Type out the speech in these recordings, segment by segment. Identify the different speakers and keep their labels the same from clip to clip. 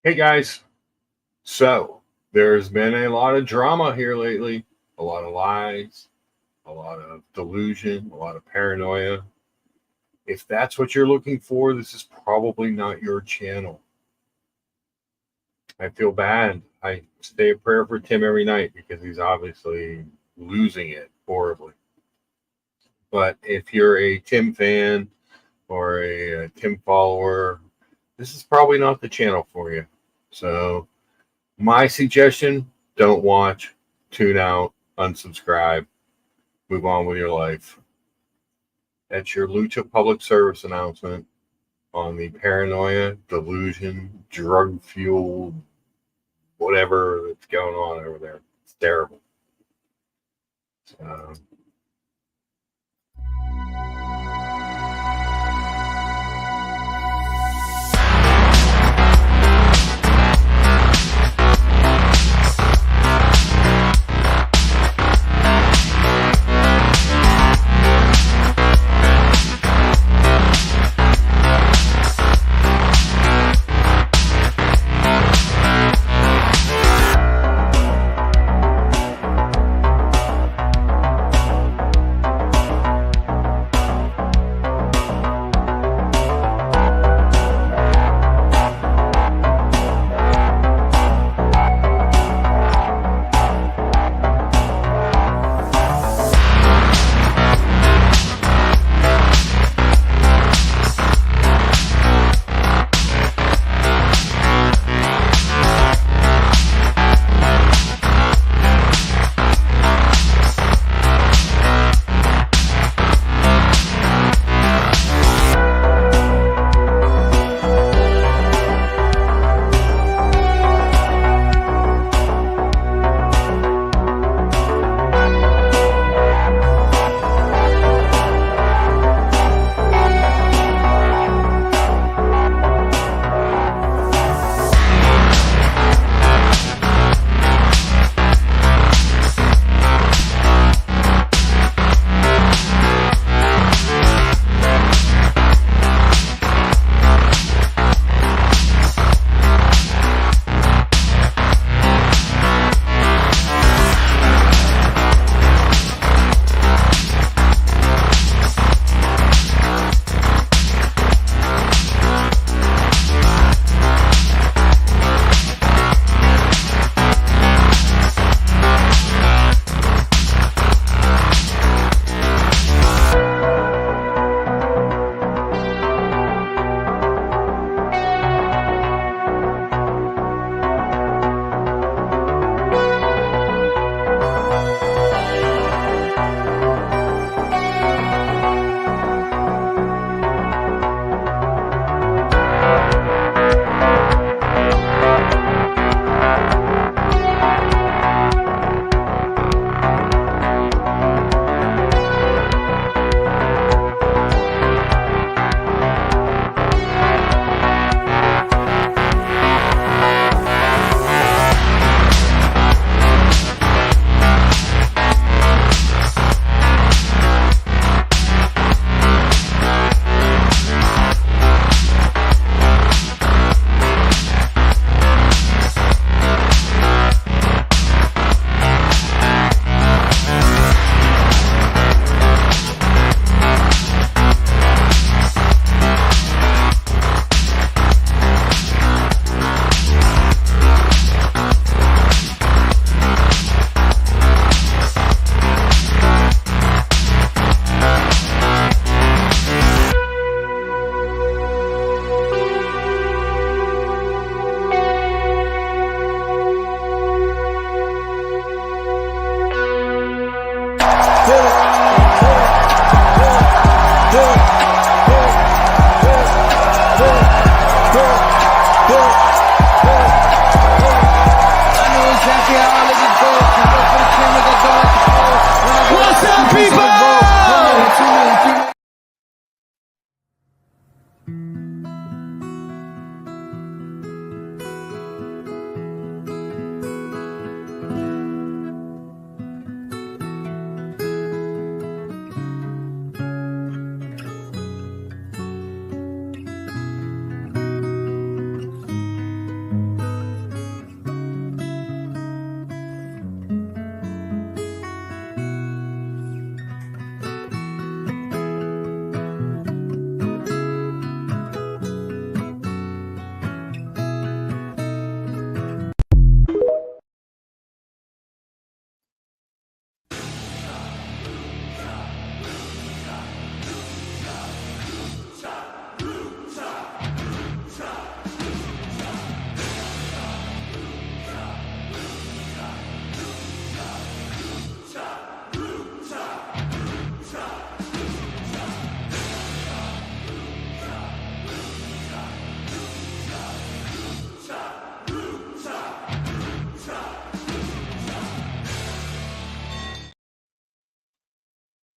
Speaker 1: Hey guys, so there's been a lot of drama here lately, a lot of lies, a lot of delusion, a lot of paranoia. If that's what you're looking for, this is probably not your channel. I feel bad. I say a prayer for Tim every night because he's obviously losing it horribly. But if you're a Tim fan or a Tim follower, this is probably not the channel for you. So my suggestion, don't watch, tune out, unsubscribe, move on with your life. That's your Lucha public service announcement on the paranoia, delusion, drug-fueled, whatever that's going on over there. It's terrible. So,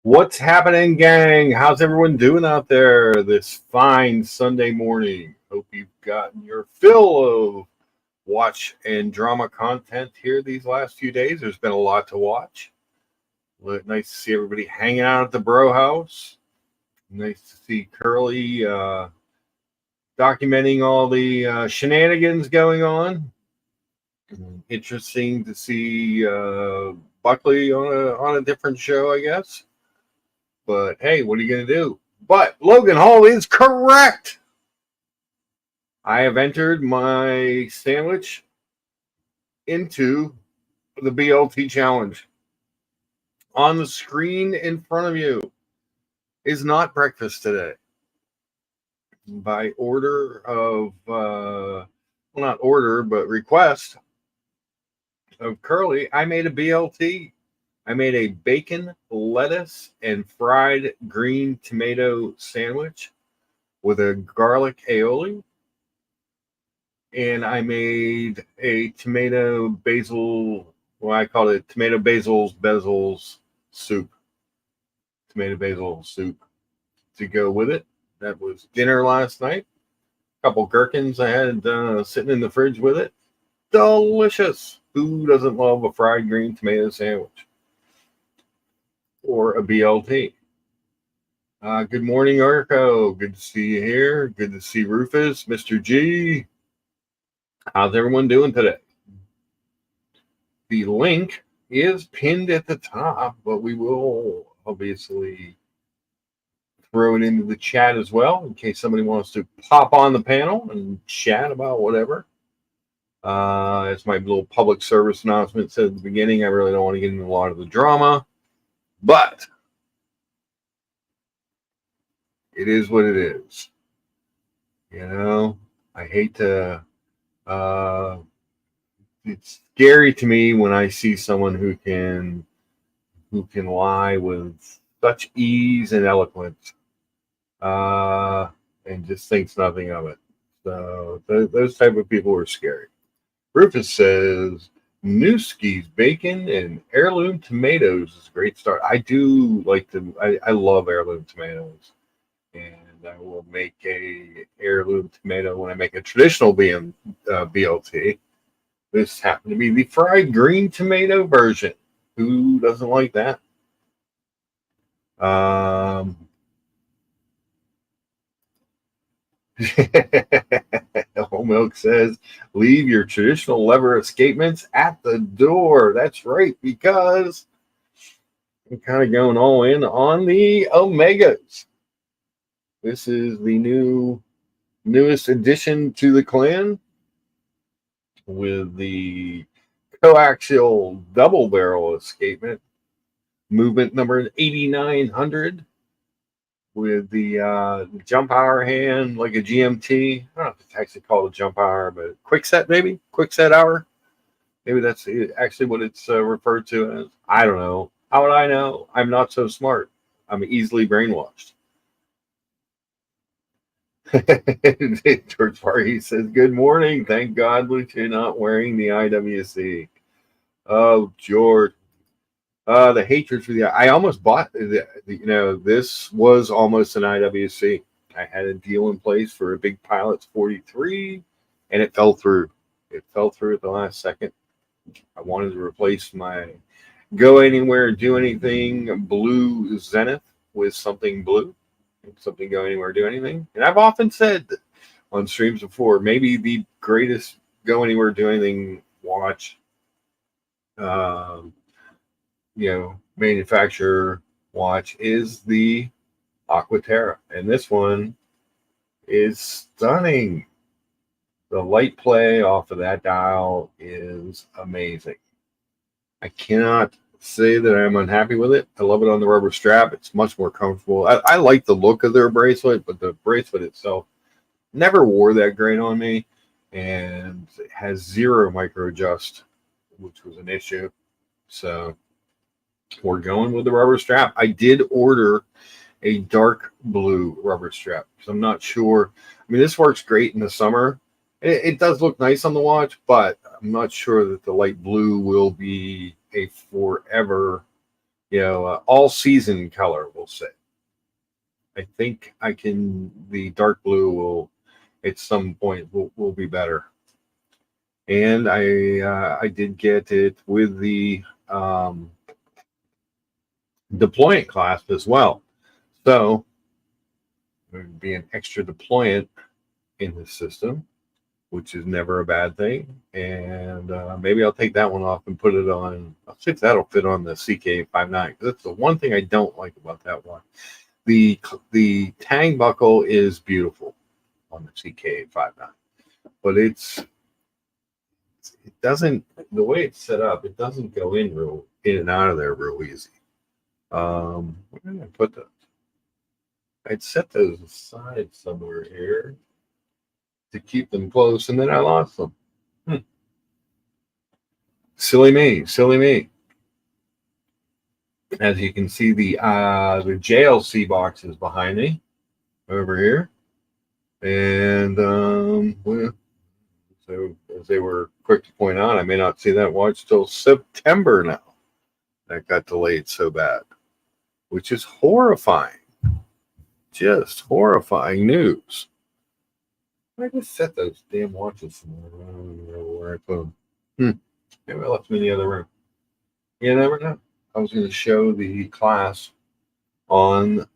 Speaker 1: What's happening, gang? How's everyone doing out there this fine Sunday morning? Hope you've gotten your fill of watch and drama content here these last few days. There's been a lot to watch. Nice to see everybody hanging out at the bro house. Nice to see Curly documenting all the shenanigans going on. Interesting to see Buckley on a different show, I guess. But hey, what are you going to do? But Logan Hall is correct. I have entered my sandwich into the BLT challenge. On the screen in front of you is not breakfast today. By order of, well, not order, but request of Curly, I made a BLT. I made a bacon, lettuce, and fried green tomato sandwich with a garlic aioli. And I made a tomato basil, well, I call it tomato bezels soup. Tomato basil soup to go with it. That was dinner last night. A couple gherkins I had sitting in the fridge with it. Delicious. Who doesn't love a fried green tomato sandwich? Or a BLT. Good morning, Arco. Good to see you here. Good to see Rufus, Mr. G. How's everyone doing today? The link is pinned at the top, but we will obviously throw it into the chat as well in case somebody wants to pop on the panel and chat about whatever. As my little public service announcement said at the beginning, I really don't want to get into a lot of the drama, but it is what it is. You know, I hate to, it's scary to me when I see someone who can lie with such ease and eloquence, and just thinks nothing of it. So those type of people are scary. Rufus says Newski's bacon and heirloom tomatoes is a great start. I do like them. I love heirloom tomatoes, and I will make a heirloom tomato when I make a traditional BLT. This happened to be the fried green tomato version. Who doesn't like that? Whole Milk says, leave your traditional lever escapements at the door. That's right, because I'm kind of going all in on the Omegas. This is the newest addition to the clan with the Co-Axial double barrel escapement, movement number 8900. With the jump hour hand, like a GMT. I don't know if it's actually called a jump hour, but quick set, maybe? Quick set hour? Maybe that's actually what it's referred to as. I don't know. How would I know? I'm not so smart. I'm easily brainwashed. George Farley says, good morning. Thank God you're not wearing the IWC. Oh, George. The hatred for the, I almost bought this was almost an IWC. I had a deal in place for a big Pilot's 43 and it fell through. It fell through at the last second. I wanted to replace my go anywhere, do anything blue Zenith with something blue, something go anywhere, do anything. And I've often said on streams before, maybe the greatest go anywhere, do anything watch, manufacturer watch is the Aquaterra, and this one is stunning. The light play off of that dial is amazing. I cannot say that I'm unhappy with it. I love it on the rubber strap. It's much more comfortable. I like the look of their bracelet, but the bracelet itself never wore that great on me, and it has zero micro adjust, which was an issue. So we're going with the rubber strap. I did order a dark blue rubber strap, so I'm not sure. I mean, this works great in the summer. It does look nice on the watch, but I'm not sure that the light blue will be a forever all season color, we'll say. I think the dark blue will at some point will be better. And I did get it with the deployant clasp as well. So there would be an extra deployant in the system, which is never a bad thing. And maybe I'll take that one off and put it on. I'll see if that'll fit on the CK59. That's the one thing I don't like about that one. The tang buckle is beautiful on the CK59, but it doesn't, the way it's set up, it doesn't go in and out of there real easy. Where did I put those? I'd set those aside somewhere here to keep them close, and then I lost them. Silly me. As you can see, the JLC box is behind me over here, and so as they were quick to point out, I may not see that watch till September now. That got delayed so bad, which is horrifying. Just horrifying news. I just set those damn watches somewhere. I don't know where I put them. Maybe I left them in the other room. You never know. I was going to show the class on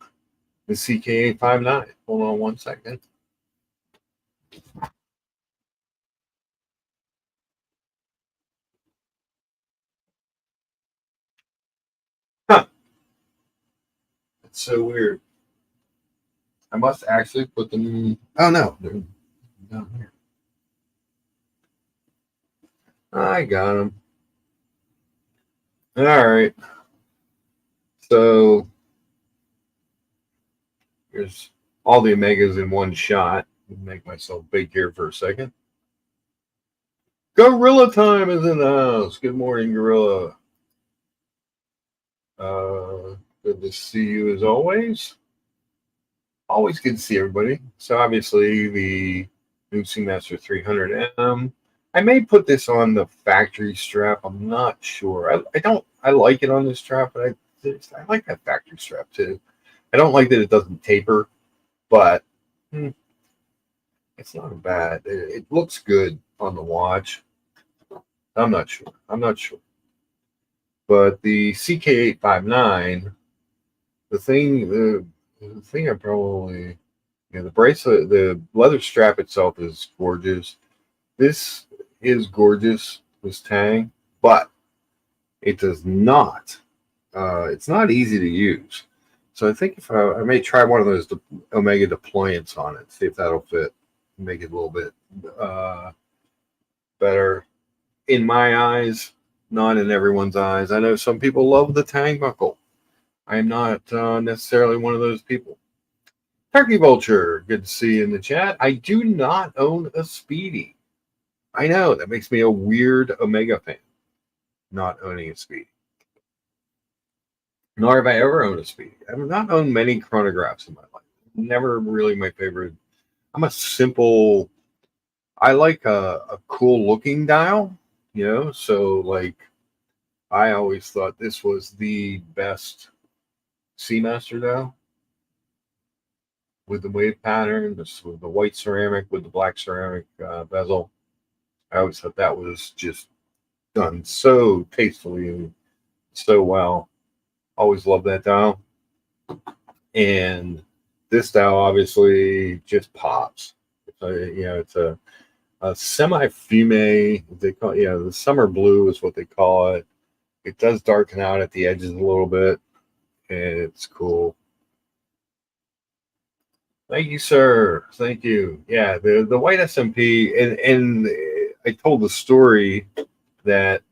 Speaker 1: the CK859. Hold on one second. Huh. It's so weird. I must actually put them. Oh, no. They're down here. I got them. All right. So here's all the Omegas in one shot. Make myself big here for a second. Gorilla Time is in the house. Good morning, Gorilla. Good to see you as always. Always good to see everybody. So obviously the new Seamaster 300M. I may put this on the factory strap. I'm not sure. I like it on this strap, but I like that factory strap too. I don't like that it doesn't taper, but it's not bad. It looks good on the watch. I'm not sure. But the CK859, the thing I probably, the bracelet, the leather strap itself is gorgeous. This is gorgeous, this tang, but it does not, it's not easy to use. So I think if I may try one of those Omega deployants on it, see if that'll fit, make it a little bit better. In my eyes, not in everyone's eyes. I know some people love the tang buckle. I am not necessarily one of those people. Turkey Vulture, good to see you in the chat. I do not own a Speedy. I know, that makes me a weird Omega fan, not owning a Speedy. Nor have I ever owned a Speedy. I've not owned many chronographs in my life. Never really my favorite. I'm a simple, I like a cool looking dial, so like I always thought this was the best Seamaster dial with the wave pattern, with the white ceramic, with the black ceramic bezel. I always thought that was just done so tastefully and so well. Always loved that dial. And this dial obviously just pops. It's a semi-fume. They call it, the summer blue is what they call it. It does darken out at the edges a little bit, and it's cool. Thank you, sir. Thank you. Yeah, the white SMP, and I told the story that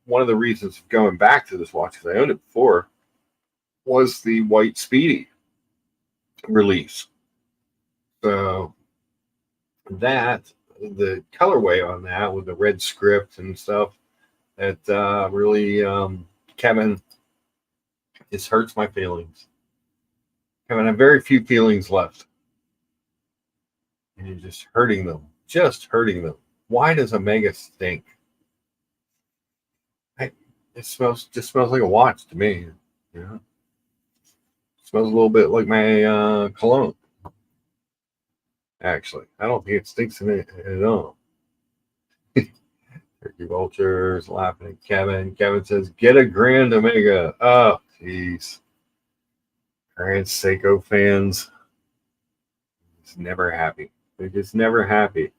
Speaker 1: one of the reasons of going back to this watch, because I owned it before, was the white Speedy release. So that, the colorway on that with the red script and stuff, that really, Kevin, this hurts my feelings. Kevin, I have very few feelings left. And you're just hurting them. Why does Omega stink? It just smells like a watch to me. Yeah. Smells a little bit like my cologne. Actually, I don't think it stinks in it at all. Turkey Vultures laughing at Kevin. Kevin says, "Get a Grand Omega." Oh, jeez. Grand Seiko fans, just never happy. They're just never happy.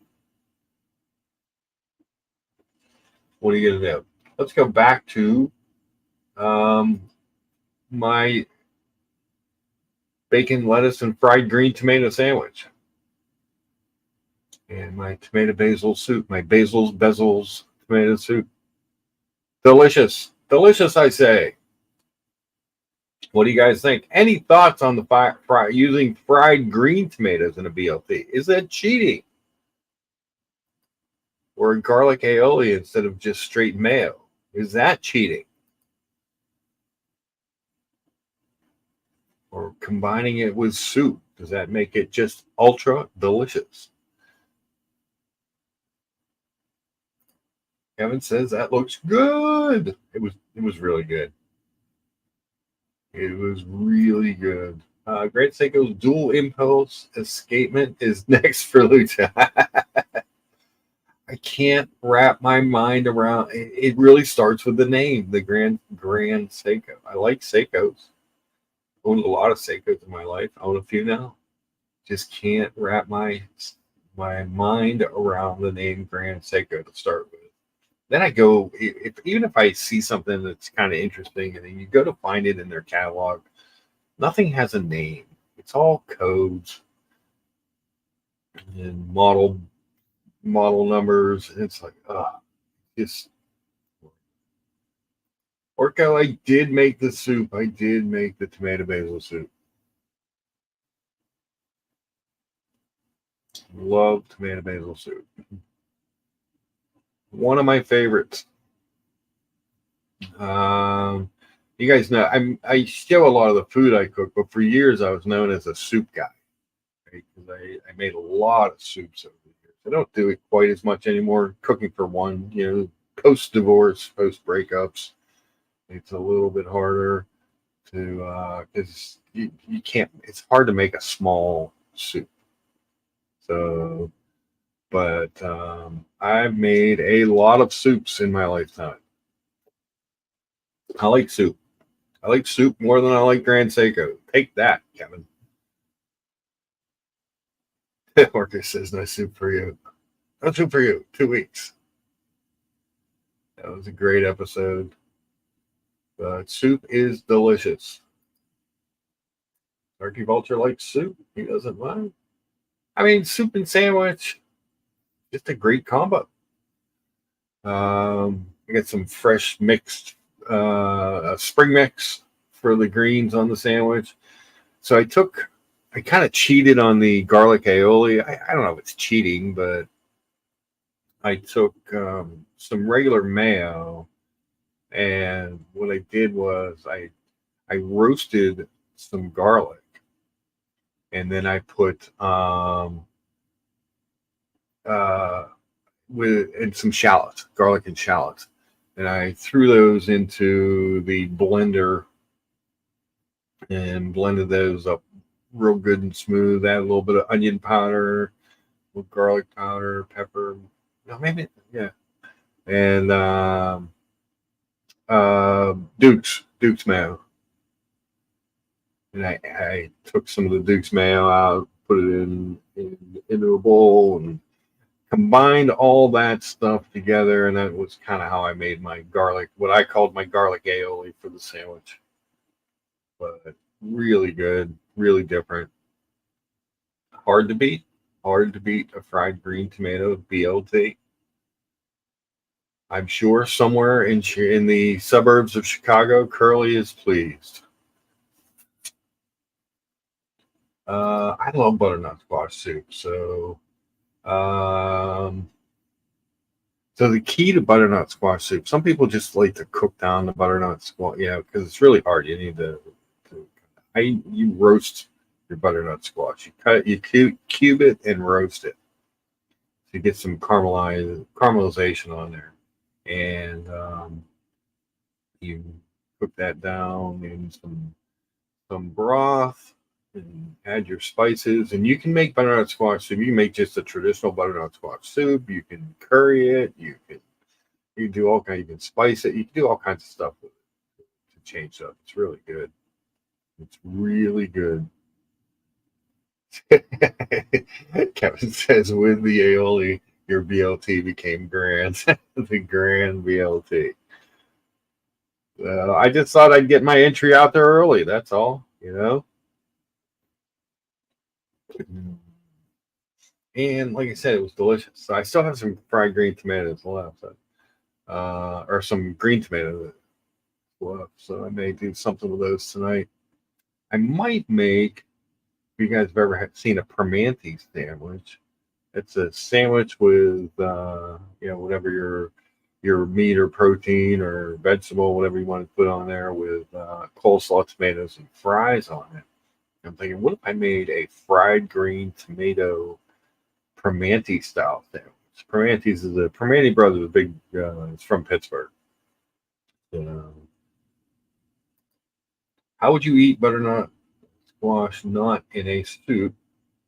Speaker 1: What are you gonna do? Let's go back to my bacon, lettuce, and fried green tomato sandwich, and my tomato basil soup. My bezels tomato soup. Delicious, delicious. I say. What do you guys think? Any thoughts on the using fried green tomatoes in a BLT? Is that cheating? Or garlic aioli instead of just straight mayo? Is that cheating? Or combining it with soup? Does that make it just ultra delicious? Kevin says that looks good. It was really good. It was really good. Great Seiko's dual impulse escapement is next for Lucha. I can't wrap my mind around it. It really starts with the name, the Grand Seiko. I like Seikos. Owned a lot of Seikos in my life. I own a few now. Just can't wrap my mind around the name Grand Seiko to start with. Then I go, even if I see something that's kind of interesting, and then you go to find it in their catalog, nothing has a name. It's all codes and model numbers. And it's like, just Orko. I did make the soup. I did make the tomato basil soup. Love tomato basil soup. One of my favorites. You guys know I show a lot of the food I cook, but for years I was known as a soup guy, right? Because I made a lot of soups over the years. I don't do it quite as much anymore. Cooking for one, post divorce, post breakups, it's a little bit harder to because you can't. It's hard to make a small soup. So, but I've made a lot of soups in my lifetime. I like soup. I like soup more than I like Grand Seiko. Take that, Kevin. Marcus says, no soup for you. No soup for you. 2 weeks. That was a great episode. But soup is delicious. Turkey Vulture likes soup. He doesn't mind. I mean, soup and sandwich, just a great combo. I got some fresh mixed spring mix for the greens on the sandwich. So I kind of cheated on the garlic aioli. I don't know if it's cheating, but I took some regular mayo, and what I did was I roasted some garlic, and then I put and some shallots, garlic and shallots, and I threw those into the blender and blended those up real good and smooth. Add a little bit of onion powder, a little garlic powder, pepper. No, maybe yeah, and Duke's mayo. And I took some of the Duke's mayo out, put it into a bowl, and combined all that stuff together, and that was kind of how I made my garlic, what I called my garlic aioli for the sandwich. But really good, really different. Hard to beat a fried green tomato BLT. I'm sure somewhere in the suburbs of Chicago, Curly is pleased. I love butternut squash soup, so the key to butternut squash soup, some people just like to cook down the butternut squash, because it's really hard. You need you roast your butternut squash. You cube it and roast it to get some caramelization on there, and you cook that down in some broth and add your spices. And you can make butternut squash soup. You can make just a traditional butternut squash soup. You can curry it. You can do all kinds. You can spice it. You can do all kinds of stuff with it to change up. It's really good. It's really good. Kevin says, with the aioli, your BLT became grand. The grand BLT. I just thought I'd get my entry out there early. That's all, you know. And like I said, it was delicious. So I still have some fried green tomatoes left, or some green tomatoes left. So I may do something with those tonight. I might make. If you guys have ever seen a Permanente sandwich, it's a sandwich with whatever your meat or protein or vegetable, whatever you want to put on there, with coleslaw, tomatoes, and fries on it. I'm thinking, what if I made a fried green tomato Permanente style sandwich? Permante's is the Permanente brothers, a big. It's from Pittsburgh. How would you eat butternut squash not in a soup,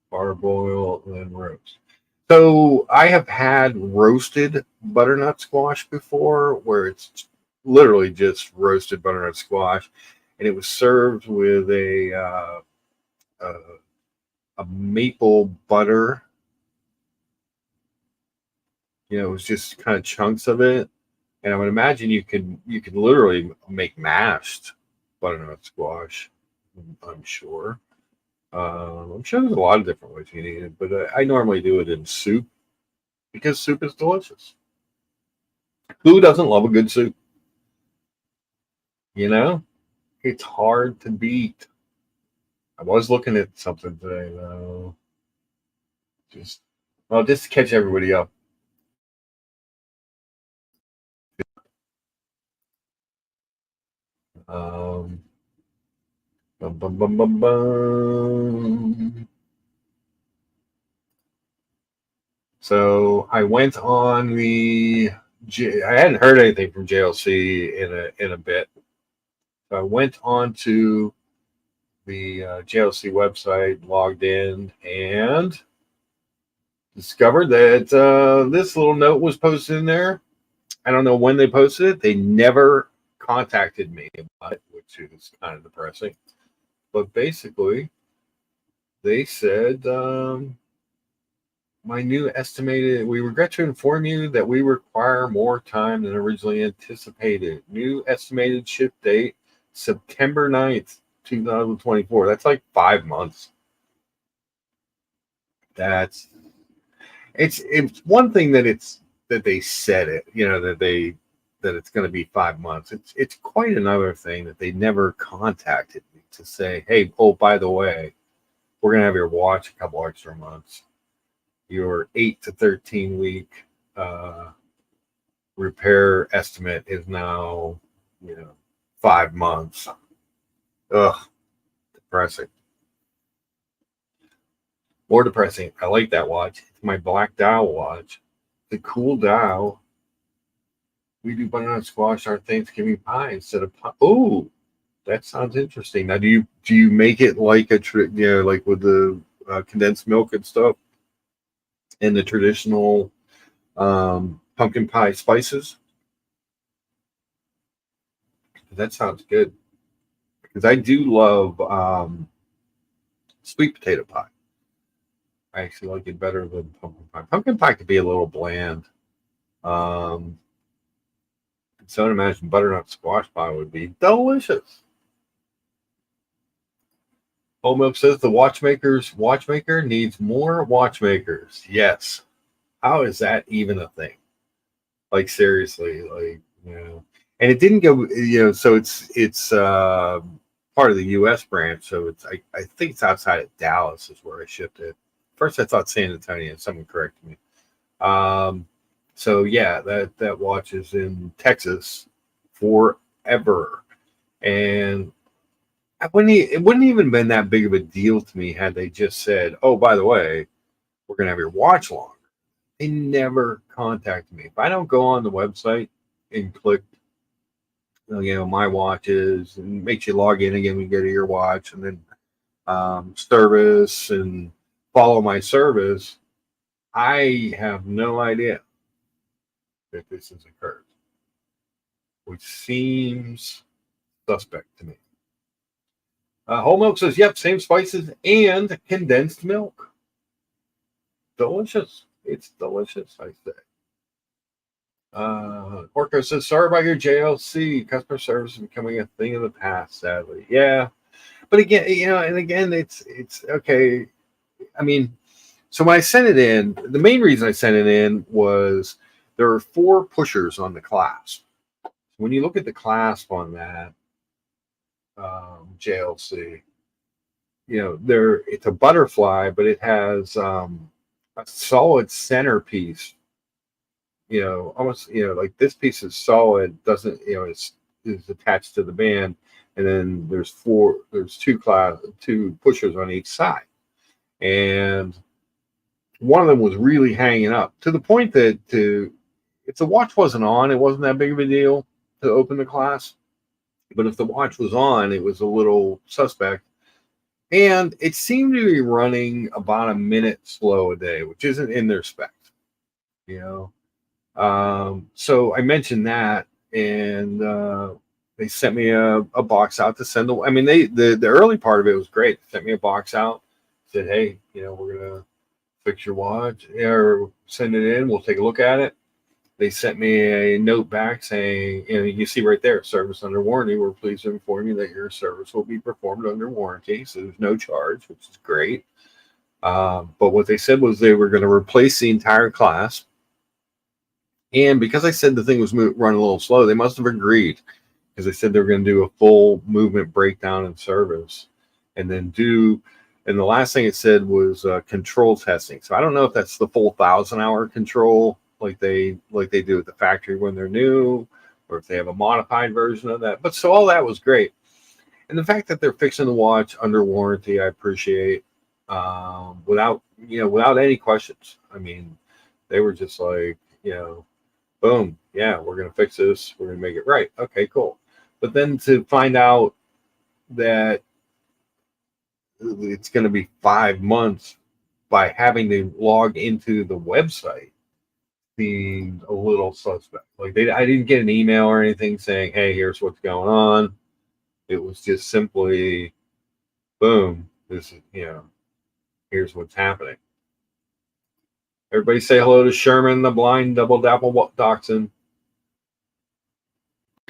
Speaker 1: parboil, and roast? So I have had roasted butternut squash before, where it's literally just roasted butternut squash, and it was served with a maple butter. It was just kind of chunks of it, and I would imagine you could literally make mashed butternut squash. I'm sure. I'm sure there's a lot of different ways you can eat it, but I normally do it in soup because soup is delicious. Who doesn't love a good soup? It's hard to beat. I was looking at something today, though. Just to catch everybody up. Bum, bum, bum, bum, bum. So I went on I hadn't heard anything from JLC in a bit. So I went on to the JLC website, logged in, and discovered that this little note was posted in there. I don't know when they posted it. They never contacted me about it, which is kind of depressing. But basically, they said, my new estimated, we regret to inform you that we require more time than originally anticipated. New estimated ship date, September 9th, 2024. That's like 5 months. It's one thing that they said it, that it's going to be 5 months. It's quite another thing that they never contacted me to say, hey, oh, by the way, we're going to have your watch a couple extra months. Your 8 to 13 week repair estimate is now, 5 months. Ugh, depressing. More depressing. I like that watch. It's my black dial watch. The cool dial. We do butternut squash our Thanksgiving pie instead of pie. Oh, that sounds interesting. Now, do you make it like like with the condensed milk and stuff, and the traditional pumpkin pie spices? That sounds good, because I do love sweet potato pie. I actually like it better than pumpkin pie. Pumpkin pie could be a little bland. So I imagine butternut squash pie would be delicious. Old Milk says the watchmaker needs more watchmakers. Yes. How is that even a thing? Like, seriously, and it didn't go, so it's part of the U.S. branch. So I think it's outside of Dallas is where I shipped it. First, I thought San Antonio. Someone corrected me. So yeah, that watch is in Texas forever, and it wouldn't even been that big of a deal to me had they just said, "Oh, by the way, we're gonna have your watch longer." They never contacted me. If I don't go on the website and click my watches, and makes you log in again when you go to your watch, and then service and follow my service. I have no idea if this has occurred, which seems suspect to me. Whole Milk says, yep, same spices and condensed milk. Delicious. It's delicious, I say. Orco says, sorry about your JLC. Customer service is becoming a thing of the past, sadly. Yeah. But again, and again, it's okay. I mean, so when I sent it in, the main reason I sent it in was there are 4 pushers on the clasp. When you look at the clasp on that JLC, it's a butterfly, but it has a solid centerpiece. Almost like this piece is solid, doesn't is attached to the band, and then there's 2 pushers on each side, and one of them was really hanging up to the point that if the watch wasn't on, it wasn't that big of a deal to open the clasp. But if the watch was on, it was a little suspect. And it seemed to be running about a minute slow a day, which isn't in their spec. So I mentioned that, and they sent me a box out to send. The early part of it was great. They sent me a box out, said, hey, we're gonna fix your watch or send it in. We'll take a look at it. They sent me a note back saying, you see right there, service under warranty. We're pleased to inform you that your service will be performed under warranty. So there's no charge, which is great. But what they said was they were going to replace the entire clasp. And because I said the thing was running a little slow, they must have agreed, because they said they were going to do a full movement breakdown in service, and then and the last thing it said was control testing. So I don't know if that's the full 1,000-hour control like they do at the factory when they're new, or if they have a modified version of that. But so all that was great. And the fact that they're fixing the watch under warranty, I appreciate, without any questions. I mean, they were just like, boom, yeah, we're going to fix this. We're going to make it right. Okay, cool. But then to find out that it's going to be 5 months by having to log into the website seemed a little suspect. Like I didn't get an email or anything saying, hey, here's what's going on. It was just simply, boom, this is, here's what's happening. Everybody say hello to Sherman, the blind double dapple dachshund.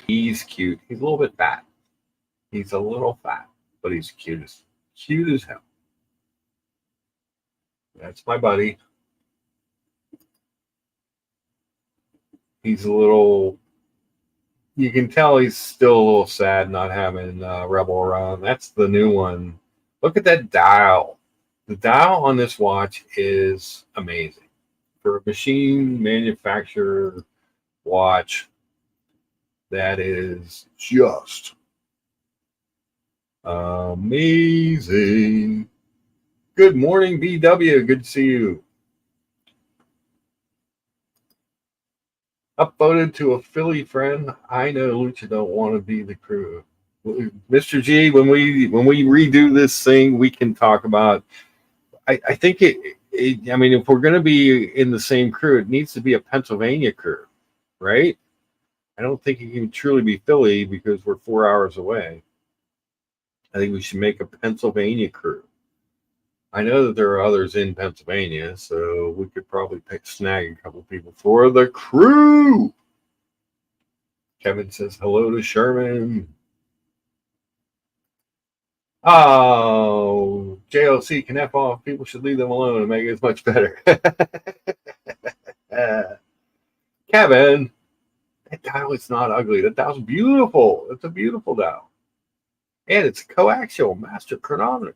Speaker 1: He's cute. He's a little bit fat. He's a little fat, but he's cute as hell. That's my buddy. He's a little, you can tell he's still a little sad not having Rebel around. That's the new one. Look at that dial. The dial on this watch is amazing. For a machine manufacturer watch, that is just amazing. Good morning, BW. Good to see you. Upvoted to a Philly friend. I know Lucha don't want to be the crew. Mr. G, when we redo this thing, we can talk about. I think I mean, if we're going to be in the same crew, it needs to be a Pennsylvania crew, right? I don't think it can truly be Philly because we're 4 hours away. I think we should make a Pennsylvania crew. I know that there are others in Pennsylvania, so we could probably snag a couple people for the crew. Kevin says hello to Sherman. Oh, JLC can F off. People should leave them alone and make it much better. Kevin, that dial is not ugly. That dial's beautiful. It's a beautiful dial. And it's a coaxial master chronometer.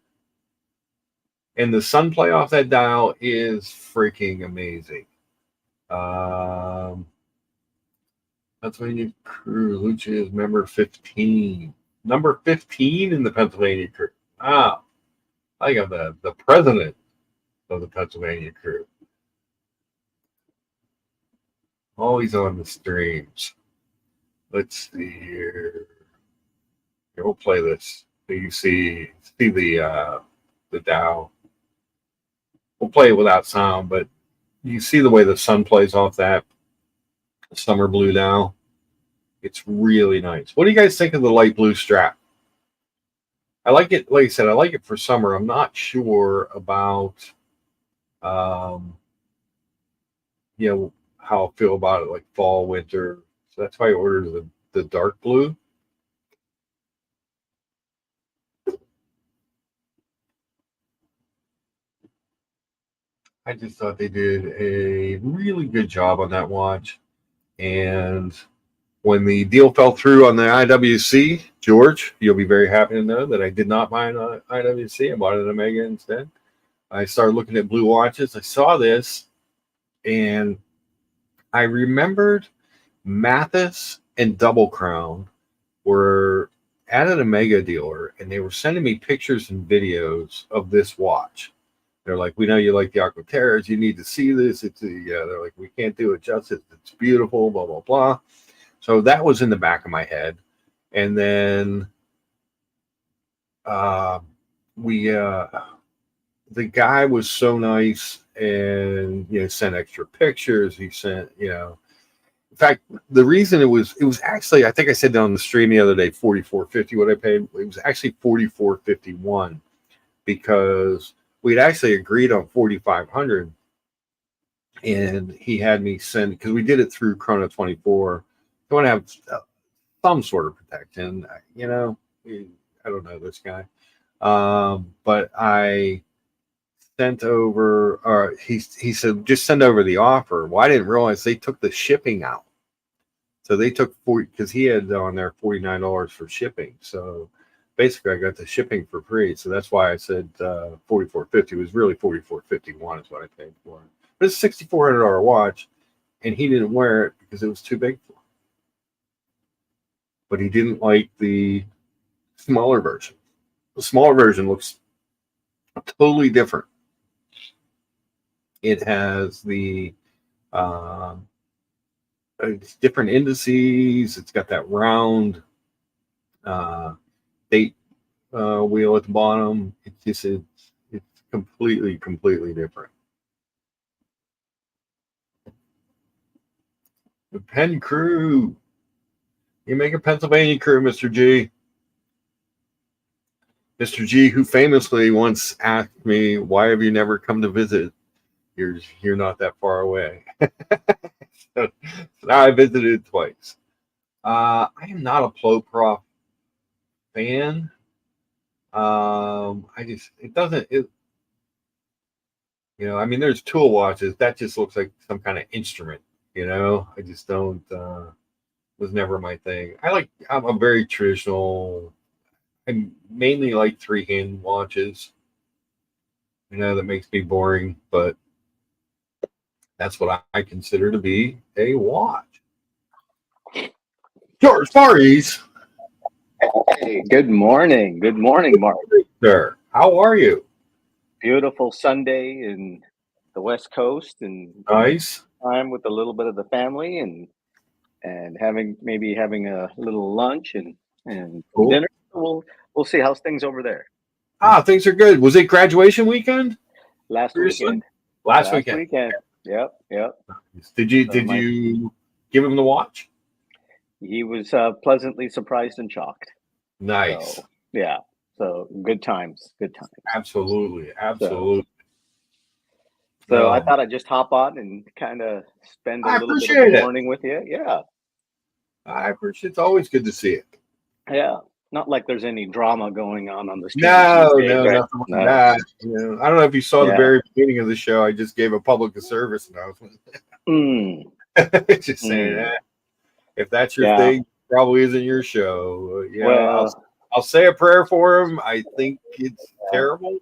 Speaker 1: And the sun play off that dial is freaking amazing. Pennsylvania crew. Lucha is member 15. Number 15 in the Pennsylvania crew. Wow. I got the president of the Pennsylvania crew. Always on the streams. Let's see here. Here, we'll play this. So you see the Dow. We'll play it without sound, but you see the way the sun plays off that summer blue Dow. It's really nice. What do you guys think of the light blue strap? I like it. Like I said, I like it for summer. I'm not sure about, um, how I feel about it like fall, winter. So that's why I ordered the dark blue. I just thought they did a really good job on that watch. And when the deal fell through on the IWC, George, you'll be very happy to know that I did not buy an IWC. I bought an Omega instead. I started looking at blue watches. I saw this, and I remembered Mathis and Double Crown were at an Omega dealer, and they were sending me pictures and videos of this watch. They're like, we know you like the Aquaterras. You need to see this. They're like, we can't do it justice. It's beautiful, blah, blah, blah. So that was in the back of my head. And then the guy was so nice and, sent extra pictures. He sent, in fact, the reason it was actually, I think I said on the stream the other day, $44.50 what I paid. It was actually $44.51 because we'd actually agreed on $4,500, and he had me send, because we did it through Chrono 24. I want to have some sort of protection, I don't know this guy, but I sent over, or he said just send over the offer. Well, I didn't realize they took the shipping out, so they took 40, because he had on there $49 for shipping. So basically, I got the shipping for free. So that's why I said $44.50. It was really $44.51 is what I paid for it. But it's a $6,400 watch, and he didn't wear it because it was too big for him. But he didn't like the smaller version. The smaller version looks totally different. It has the it's different indices. It's got that round date wheel at the bottom. It's completely different. The Penn Crew. You make a Pennsylvania crew, Mr. G. Mr. G, who famously once asked me, "Why have you never come to visit? You're not that far away." so now I visited twice. I am not a Plo Prof fan. There's tool watches that just looks like some kind of instrument. I just don't. Was never my thing. I'm a very traditional. I mainly like 3-hand watches. That makes me boring, but that's what I consider to be a watch. George Faries.
Speaker 2: Hey, good morning. Good morning, Mark.
Speaker 1: Sir, how are you?
Speaker 2: Beautiful Sunday in the West Coast, and
Speaker 1: nice
Speaker 2: time with a little bit of the family, and having a little lunch and
Speaker 1: cool.
Speaker 2: Dinner. We'll see how's things over there.
Speaker 1: Things are good. Was it graduation weekend?
Speaker 2: Last weekend.
Speaker 1: Last weekend.
Speaker 2: Yep.
Speaker 1: Did you give him the watch?
Speaker 2: He was pleasantly surprised and shocked.
Speaker 1: Nice.
Speaker 2: So, yeah. So good times.
Speaker 1: Absolutely.
Speaker 2: So I thought I'd just hop on and kind of spend a little bit of the morning with you. Yeah.
Speaker 1: I appreciate it. It's always good to see it.
Speaker 2: Yeah. Not like there's any drama going on the street.
Speaker 1: No, nothing like that. I don't know if you saw the very beginning of the show. I just gave a public service announcement. Just saying that. If that's your thing, probably isn't your show. I'll say a prayer for him. I think it's terrible.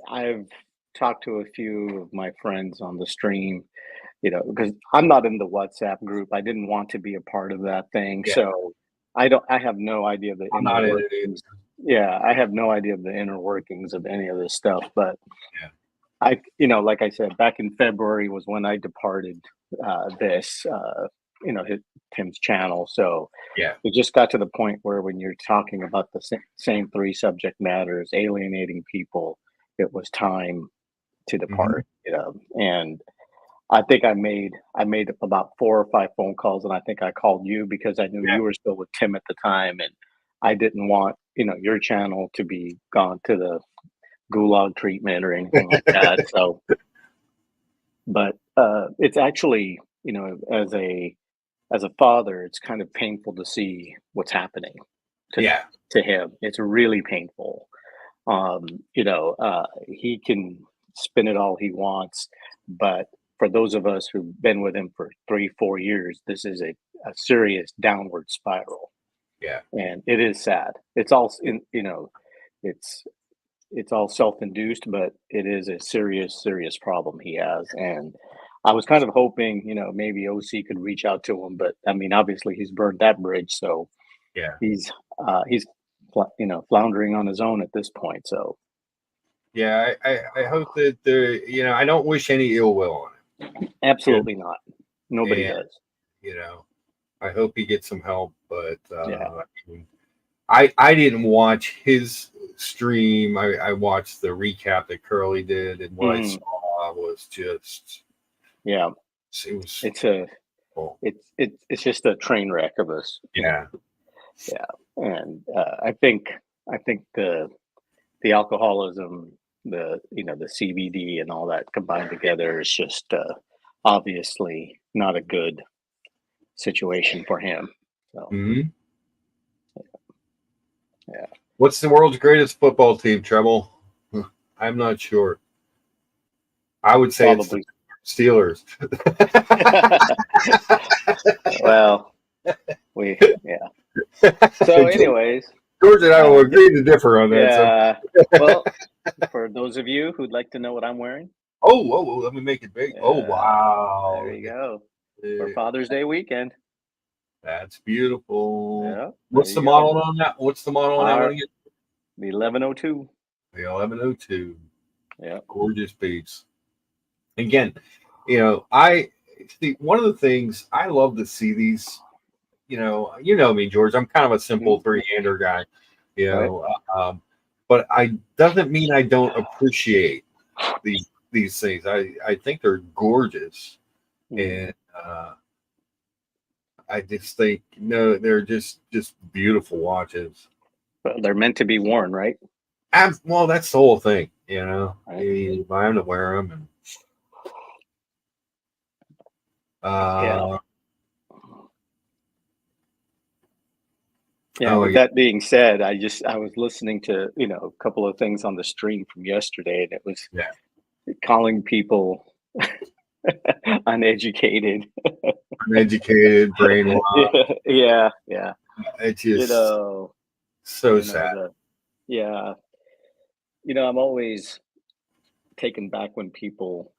Speaker 2: I've talked to a few of my friends on the stream, because I'm not in the WhatsApp group. I didn't want to be a part of that thing. Yeah. So I have no idea the inner workings. Yeah, I have no idea of the inner workings of any of this stuff. But like I said, back in February was when I departed this, his, Tim's channel. So
Speaker 1: Yeah.
Speaker 2: it just got to the point where when you're talking about the same three subject matters, alienating people, it was time to
Speaker 1: Hmm.
Speaker 2: depart. And I think I made about 4 or 5 phone calls, and I think I called you because I knew
Speaker 1: Yeah.
Speaker 2: you were still with Tim at the time, and I didn't want your channel to be gone to the gulag treatment or anything like that. So, but it's actually, as a father, it's kind of painful to see what's happening to
Speaker 1: Yeah.
Speaker 2: to him. It's really painful. He can spin it all he wants, but for those of us who've been with him for 3, 4 years, this is a serious downward spiral,
Speaker 1: Yeah.
Speaker 2: and it is sad. It's all it's it's all self-induced, but it is a serious problem he has. And I was kind of hoping, maybe OC could reach out to him, but I mean, obviously he's burned that bridge, so
Speaker 1: Yeah.
Speaker 2: he's floundering on his own at this point. So
Speaker 1: Yeah. I hope that I don't wish any ill will on him.
Speaker 2: absolutely not. Nobody
Speaker 1: And,
Speaker 2: does.
Speaker 1: you know, I hope he gets some help, but
Speaker 2: Yeah.
Speaker 1: I didn't watch his stream. I watched the recap that Curly did, and what I
Speaker 2: Mhm.
Speaker 1: saw was just
Speaker 2: Yeah.
Speaker 1: it was
Speaker 2: It's a
Speaker 1: oh,
Speaker 2: it's just a train wreck of us.
Speaker 1: yeah.
Speaker 2: Yeah. And I think the alcoholism, the CBD and all that combined together is just obviously not a good situation for him. So
Speaker 1: Hmm.
Speaker 2: yeah,
Speaker 1: What's the world's greatest football team, Treble? I'm not sure. I would say it's the
Speaker 2: probably.
Speaker 1: Steelers.
Speaker 2: Well, yeah. So, anyways,
Speaker 1: George and I will
Speaker 2: uh,
Speaker 1: agree to differ on that. So,
Speaker 2: yeah. Well, for those of you who'd like to know what I'm wearing,
Speaker 1: let me make it big. Oh,
Speaker 2: yeah,
Speaker 1: wow.
Speaker 2: there you
Speaker 1: Look at
Speaker 2: go for
Speaker 1: that.
Speaker 2: Father's Day weekend.
Speaker 1: That's beautiful.
Speaker 2: Yeah, there
Speaker 1: What's
Speaker 2: you
Speaker 1: the
Speaker 2: go.
Speaker 1: model on that? What's the model on that one
Speaker 2: Our
Speaker 1: again?
Speaker 2: the 1102.
Speaker 1: The 1102.
Speaker 2: Yeah.
Speaker 1: Gorgeous piece. Again, I see one of the things I love to see these. You know me, George. I'm kind of a simple
Speaker 2: Mhm.
Speaker 1: three-hander guy. You
Speaker 2: Right.
Speaker 1: know, but I doesn't mean I don't appreciate these things. I think they're gorgeous,
Speaker 2: Mhm.
Speaker 1: and I just think no, they're just beautiful watches.
Speaker 2: Well, they're meant to be worn, right?
Speaker 1: Well, that's the whole thing.
Speaker 2: Right.
Speaker 1: You buy them to wear them, and
Speaker 2: Yeah.
Speaker 1: uh,
Speaker 2: Yeah.
Speaker 1: oh
Speaker 2: With
Speaker 1: yeah,
Speaker 2: that being said, I was listening to a couple of things on the stream from yesterday, and it was
Speaker 1: yeah,
Speaker 2: calling people uneducated.
Speaker 1: uneducated, brainwashed.
Speaker 2: Yeah. Yeah. Yeah.
Speaker 1: It's
Speaker 2: You
Speaker 1: just
Speaker 2: know.
Speaker 1: so
Speaker 2: You know
Speaker 1: sad.
Speaker 2: the. Yeah. I'm always taken back when people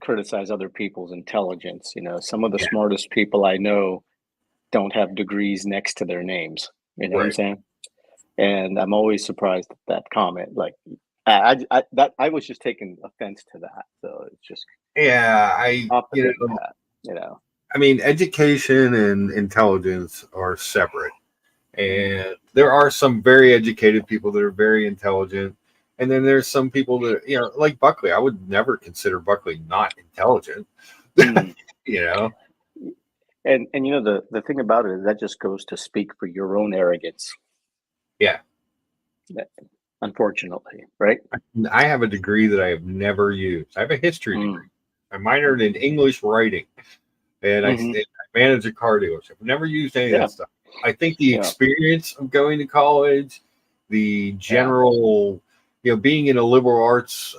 Speaker 2: criticize other people's intelligence. Some of the
Speaker 1: Yeah,
Speaker 2: smartest people I know don't have degrees next to their names. You know what I'm
Speaker 1: right.
Speaker 2: saying? And I'm always surprised at that comment. Like, I was just taking offense to that. So it's just
Speaker 1: Yeah, I
Speaker 2: opposite of that. You know.
Speaker 1: I mean, education and intelligence are separate.
Speaker 2: Mhm.
Speaker 1: And there are some very educated people that are very intelligent. And then there's some people that, like Buckley. I would never consider Buckley not intelligent.
Speaker 2: Mm.
Speaker 1: you know?
Speaker 2: And the thing about it is that just goes to speak for your own arrogance.
Speaker 1: Yeah.
Speaker 2: Unfortunately, right?
Speaker 1: I have a degree that I have never used. I have a history degree.
Speaker 2: Mm.
Speaker 1: I minored in English writing, and
Speaker 2: Hmm.
Speaker 1: I manage a car dealership. I've never used any of
Speaker 2: Yeah,
Speaker 1: that stuff. I think the
Speaker 2: yeah,
Speaker 1: experience of going to college, the
Speaker 2: yeah.
Speaker 1: general, being in a liberal arts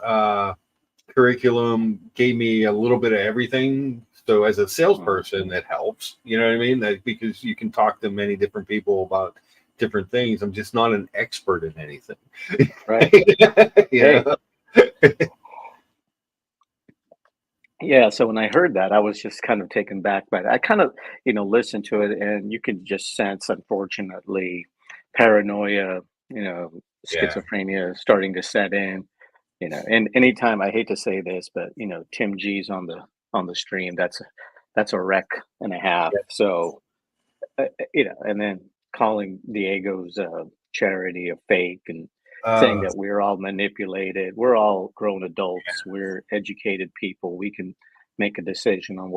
Speaker 1: curriculum gave me a little bit of everything. So as a
Speaker 2: Mm.
Speaker 1: salesperson, that helps. You know what I mean? That because you can talk to many different people about different things. I'm just not an expert in anything.
Speaker 2: Right.
Speaker 1: you
Speaker 2: Hey,
Speaker 1: know?
Speaker 2: yeah. So when I heard that, I was just kind of taken back by that. I kind of, listened to it, and you could just sense, unfortunately, paranoia,
Speaker 1: Yeah.
Speaker 2: schizophrenia starting to set in. And anytime, I hate to say this, but Tim G's on the stream, that's a wreck and a half. So and then calling Diego's charity a fake and saying that we're all manipulated. We're all grown adults. We're educated people. We can make a decision on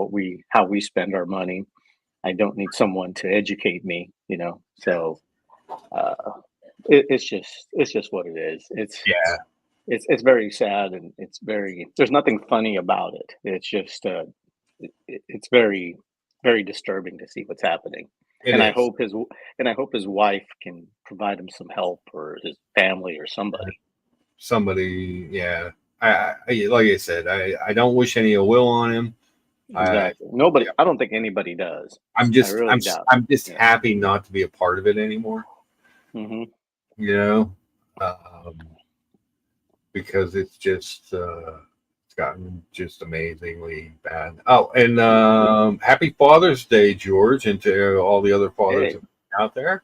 Speaker 2: how we spend our money. I don't need someone to educate me, So it's just what it is. It's very sad, and there's nothing funny about it. It's just it's very, very disturbing to see what's happening. I hope his wife can provide him some help, or his family, or somebody.
Speaker 1: Yeah. I like I said, I don't wish any ill will on him.
Speaker 2: Exactly. Nobody. I don't think anybody does.
Speaker 1: I'm just happy not to be a part of it anymore.
Speaker 2: Mm-hmm.
Speaker 1: Because it's just it's gotten just amazingly bad. Oh, and happy Father's Day, George, and to all the other fathers out there.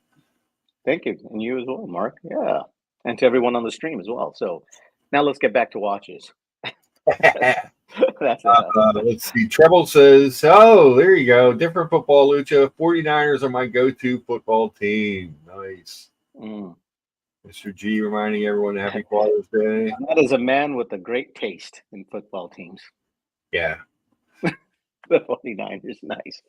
Speaker 2: Thank you, and you as well, Mark. Yeah, and to everyone on the stream as well. So now let's get back to watches.
Speaker 1: Let's see. Treble says, oh, there you go. Different football, Lucha. 49ers are my go-to football team. Nice. Mr. G reminding everyone Happy Father's Day.
Speaker 2: That is a man with a great taste in football teams.
Speaker 1: Yeah.
Speaker 2: The 49ers, nice.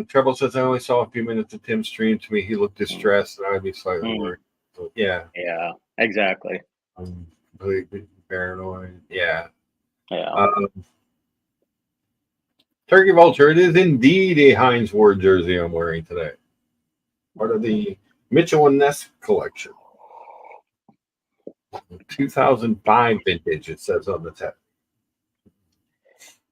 Speaker 1: Treble says, I only saw a few minutes of Tim's stream. To me, he looked distressed, and I'd be slightly worried. So, yeah.
Speaker 2: Yeah, exactly.
Speaker 1: I'm completely paranoid. Yeah.
Speaker 2: Yeah.
Speaker 1: Turkey Vulture, it is indeed a Heinz Ward jersey I'm wearing today. Part of the Mitchell and Ness collection. 2005 vintage, it says on the tag.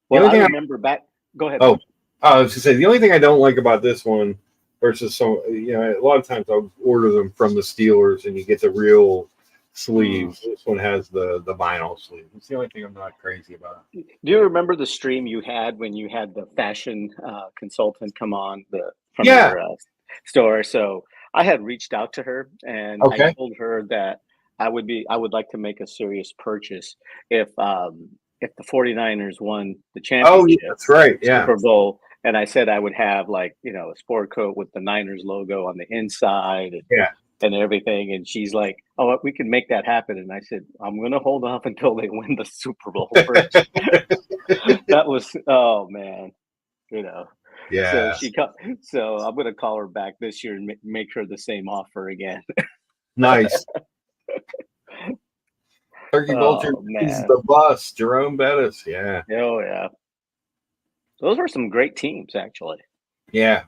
Speaker 2: Well, I remember back. Go ahead.
Speaker 1: Oh, I was going to say, the only thing I don't like about this one versus some, a lot of times I'll order them from the Steelers and you get the real sleeves. This one has the vinyl sleeve. It's the only thing I'm not crazy about.
Speaker 2: Do you remember the stream you had when you had the fashion consultant come on from your store? So I had reached out to her, and I told her that I would like to make a serious purchase if the 49ers won the championship.
Speaker 1: Oh, yeah, that's right. Yeah.
Speaker 2: Super Bowl. And I said I would have a sport coat with the Niners logo on the inside and everything. And she's like, oh, we can make that happen. And I said, I'm going to hold off until they win the Super Bowl first. That was, oh man,
Speaker 1: Yeah.
Speaker 2: So I'm going to call her back this year and make her the same offer again.
Speaker 1: Nice. Turkey Vulture is the bus. Jerome Bettis. Yeah.
Speaker 2: Oh, yeah. Those were some great teams, actually.
Speaker 1: Yeah.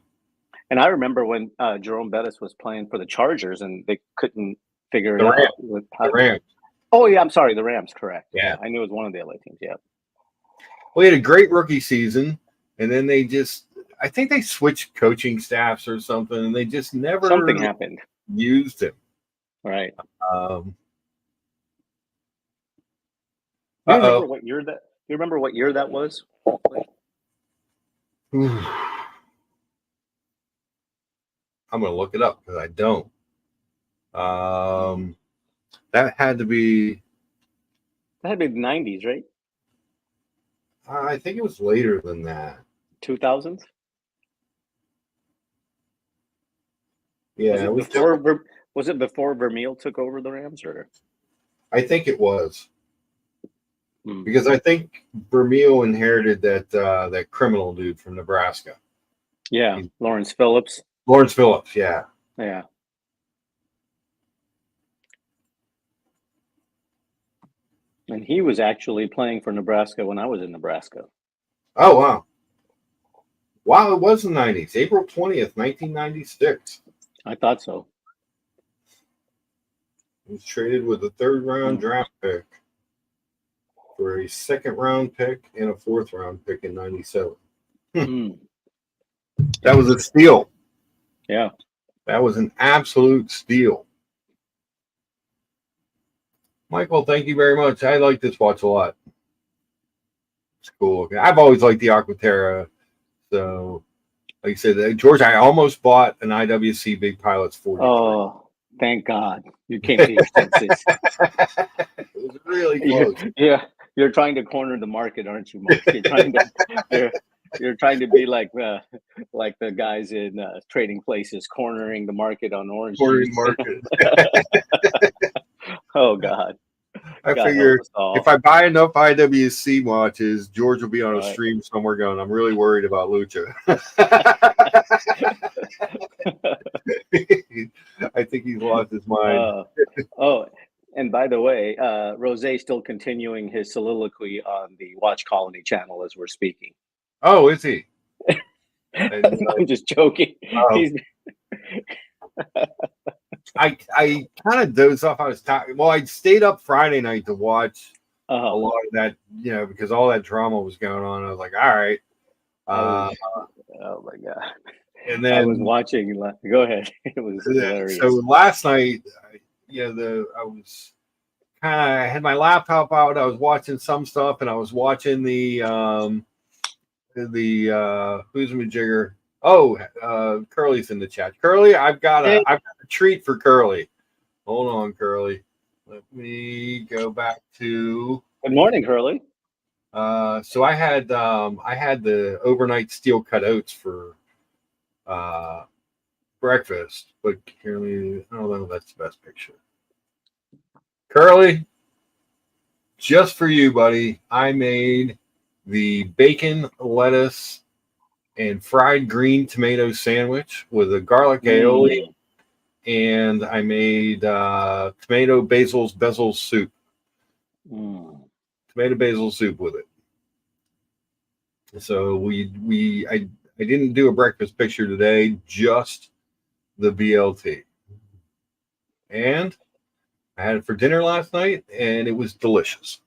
Speaker 2: And I remember when Jerome Bettis was playing for the Chargers and they couldn't figure it out.
Speaker 1: The Rams.
Speaker 2: Oh, yeah. I'm sorry. The Rams, correct.
Speaker 1: Yeah.
Speaker 2: I knew it was one of the LA teams. Yeah.
Speaker 1: Well, he had a great rookie season. And then I think they switched coaching staffs or something. And they just never.
Speaker 2: Something happened.
Speaker 1: Used him.
Speaker 2: Right.
Speaker 1: Do
Speaker 2: you remember what year that was?
Speaker 1: I'm going to look it up because I don't. That had to be
Speaker 2: the 90s, right?
Speaker 1: I think it was later than that.
Speaker 2: 2000s?
Speaker 1: Yeah.
Speaker 2: Was it before Vermeil took over the Rams? Or?
Speaker 1: I think it was. Because I think Vermeil inherited that criminal dude from Nebraska.
Speaker 2: Yeah, Lawrence Phillips.
Speaker 1: Yeah.
Speaker 2: Yeah. And he was actually playing for Nebraska when I was in Nebraska.
Speaker 1: Oh, wow. Wow, it was the 90s. April 20th, 1996.
Speaker 2: I thought so.
Speaker 1: He was traded with a third-round draft pick for a second-round pick and a fourth-round pick in 97. That was a steal.
Speaker 2: Yeah.
Speaker 1: That was an absolute steal. Michael, thank you very much. I like this watch a lot. It's cool. I've always liked the Aquaterra. So, like I said, George, I almost bought an IWC Big Pilots 40.
Speaker 2: Oh, Thank God you came to your senses.
Speaker 1: It was really
Speaker 2: You're,
Speaker 1: close.
Speaker 2: yeah, you're trying to corner the market, aren't you, Mark? You're you're trying to be like the guys in trading places, cornering the market on orange
Speaker 1: Quartering
Speaker 2: juice.
Speaker 1: market.
Speaker 2: Oh God,
Speaker 1: I
Speaker 2: God help
Speaker 1: figure
Speaker 2: us all.
Speaker 1: if I buy enough IWC watches, George will be on a
Speaker 2: Right.
Speaker 1: stream somewhere going, I'm really worried about Lucha. I think he's lost his mind.
Speaker 2: Oh, and by the way, Rose's still continuing his soliloquy on the Watch Colony channel as we're speaking.
Speaker 1: Oh, is he? And,
Speaker 2: I'm just joking.
Speaker 1: oh,
Speaker 2: He's
Speaker 1: I kind of dozed off. I was tired. Well, I stayed up Friday night to watch a lot of that, because all that drama was going on. I was like, all right.
Speaker 2: oh my God.
Speaker 1: And
Speaker 2: I was
Speaker 1: then
Speaker 2: watching. Go ahead. It was hilarious.
Speaker 1: so last night, I had my laptop out. I was watching some stuff, and I was watching the who's my jigger. Oh, Curly's in the chat. Curly, I've got a treat for Curly. Hold on, Curly. Let me go back to.
Speaker 2: Good morning, Curly.
Speaker 1: So I had the overnight steel cut oats for breakfast, but Curly, I don't know if that's the best picture. Curly, just for you, buddy, I made the bacon, lettuce, and fried green tomato sandwich with a garlic aioli, and I made tomato basil soup. Tomato basil soup with it. So I didn't do a breakfast picture today, just the BLT. And I had it for dinner last night, and it was delicious.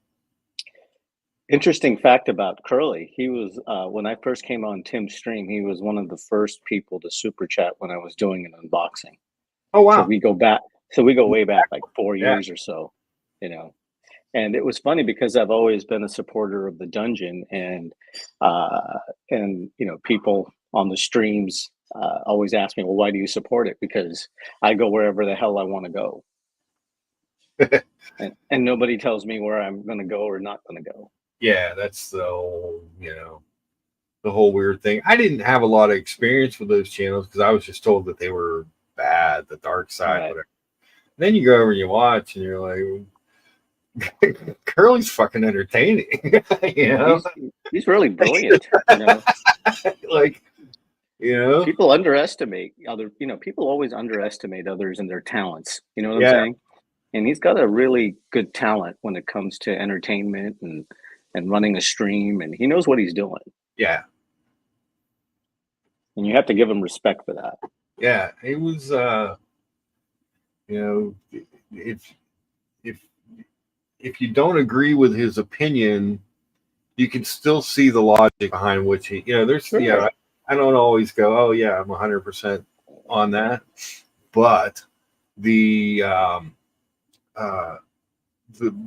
Speaker 2: Interesting fact about Curly. He was when I first came on Tim's stream, he was one of the first people to super chat when I was doing an unboxing.
Speaker 1: Oh wow!
Speaker 2: So we go way back, like 4 years or so, And it was funny because I've always been a supporter of the dungeon, and people on the streams always ask me, well, why do you support it? Because I go wherever the hell I want to go. and nobody tells me where I'm going to go or not going to go.
Speaker 1: Yeah, that's the whole weird thing. I didn't have a lot of experience with those channels because I was just told that they were bad, the dark side, whatever. And then you go over and you watch, and you're like, Curly's fucking entertaining.
Speaker 2: He's really brilliant. People underestimate people always underestimate others and their talents. You know what I'm saying? And he's got a really good talent when it comes to entertainment and running a stream, and he knows what he's doing.
Speaker 1: Yeah.
Speaker 2: And you have to give him respect for that.
Speaker 1: Yeah, it was if you don't agree with his opinion, you can still see the logic behind which he, there's, sure. I don't always go, oh yeah, I'm 100% on that, but the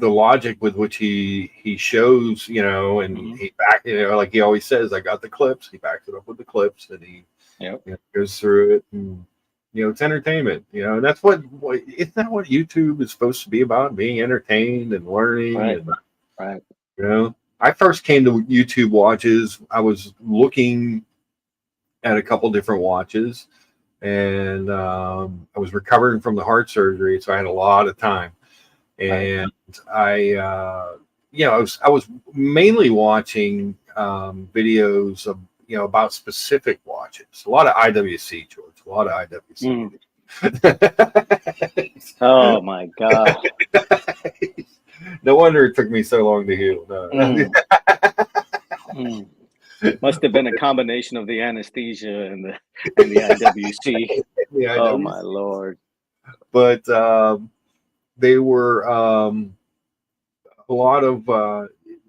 Speaker 1: logic with which he shows, and he back, like he always says, I got the clips. He backs it up with the clips, and he goes through it, and it's entertainment, and that's what isn't that what YouTube is supposed to be about? Being entertained and learning,
Speaker 2: right.
Speaker 1: I first came to YouTube watches. I was looking at a couple different watches, and I was recovering from the heart surgery, so I had a lot of time. And I was mainly watching videos of about specific watches. A lot of IWC, George. A lot of IWC.
Speaker 2: Oh my God!
Speaker 1: No wonder it took me so long to heal.
Speaker 2: Must have been a combination of the anesthesia and the IWC. Oh my Lord!
Speaker 1: But they were a lot of,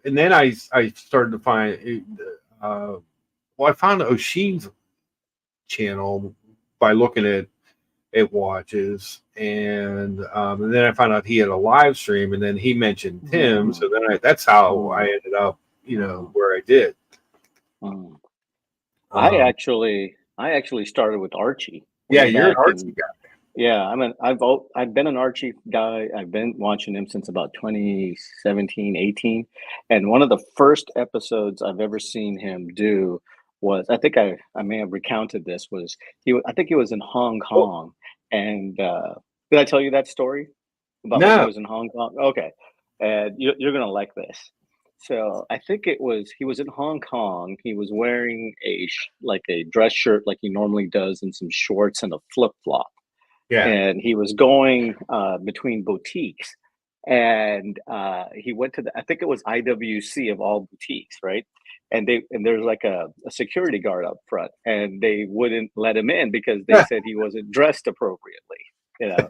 Speaker 1: and then I started to find. I found Oshin's channel by looking at watches, and then I found out he had a live stream, and then he mentioned Tim, so then that's how I ended up, where I did.
Speaker 2: I actually started with Archie.
Speaker 1: Yeah, you're an Archie guy.
Speaker 2: Yeah, I've been an Archie guy. I've been watching him since about 2017, 18. And one of the first episodes I've ever seen him do was, I think I may have recounted this, was I think he was in Hong
Speaker 1: Oh,
Speaker 2: Kong. And did I tell you that story about when he
Speaker 1: no.
Speaker 2: was in Hong Kong? Okay. And you're gonna like this. So I think he was in Hong Kong. He was wearing like a dress shirt like he normally does and some shorts and a flip flop,
Speaker 1: Yeah.
Speaker 2: and he was going between boutiques, and he went to I think it was IWC of all boutiques, right? And there's like a security guard up front, and they wouldn't let him in because they said he wasn't dressed appropriately, you know.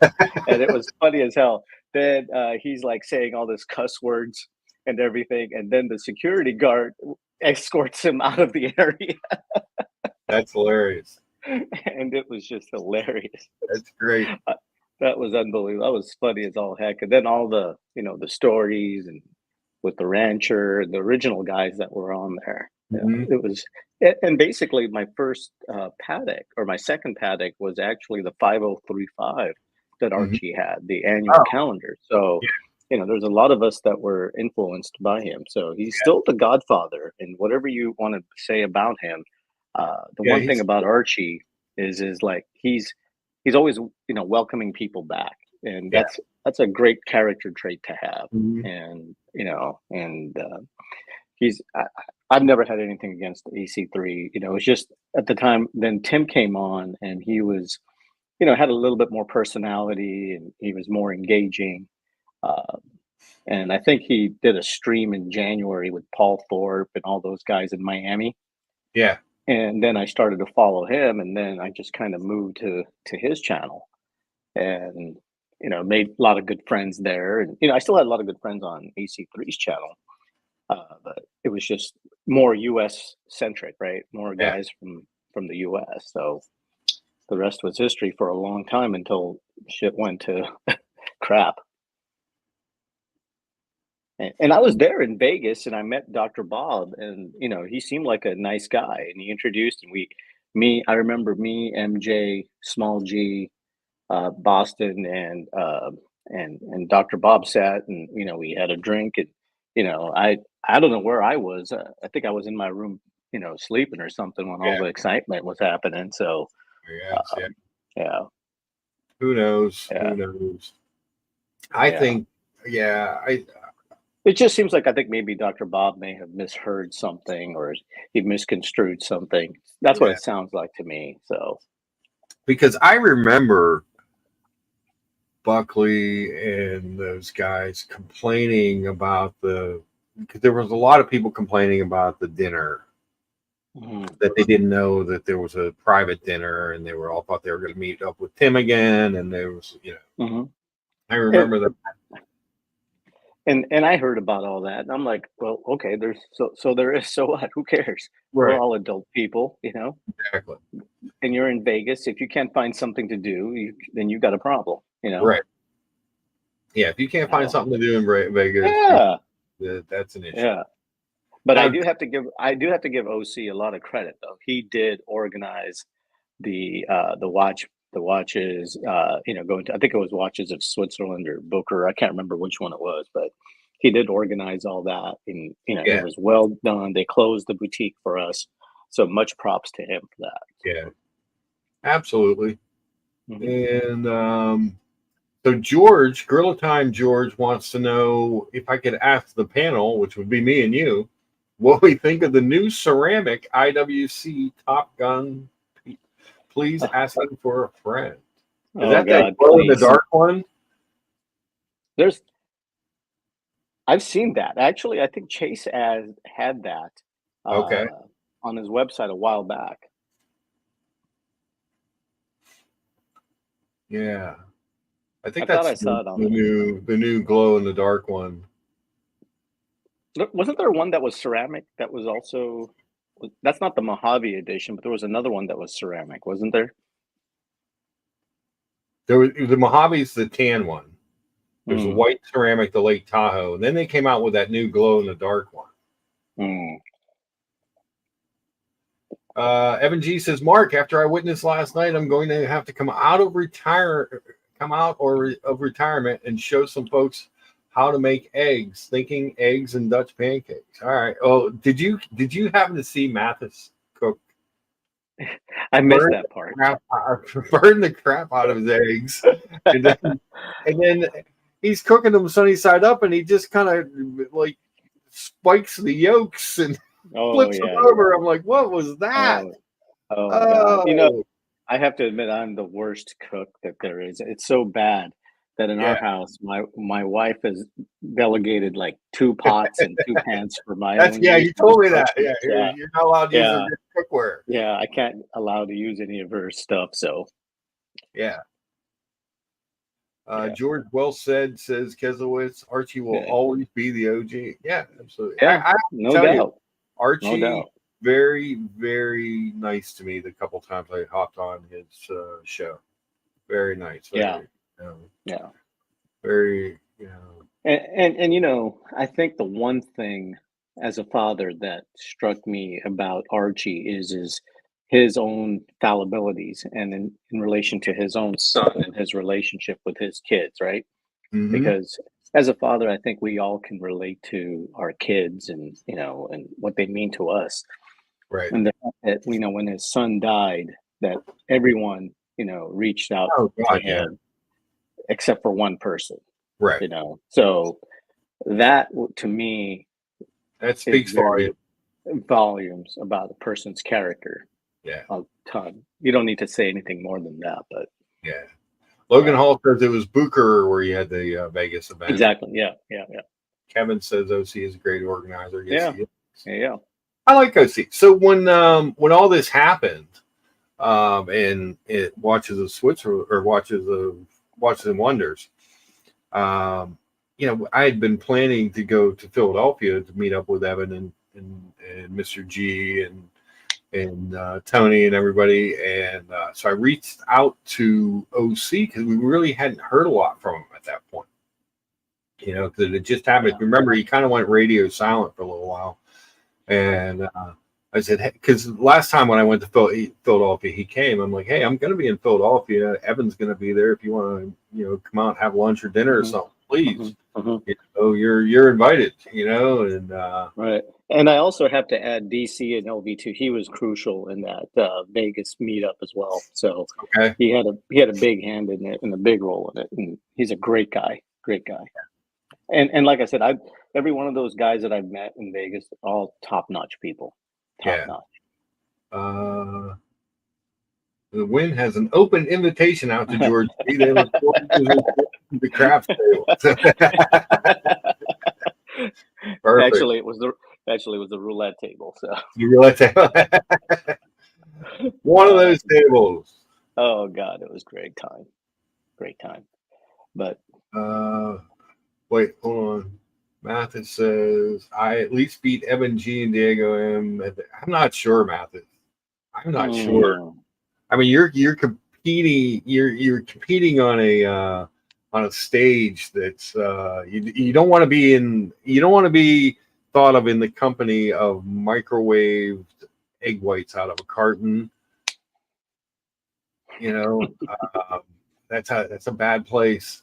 Speaker 2: And it was funny as hell. Then he's like saying all this cuss words and everything, and then the security guard escorts him out of the area,
Speaker 1: That's hilarious.
Speaker 2: and it was just hilarious.
Speaker 1: That's great.
Speaker 2: That was unbelievable. That was funny as all heck. And then all the, the stories and with the rancher and the original guys that were on there.
Speaker 1: Mhm.
Speaker 2: It was, and basically my first paddock or my second paddock was actually the 5035 that
Speaker 1: Mhm.
Speaker 2: Archie had, the annual
Speaker 1: Oh,
Speaker 2: calendar. So,
Speaker 1: yeah,
Speaker 2: there's a lot of us that were influenced by him. So he's still the godfather. And whatever you want to say about him, the
Speaker 1: yeah.
Speaker 2: one thing about Archie is like he's always welcoming people back, and
Speaker 1: Yeah.
Speaker 2: that's a great character trait to have.
Speaker 1: Mhm.
Speaker 2: And he's I've never had anything against EC3. It's just at the time then Tim came on, and he was had a little bit more personality, and he was more engaging. uh, and I think he did a stream in January with Paul Thorpe and all those guys in Miami,
Speaker 1: Yeah.
Speaker 2: and then I started to follow him, and then I just kind of moved to his channel, and made a lot of good friends there, and I still had a lot of good friends on AC3's channel, but it was just more US centric, right? More
Speaker 1: Yeah.
Speaker 2: guys from the US. So the rest was history for a long time until shit went to crap. And I was there in Vegas, and I met Dr. Bob, and he seemed like a nice guy, and he introduced, and I remember me, MJ, Small G, Boston, and Dr. Bob sat, and we had a drink, and I don't know where I was. I think I was in my room, sleeping or something when all
Speaker 1: Yeah.
Speaker 2: the excitement was happening. So
Speaker 1: Yes. Yeah.
Speaker 2: yeah,
Speaker 1: Who knows?
Speaker 2: yeah,
Speaker 1: Who knows? I
Speaker 2: yeah.
Speaker 1: think. Yeah.
Speaker 2: It just seems like I think maybe Dr. Bob may have misheard something, or he misconstrued something. That's what
Speaker 1: Yeah.
Speaker 2: it sounds like to me. So
Speaker 1: Because I remember Buckley and those guys complaining about because there was a lot of people complaining about the dinner,
Speaker 2: mhm.
Speaker 1: that they didn't know that there was a private dinner, and they were all thought they were going to meet up with Tim again, and there was,
Speaker 2: Mhm.
Speaker 1: I
Speaker 2: And,
Speaker 1: remember that.
Speaker 2: and I heard about all that, and I'm like, well, okay, there's so there is, so what? Who cares? We're
Speaker 1: Right.
Speaker 2: all adult people,
Speaker 1: Exactly.
Speaker 2: and you're in Vegas. If you can't find something to do, then you got a problem.
Speaker 1: Right. Yeah. If you can't find
Speaker 2: Oh,
Speaker 1: something to do in Vegas,
Speaker 2: yeah,
Speaker 1: that's an issue.
Speaker 2: yeah. But
Speaker 1: Now,
Speaker 2: I do have to give OC a lot of credit though. He did organize the watches, going to, I think it was Watches of Switzerland or Booker. I can't remember which one it was, but he did organize all that, and it
Speaker 1: yeah.
Speaker 2: was well done. They closed the boutique for us, so much props to him for that.
Speaker 1: Yeah. Absolutely.
Speaker 2: Mhm.
Speaker 1: And so George, Gorilla Time George, wants to know if I could ask the panel, which would be me and you, what we think of the new ceramic IWC Top Gun. Please asking for a friend. Is
Speaker 2: Oh
Speaker 1: that
Speaker 2: God,
Speaker 1: glow in the
Speaker 2: please.
Speaker 1: dark one?
Speaker 2: There's I've seen that actually. I think Chase had that
Speaker 1: Okay.
Speaker 2: uh, on his website a while back.
Speaker 1: Yeah. I
Speaker 2: I
Speaker 1: think
Speaker 2: thought
Speaker 1: that's
Speaker 2: I saw it on
Speaker 1: the
Speaker 2: there.
Speaker 1: new glow in the dark one.
Speaker 2: Wasn't there one that was ceramic that was also? That's not the Mojave edition, but there was another one that was ceramic, wasn't there?
Speaker 1: There was the Mojave's the tan one. There's a
Speaker 2: Mm,
Speaker 1: white ceramic, the Lake Tahoe, and then they came out with that new glow in the dark one.
Speaker 2: mm.
Speaker 1: Evan G says, Mark, after I witnessed last night, I'm going to have to come out of retirement and show some folks how to make eggs, thinking eggs and Dutch pancakes. All right. Oh, did you happen to see Mathis cook?
Speaker 2: I missed that part.
Speaker 1: Burn the crap out of his eggs, and then he's cooking them sunny side up, and he just kind of like spikes the yolks and flips them over. I'm like, what was that?
Speaker 2: God. You know, I have to admit, I'm the worst cook that there is. It's so bad that in our house, my wife has delegated like 2 pots and 2 pans for my own.
Speaker 1: Yeah, you told me that. Yeah, you're not allowed to use her cookware.
Speaker 2: Yeah, I can't allow to use any of her stuff. So,
Speaker 1: yeah. George Well said, says Keselowitz, Archie will always be the OG. Yeah, absolutely.
Speaker 2: Yeah,
Speaker 1: I
Speaker 2: no doubt.
Speaker 1: You, Archie, very, very nice to me the couple times I hopped on his show. Very nice. Very, very,
Speaker 2: And you know, I think the one thing as a father that struck me about Archie is his own fallibilities and in relation to his own son and his relationship with his kids, right?
Speaker 1: Mm-hmm.
Speaker 2: Because as a father, I think we all can relate to our kids and, you know, and what they mean to us.
Speaker 1: Right.
Speaker 2: And the fact that, you know, when his son died, that everyone, you know, reached out to him except for one person.
Speaker 1: Right.
Speaker 2: You know, so that to me,
Speaker 1: that speaks
Speaker 2: volumes about a person's character.
Speaker 1: Yeah.
Speaker 2: A ton. You don't need to say anything more than that, but
Speaker 1: yeah. Logan Hall says it was Booker where he had the Vegas event.
Speaker 2: Exactly. Yeah.
Speaker 1: Kevin says OC is a great organizer. Yes, he is.
Speaker 2: Yeah.
Speaker 1: I like OC. So when all this happened, and it Watches of Switzerland or Watches and Wonders, you know, I had been planning to go to Philadelphia to meet up with Evan and Mr. G and Tony and everybody, and so I reached out to OC because we really hadn't heard a lot from him at that point. You know, because it just happened. Yeah. Remember, he kind of went radio silent for a little while, and I said, hey, because last time when I went to Philadelphia, he came. I'm like, hey, I'm going to be in Philadelphia. Evan's going to be there. If you want to, you know, come out and have lunch or dinner or something, please. You know, you're invited. You know, and
Speaker 2: right. And I also have to add DC and LV2. He was crucial in that Vegas meetup as well. So he had a big hand in it and a big role in it. And he's a great guy. Great guy. And like I said, every one of those guys that I've met in Vegas, all top notch people. Top notch.
Speaker 1: The Win has an open invitation out to George. They look forward to the craft table.
Speaker 2: Actually, it was the roulette table. So
Speaker 1: the roulette table. One of those tables.
Speaker 2: Oh God, it was great time. But
Speaker 1: wait, hold on. Mathis says I at least beat Evan G and Diego M. I'm not sure, Mathis. I'm not sure. I mean, you're competing. You're competing on a stage that's you don't want to be in. You don't want to be thought of in the company of microwaved egg whites out of a carton. You know, that's a bad place.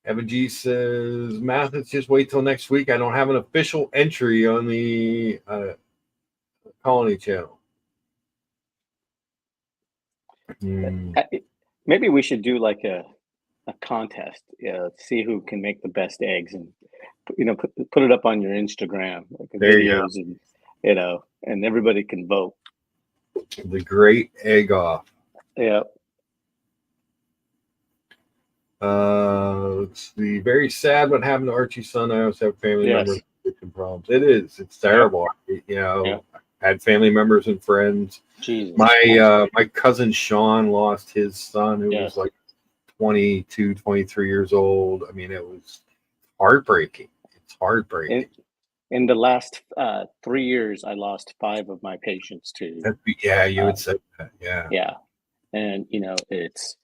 Speaker 1: Evan G says, Mathis, just wait till next week. I don't have an official entry on the Colony channel.
Speaker 2: Maybe we should do like a contest. See who can make the best eggs, and you know, put it up on your Instagram. Like
Speaker 1: there you go.
Speaker 2: And you know, and everybody can vote.
Speaker 1: The Great Egg Off.
Speaker 2: Yeah.
Speaker 1: It's the very sad what happened to Archie's son. I also have family members with addiction problems. It is. It's terrible. You know, I had family members and friends.
Speaker 2: Jesus.
Speaker 1: My cousin Sean lost his son who was like 22, 23 years old. I mean, it was heartbreaking. It's heartbreaking.
Speaker 2: In the last 3 years, I lost 5 of my patients to.
Speaker 1: You would say that. Yeah.
Speaker 2: Yeah. And, you know, it's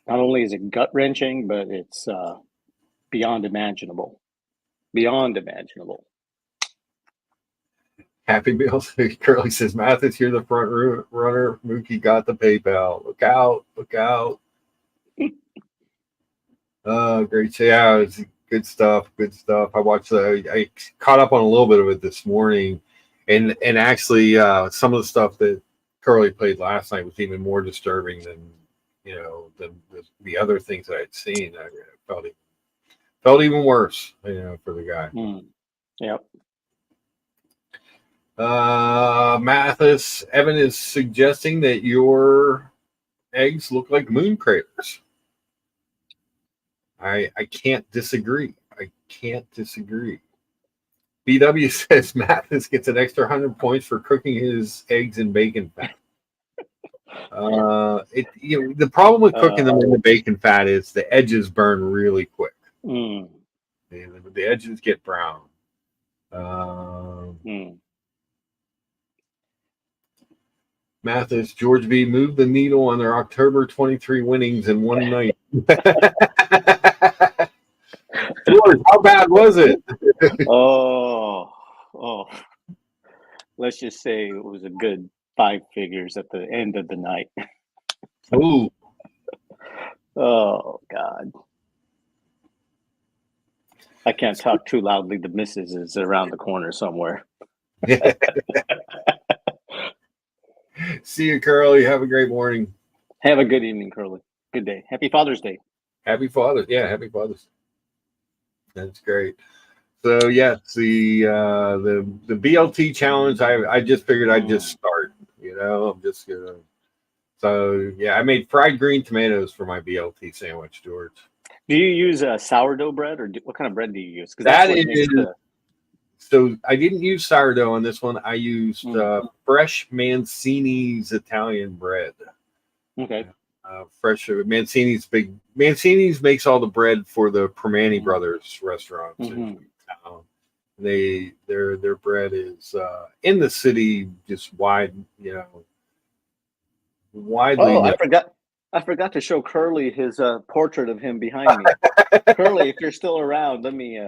Speaker 2: not only is it gut wrenching, but it's beyond imaginable. Beyond imaginable.
Speaker 1: Happy Meals. Curly says, Mathis, you're the front runner. Mookie got the PayPal. Look out. Look out. Great. So, yeah, it's good stuff. Good stuff. I caught up on a little bit of it this morning. And actually, some of the stuff that Curly played last night was even more disturbing than, the other things that I'd seen. I felt even worse, for the guy.
Speaker 2: Yep.
Speaker 1: Mathis, Evan is suggesting that your eggs look like moon craters. I can't disagree. BW says Mathis gets an extra 100 points for cooking his eggs in bacon fat. The problem with cooking them in the bacon fat is the edges burn really quick. The edges get brown. Mathis, George V moved the needle on their October 23 winnings in one night. George, how bad was it?
Speaker 2: Oh, let's just say it was a good 5 figures at the end of the night.
Speaker 1: Ooh.
Speaker 2: Oh, God. I can't talk too loudly. The missus is around the corner somewhere.
Speaker 1: See you, Curly. Have a great morning.
Speaker 2: Have a good evening, Curly. Good day. Happy Father's Day.
Speaker 1: Happy Father's. Yeah, happy Father's Day. That's great. So yes, the BLT challenge. I just figured I'd just start. I'm just gonna. So yeah, I made fried green tomatoes for my BLT sandwich, George.
Speaker 2: Do you use sourdough bread, or what kind of bread do you use?
Speaker 1: So I didn't use sourdough on this one. I used fresh Mancini's Italian bread.
Speaker 2: Okay.
Speaker 1: Fresh Mancini's Mancini's makes all the bread for the Permani Brothers restaurants in town. Their bread is in the city, just widely.
Speaker 2: Oh, I forgot to show Curly his portrait of him behind me. Curly, if you're still around, let me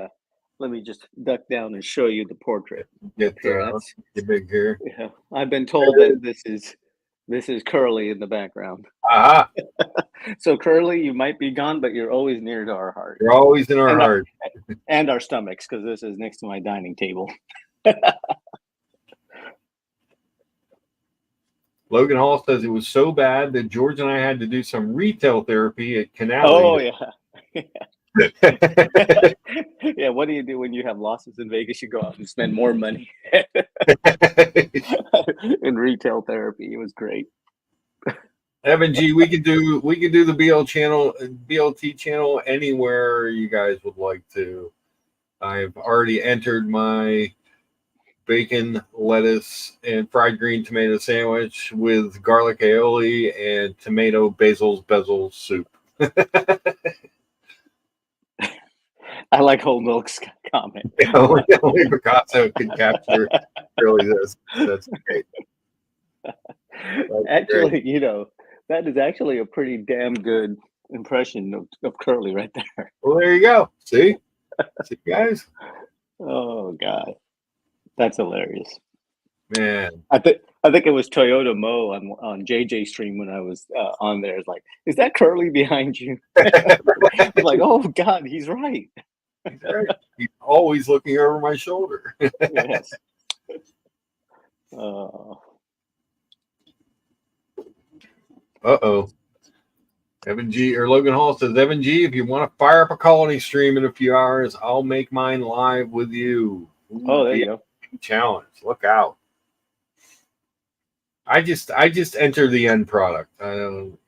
Speaker 2: just duck down and show you the portrait.
Speaker 1: Get big here.
Speaker 2: Yeah, I've been told that this is Curly in the background.
Speaker 1: Aha.
Speaker 2: So Curly, you might be gone, but you're always near to our heart.
Speaker 1: You're always in our heart.
Speaker 2: And our stomachs, because this is next to my dining table.
Speaker 1: Logan Hall says it was so bad that George and I had to do some retail therapy at Canal.
Speaker 2: Oh, yeah. Yeah, what do you do when you have losses in Vegas? You go out and spend more money in retail therapy. It was great.
Speaker 1: Evan G, we could do the BLT channel anywhere you guys would like to. I've already entered my bacon, lettuce, and fried green tomato sandwich with garlic aioli and tomato basil soup.
Speaker 2: I like Whole Milk's comment.
Speaker 1: Only Picasso can capture really this. That's great.
Speaker 2: Actually, that is actually a pretty damn good impression of Curly right there.
Speaker 1: Well, there you go. See you guys.
Speaker 2: Oh, God. That's hilarious.
Speaker 1: Man.
Speaker 2: I think it was Toyota Mo on JJ stream when I was on there. It's like, is that Curly behind you? I was like, oh, God, he's right.
Speaker 1: He's right. He's always looking over my shoulder.
Speaker 2: Yes.
Speaker 1: Uh-oh. Evan G or Logan Hall says, Evan G, if you want to fire up a colony stream in a few hours, I'll make mine live with you.
Speaker 2: Oh, there you go.
Speaker 1: Challenge. Look out. I just enter the end product. I don't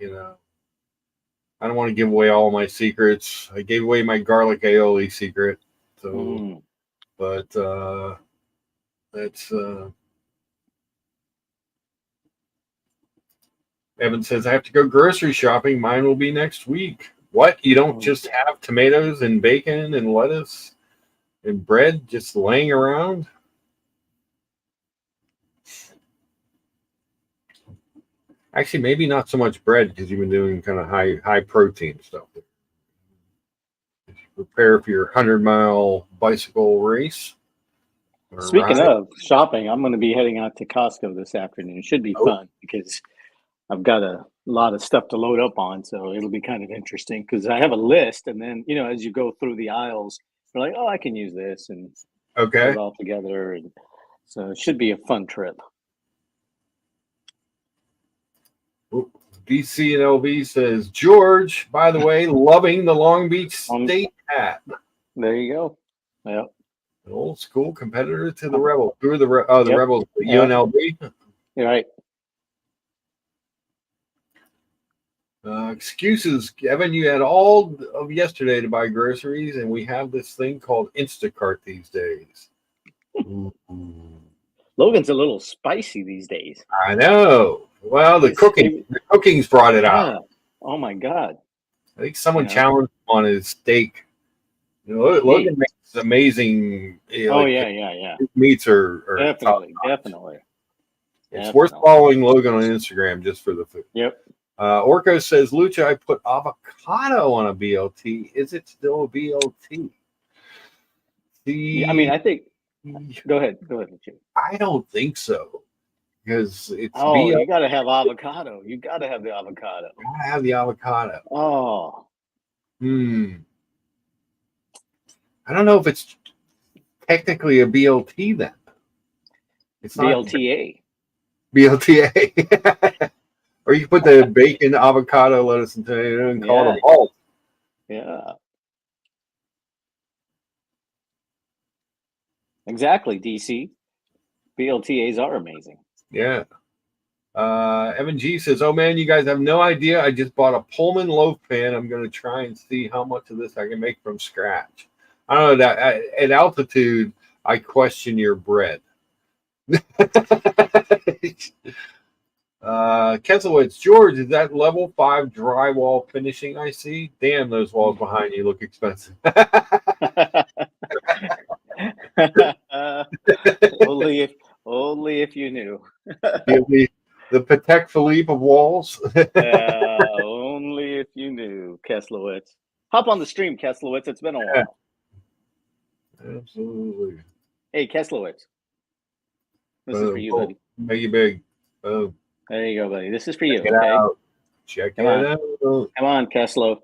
Speaker 1: want to give away all my secrets. I gave away my garlic aioli secret. So but that's Evan says, I have to go grocery shopping. Mine will be next week. What? You don't just have tomatoes and bacon and lettuce and bread just laying around? Actually, maybe not so much bread because you've been doing kind of high protein stuff. Prepare for your 100-mile bicycle race. All
Speaker 2: Speaking
Speaker 1: right.
Speaker 2: of shopping, I'm going to be heading out to Costco this afternoon. It should be
Speaker 1: Oh,
Speaker 2: fun because I've got a lot of stuff to load up on, so it'll be kind of interesting because I have a list, and then as you go through the aisles, you're like, oh, I can use this, and put
Speaker 1: okay.
Speaker 2: it all together, and so it should be a fun trip.
Speaker 1: Oop. DC and LV says, George, by the way, loving the Long Beach
Speaker 2: Um,
Speaker 1: State hat.
Speaker 2: there you go. Yep,
Speaker 1: An old school competitor to the Rebels. Who are the
Speaker 2: yep,
Speaker 1: Rebels? The
Speaker 2: yep.
Speaker 1: UNLV?
Speaker 2: You're right.
Speaker 1: Excuses, Evan. You had all of yesterday to buy groceries, and we have this thing called Instacart these days. Ooh.
Speaker 2: Logan's a little spicy these days.
Speaker 1: I know. Well, the cooking's brought it
Speaker 2: Yeah.
Speaker 1: out.
Speaker 2: Oh my God.
Speaker 1: I think someone
Speaker 2: Yeah.
Speaker 1: challenged him on his steak. Logan makes amazing.
Speaker 2: Oh yeah.
Speaker 1: His meats are
Speaker 2: Definitely,
Speaker 1: top-notch.
Speaker 2: definitely.
Speaker 1: It's worth following Logan on Instagram just for the food.
Speaker 2: Yep.
Speaker 1: Orko says, Lucha, I put avocado on a BLT. Is it still a BLT?
Speaker 2: I mean, I think. Go ahead, Lucia.
Speaker 1: I don't think so. Because it's
Speaker 2: BLT. You got to have avocado. You got to have the avocado.
Speaker 1: I have the avocado.
Speaker 2: Oh.
Speaker 1: I don't know if it's technically a BLT then. It's not
Speaker 2: BLTA.
Speaker 1: BLTA. Or you put the bacon, avocado, lettuce, and tomato and call it a halt.
Speaker 2: Yeah. Exactly, DC. BLTAs are amazing.
Speaker 1: Yeah. Evan G says, oh man, you guys have no idea. I just bought a Pullman loaf pan. I'm going to try and see how much of this I can make from scratch. I don't know that at altitude, I question your bread. Kesselwitz, George, is that level 5 drywall finishing I see? Damn, those walls behind you look expensive.
Speaker 2: Only if you knew.
Speaker 1: The Patek Philippe of walls.
Speaker 2: Only if you knew, Kesselwitz. Hop on the stream, Kesselwitz. It's been a while.
Speaker 1: Absolutely.
Speaker 2: Hey, Kesselwitz. This is for you, buddy.
Speaker 1: Make it big. Boom.
Speaker 2: There you go, buddy. This is for you.
Speaker 1: Check it out. Check it out.
Speaker 2: Come on, Kesslo.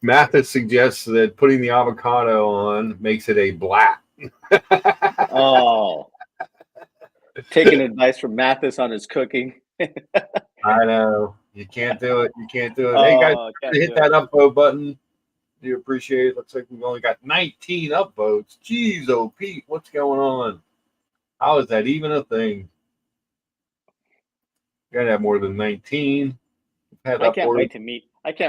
Speaker 1: Mathis suggests that putting the avocado on makes it a black.
Speaker 2: Oh. Taking advice from Mathis on his cooking.
Speaker 1: I know. You can't do it. You can't do it. Hey, guys, hit that upvote button. Do you appreciate it? Looks like we've only got 19 upvotes. Jeez, oh, Pete, what's going on? How is that even a thing? You gotta have more than 19.
Speaker 2: I can't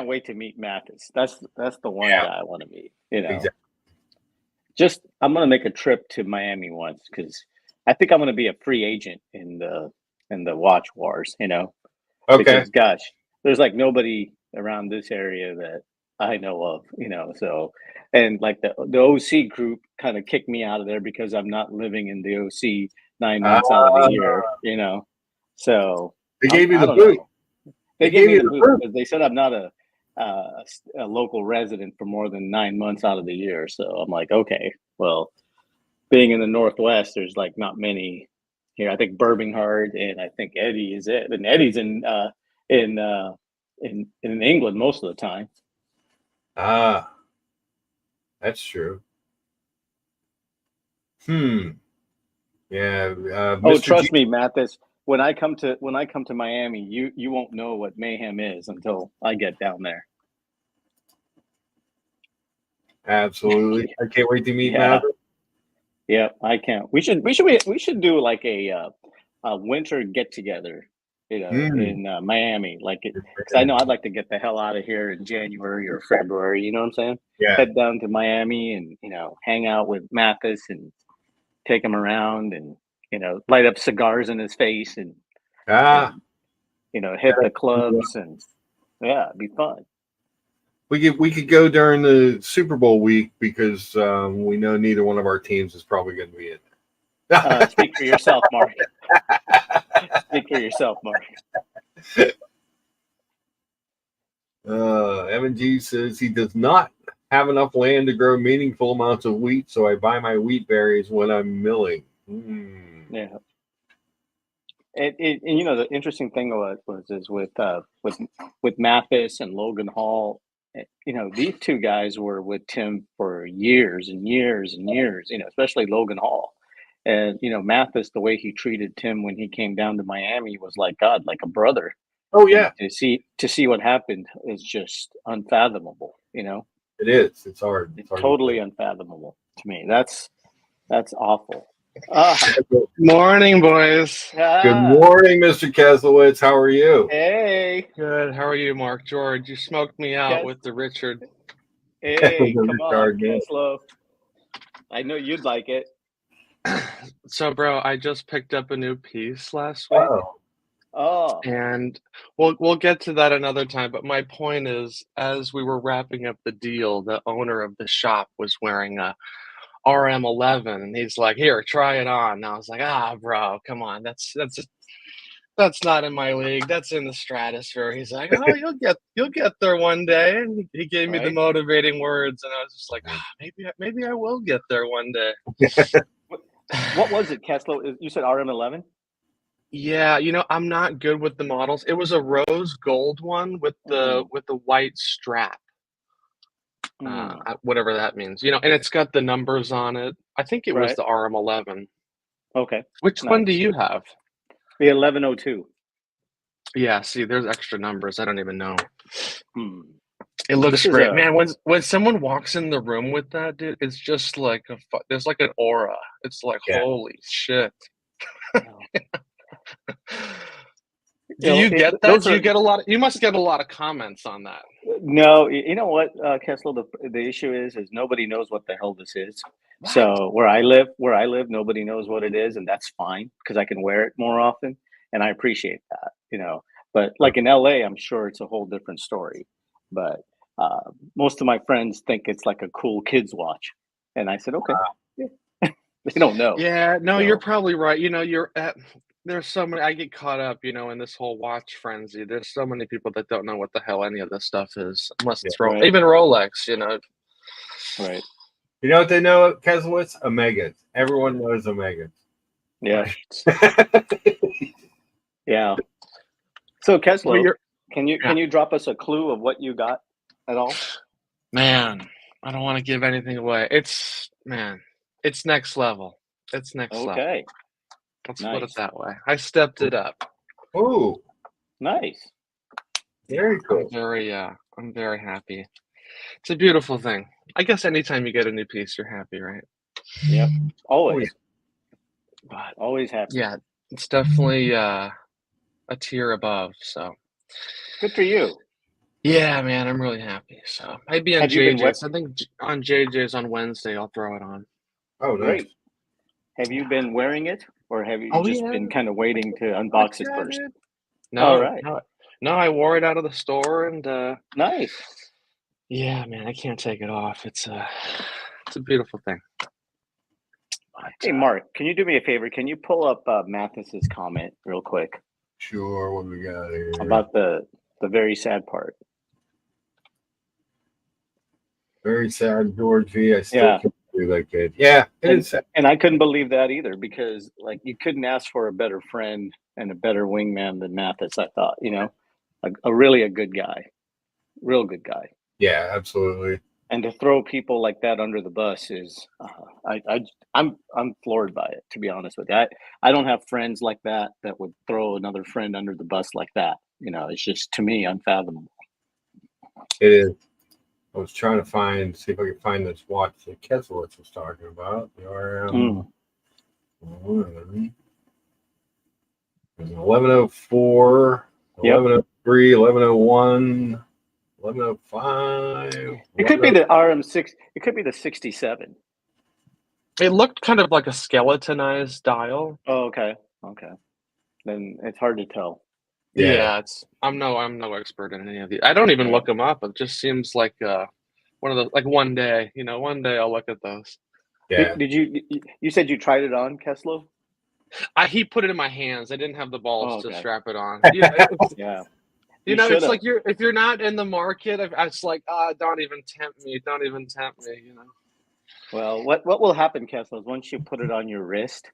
Speaker 2: wait to meet Mathis. That's the one guy I want to meet. Exactly. I'm gonna make a trip to Miami once because I think I'm gonna be a free agent in the watch wars. Okay. Because gosh, there's like nobody around this area that I know of. So and like the OC group kind of kicked me out of there because I'm not living in the OC 9 months out of the year. So.
Speaker 1: They gave you the boot.
Speaker 2: They gave me the boot because they said I'm not a local resident for more than 9 months out of the year. So I'm like, okay, well, being in the Northwest, there's like not many here. I think Birmingham and I think Eddie is it, and Eddie's in England most of the time.
Speaker 1: That's true. Yeah.
Speaker 2: Trust me, Mathis. When I come to Miami, you won't know what mayhem is until I get down there.
Speaker 1: Absolutely, I can't wait to meet Mathis.
Speaker 2: Yeah, I can't. We should do like a winter get together, in Miami. Because I know I'd like to get the hell out of here in January or February. You know what I'm saying?
Speaker 1: Yeah.
Speaker 2: Head down to Miami and hang out with Mathis and take him around and. Light up cigars in his face and hit the clubs and it'd be fun.
Speaker 1: We could go during the Super Bowl week because we know neither one of our teams is probably going to be in.
Speaker 2: Speak for yourself, Mark. Speak for yourself, Mark.
Speaker 1: Evan G says he does not have enough land to grow meaningful amounts of wheat, so I buy my wheat berries when I'm milling.
Speaker 2: Yeah. And the interesting thing is with Mathis and Logan Hall, these two guys were with Tim for years and years and years, especially Logan Hall. And, Mathis, the way he treated Tim when he came down to Miami was like God, like a brother.
Speaker 1: Oh yeah,
Speaker 2: And to see what happened is just unfathomable,
Speaker 1: it is. It's hard.
Speaker 2: It's totally unfathomable to me. That's awful.
Speaker 3: Morning, boys.
Speaker 1: Good morning, Mr. Keselowitz. How are you?
Speaker 2: Hey.
Speaker 3: Good. How are you, Mark George? You smoked me out with the Richard.
Speaker 2: Hey, come on, Keslow. I know you'd like it.
Speaker 3: So, bro, I just picked up a new piece last week.
Speaker 2: Oh.
Speaker 3: And we'll get to that another time. But my point is, as we were wrapping up the deal, the owner of the shop was wearing a RM11, and he's like, "Here, try it on." And I was like, bro, come on, that's not in my league. That's in the stratosphere. He's like, "Oh, you'll get there one day." And he gave me the motivating words, and I was just like, maybe I will get there one day.
Speaker 2: What was it, Keslow? You said RM11?
Speaker 3: Yeah, I'm not good with the models. It was a rose gold one with the white strap. Whatever that means, and it's got the numbers on it. I think it was the RM11.
Speaker 2: Okay.
Speaker 3: Which one do you have?
Speaker 2: The 1102.
Speaker 3: Yeah, see, there's extra numbers. I don't even know. It looks great, man. When someone walks in the room with that, dude, it's just like there's like an aura. It's like, holy shit. Do you get that? Do you get a lot? You must get a lot of comments on that.
Speaker 2: No, you know what, Kessler? The issue is nobody knows what the hell this is. Right. So where I live, nobody knows what it is, and that's fine because I can wear it more often, and I appreciate that. But like in LA, I'm sure it's a whole different story. But most of my friends think it's like a cool kids watch, and I said, okay. They don't know.
Speaker 3: Yeah, no, you're probably right. There's so many. I get caught up, in this whole watch frenzy. There's so many people that don't know what the hell any of this stuff is, unless it's even Rolex.
Speaker 2: Right.
Speaker 1: You know what they know, Keselowitz? Omegas. Everyone knows Omegas.
Speaker 2: Yeah. Yeah. So, Keslow, can you drop us a clue of what you got at all?
Speaker 3: Man, I don't want to give anything away. It's next level. It's next level.
Speaker 2: Okay.
Speaker 3: Let's put it that way. I stepped it up.
Speaker 1: Oh,
Speaker 2: nice.
Speaker 1: Very cool.
Speaker 3: I'm very happy. It's a beautiful thing. I guess anytime you get a new piece, you're happy, right?
Speaker 2: Yep. Always.
Speaker 3: Oh, yeah. But
Speaker 2: always happy.
Speaker 3: Yeah, it's definitely a tier above. So
Speaker 2: good for you.
Speaker 3: Yeah, man, I'm really happy. So maybe on JJ's. I think on JJ's on Wednesday, I'll throw it on.
Speaker 1: Oh, nice.
Speaker 2: Great. Have you been wearing it, or have you just been kind of waiting to unbox it first?
Speaker 3: No,
Speaker 2: all right.
Speaker 3: No, I wore it out of the store, and
Speaker 2: nice.
Speaker 3: Yeah, man, I can't take it off. It's a beautiful thing.
Speaker 2: But, hey, Mark, can you do me a favor? Can you pull up Mathis's comment real quick?
Speaker 1: Sure. What we got here?
Speaker 2: About the very sad part.
Speaker 1: Very sad, George V. I still can't believe that kid. Yeah, it is sad.
Speaker 2: And I couldn't believe that either because, like, you couldn't ask for a better friend and a better wingman than Mathis. I thought, a good guy, real good guy.
Speaker 1: Yeah, absolutely.
Speaker 2: And to throw people like that under the bus is, I'm floored by it. To be honest with you, I don't have friends like that would throw another friend under the bus like that. It's just, to me, unfathomable.
Speaker 1: It is. I was trying to see if I could find this watch that Keselowitz was talking about. The RM. There's an 1104, 1103, 1101, 1105.
Speaker 2: It could be the RM6. It could be the 67.
Speaker 3: It looked kind of like a skeletonized dial.
Speaker 2: Oh, okay. Then it's hard to tell.
Speaker 3: Yeah, I'm no expert in any of these. I don't even look them up. It just seems like one of the, like, one day I'll look at those.
Speaker 2: Yeah. Did you said you tried it on, Keslow?
Speaker 3: He put it in my hands. I didn't have the balls to strap it on.
Speaker 2: Yeah.
Speaker 3: You know, it's
Speaker 2: should've.
Speaker 3: like if you're not in the market, it's like, don't even tempt me. Don't even tempt me. You know.
Speaker 2: Well, what will happen, Kessler, is once you put it on your wrist,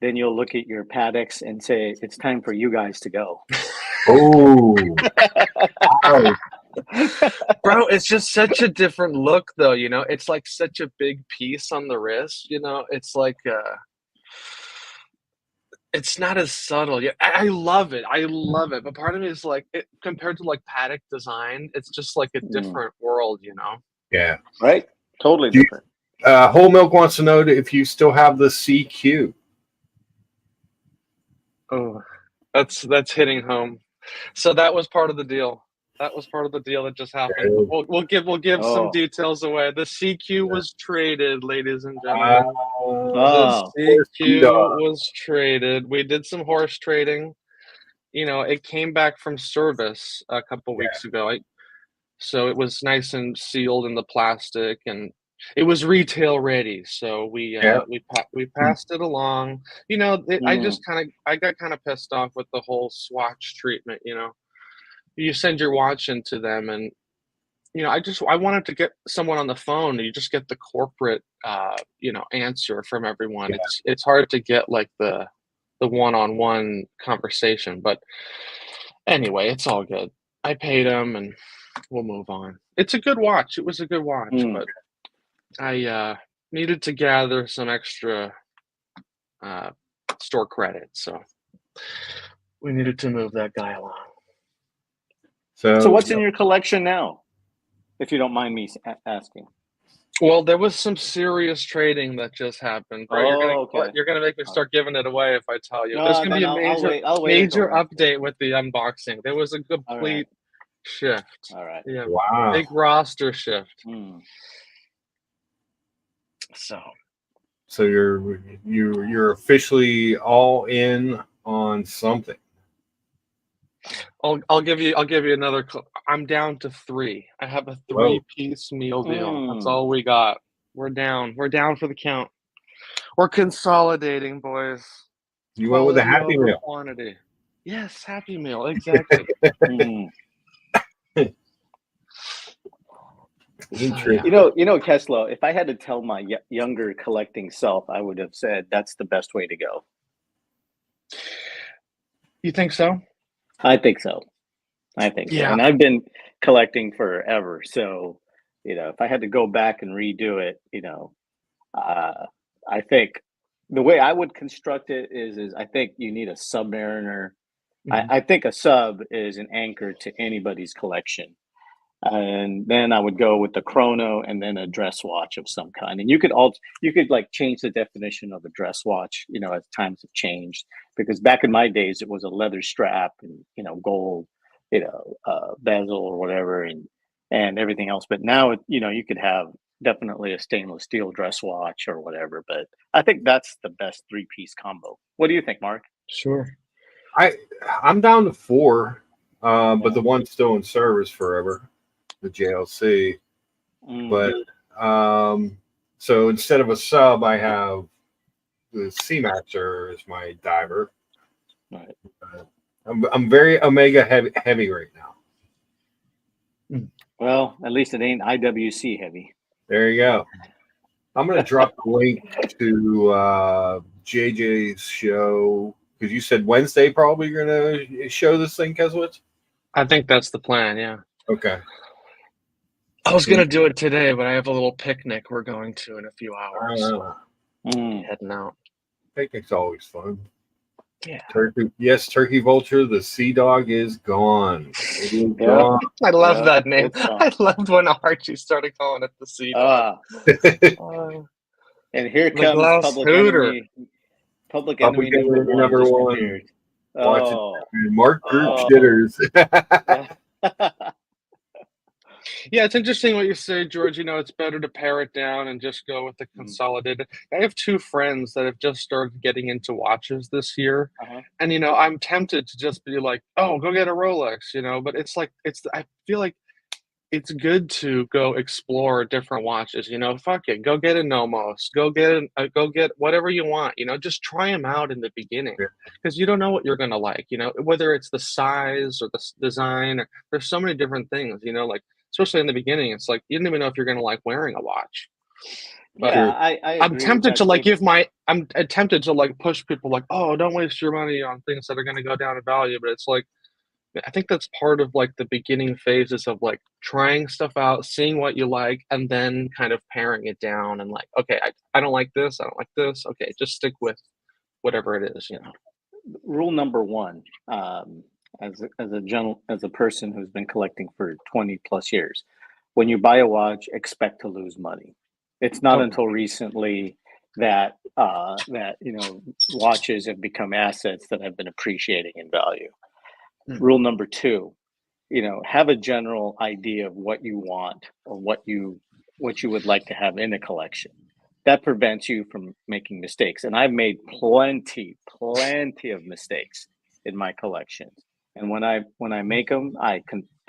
Speaker 2: then you'll look at your paddocks and say, it's time for you guys to go.
Speaker 1: Oh, wow.
Speaker 3: Bro, it's just such a different look, though. You know, it's like such a big piece on the wrist. You know, it's like it's not as subtle. Yeah, I love it. I love it. But part of me is like, compared to like paddock design, it's just like a different world. You know.
Speaker 1: Yeah.
Speaker 2: Right? Totally
Speaker 1: Do you-
Speaker 2: different.
Speaker 1: Whole Milk wants to know if you still have the CQ.
Speaker 3: Oh, that's hitting home. So that was part of the deal. That was part of the deal that just happened.
Speaker 1: Okay.
Speaker 3: We'll give some
Speaker 2: Oh.
Speaker 3: details away. The CQ was traded, ladies and gentlemen.
Speaker 2: Oh.
Speaker 3: The CQ
Speaker 1: dog.
Speaker 3: was traded. We did some horse trading. You know, it came back from service a couple weeks ago. So it was nice and sealed in the plastic, and it was retail ready. So we passed it along. You know, I got kind of pissed off with the whole swatch treatment. You know, you send your watch into them, and you know, I wanted to get someone on the phone. You just get the corporate, you know, answer from everyone.
Speaker 1: Yeah.
Speaker 3: It's hard to get like the one-on-one conversation. But anyway, it's all good. I paid him, and we'll move on. It's a good watch. It was a good watch, but I needed to gather some extra store credit, so we needed to move that guy along.
Speaker 2: So what's in your collection now, if you don't mind me asking?
Speaker 3: Well, there was some serious trading that just happened. Bro, you're gonna make me start giving it away if I tell you.
Speaker 2: No,
Speaker 3: There's gonna be a
Speaker 2: I'll wait
Speaker 3: major
Speaker 2: until
Speaker 3: update with the unboxing. There was a complete shift.
Speaker 2: All right.
Speaker 3: Yeah,
Speaker 1: Wow.
Speaker 3: big roster shift. So
Speaker 1: you're officially all in on something.
Speaker 3: I'll give you another. I'm down to 3. I have a 3-piece meal deal. That's all we got. We're down. We're down for the count. We're consolidating, boys.
Speaker 1: You went with a Happy Meal.
Speaker 3: Quantity. Yes, Happy Meal. Exactly.
Speaker 2: You know, Kessler, if I had to tell my younger collecting self, I would have said that's the best way to go.
Speaker 3: You think so?
Speaker 2: I think so. Yeah. And I've been collecting forever. So, you know, if I had to go back and redo it, you know, I think the way I would construct it is I think you need a Submariner. I think a sub is an anchor to anybody's collection. And then I would go with the chrono and then a dress watch of some kind. And you could like change the definition of a dress watch, you know, as times have changed. Because back in my days, it was a leather strap and, you know, gold, you know, bezel or whatever and everything else. But now, you know, you could have definitely a stainless steel dress watch or whatever. But I think that's the best 3-piece combo. What do you think, Mark?
Speaker 3: Sure.
Speaker 1: I'm down to 4, but the one's still in service forever. The JLC, but so instead of a sub, I have the C-Maxer as my diver.
Speaker 2: Right.
Speaker 1: I'm very Omega heavy right now.
Speaker 2: Well, at least it ain't IWC heavy.
Speaker 1: There you go. I'm gonna drop the link to JJ's show because you said Wednesday probably you're gonna show this thing, Keswitz.
Speaker 3: I think that's the plan. Yeah.
Speaker 1: Okay.
Speaker 3: I was gonna do it today, but I have a little picnic we're going to in a few hours. So heading out.
Speaker 1: Picnic's always fun.
Speaker 3: Yeah.
Speaker 1: Turkey Vulture. The Sea Dog is gone. It is gone.
Speaker 3: I love that name. I loved when Archie started calling it the Sea Dog.
Speaker 2: And here comes Public Enemy number one.
Speaker 1: Watch it. Mark Group shitters.
Speaker 3: Yeah, it's interesting what you say, George. You know, it's better to pare it down and just go with the consolidated. I have 2 friends that have just started getting into watches this year. And, you know, I'm tempted to just be like, oh, go get a Rolex, you know, but it's like, I feel like it's good to go explore different watches. Fuck it, go get a Nomos, go get whatever you want. Just try them out in the beginning,
Speaker 1: Yeah.
Speaker 3: because you don't know what you're gonna like. Whether it's the size or the design. Or, there's so many different things. Like especially in the beginning, it's like you don't even know if you're gonna like wearing a watch. But
Speaker 2: Yeah, I
Speaker 3: I'm
Speaker 2: agree with
Speaker 3: tempted
Speaker 2: that
Speaker 3: to like
Speaker 2: statement.
Speaker 3: I'm tempted to like push people like, oh, don't waste your money on things that are gonna go down in value. But it's like I think that's part of like the beginning phases of like trying stuff out, seeing what you like, and then kind of paring it down and like, okay, I don't like this, I don't like this. Okay, just stick with whatever it is.
Speaker 2: Rule number one, as a person who's been collecting for 20 plus years, when you buy a watch, expect to lose money. It's not
Speaker 3: Oh,
Speaker 2: until recently that watches have become assets that have been appreciating in value. Rule number two, have a general idea of what you want or what you would like to have in a collection. That prevents you from making mistakes. And I've made plenty of mistakes in my collections. And when I make them, I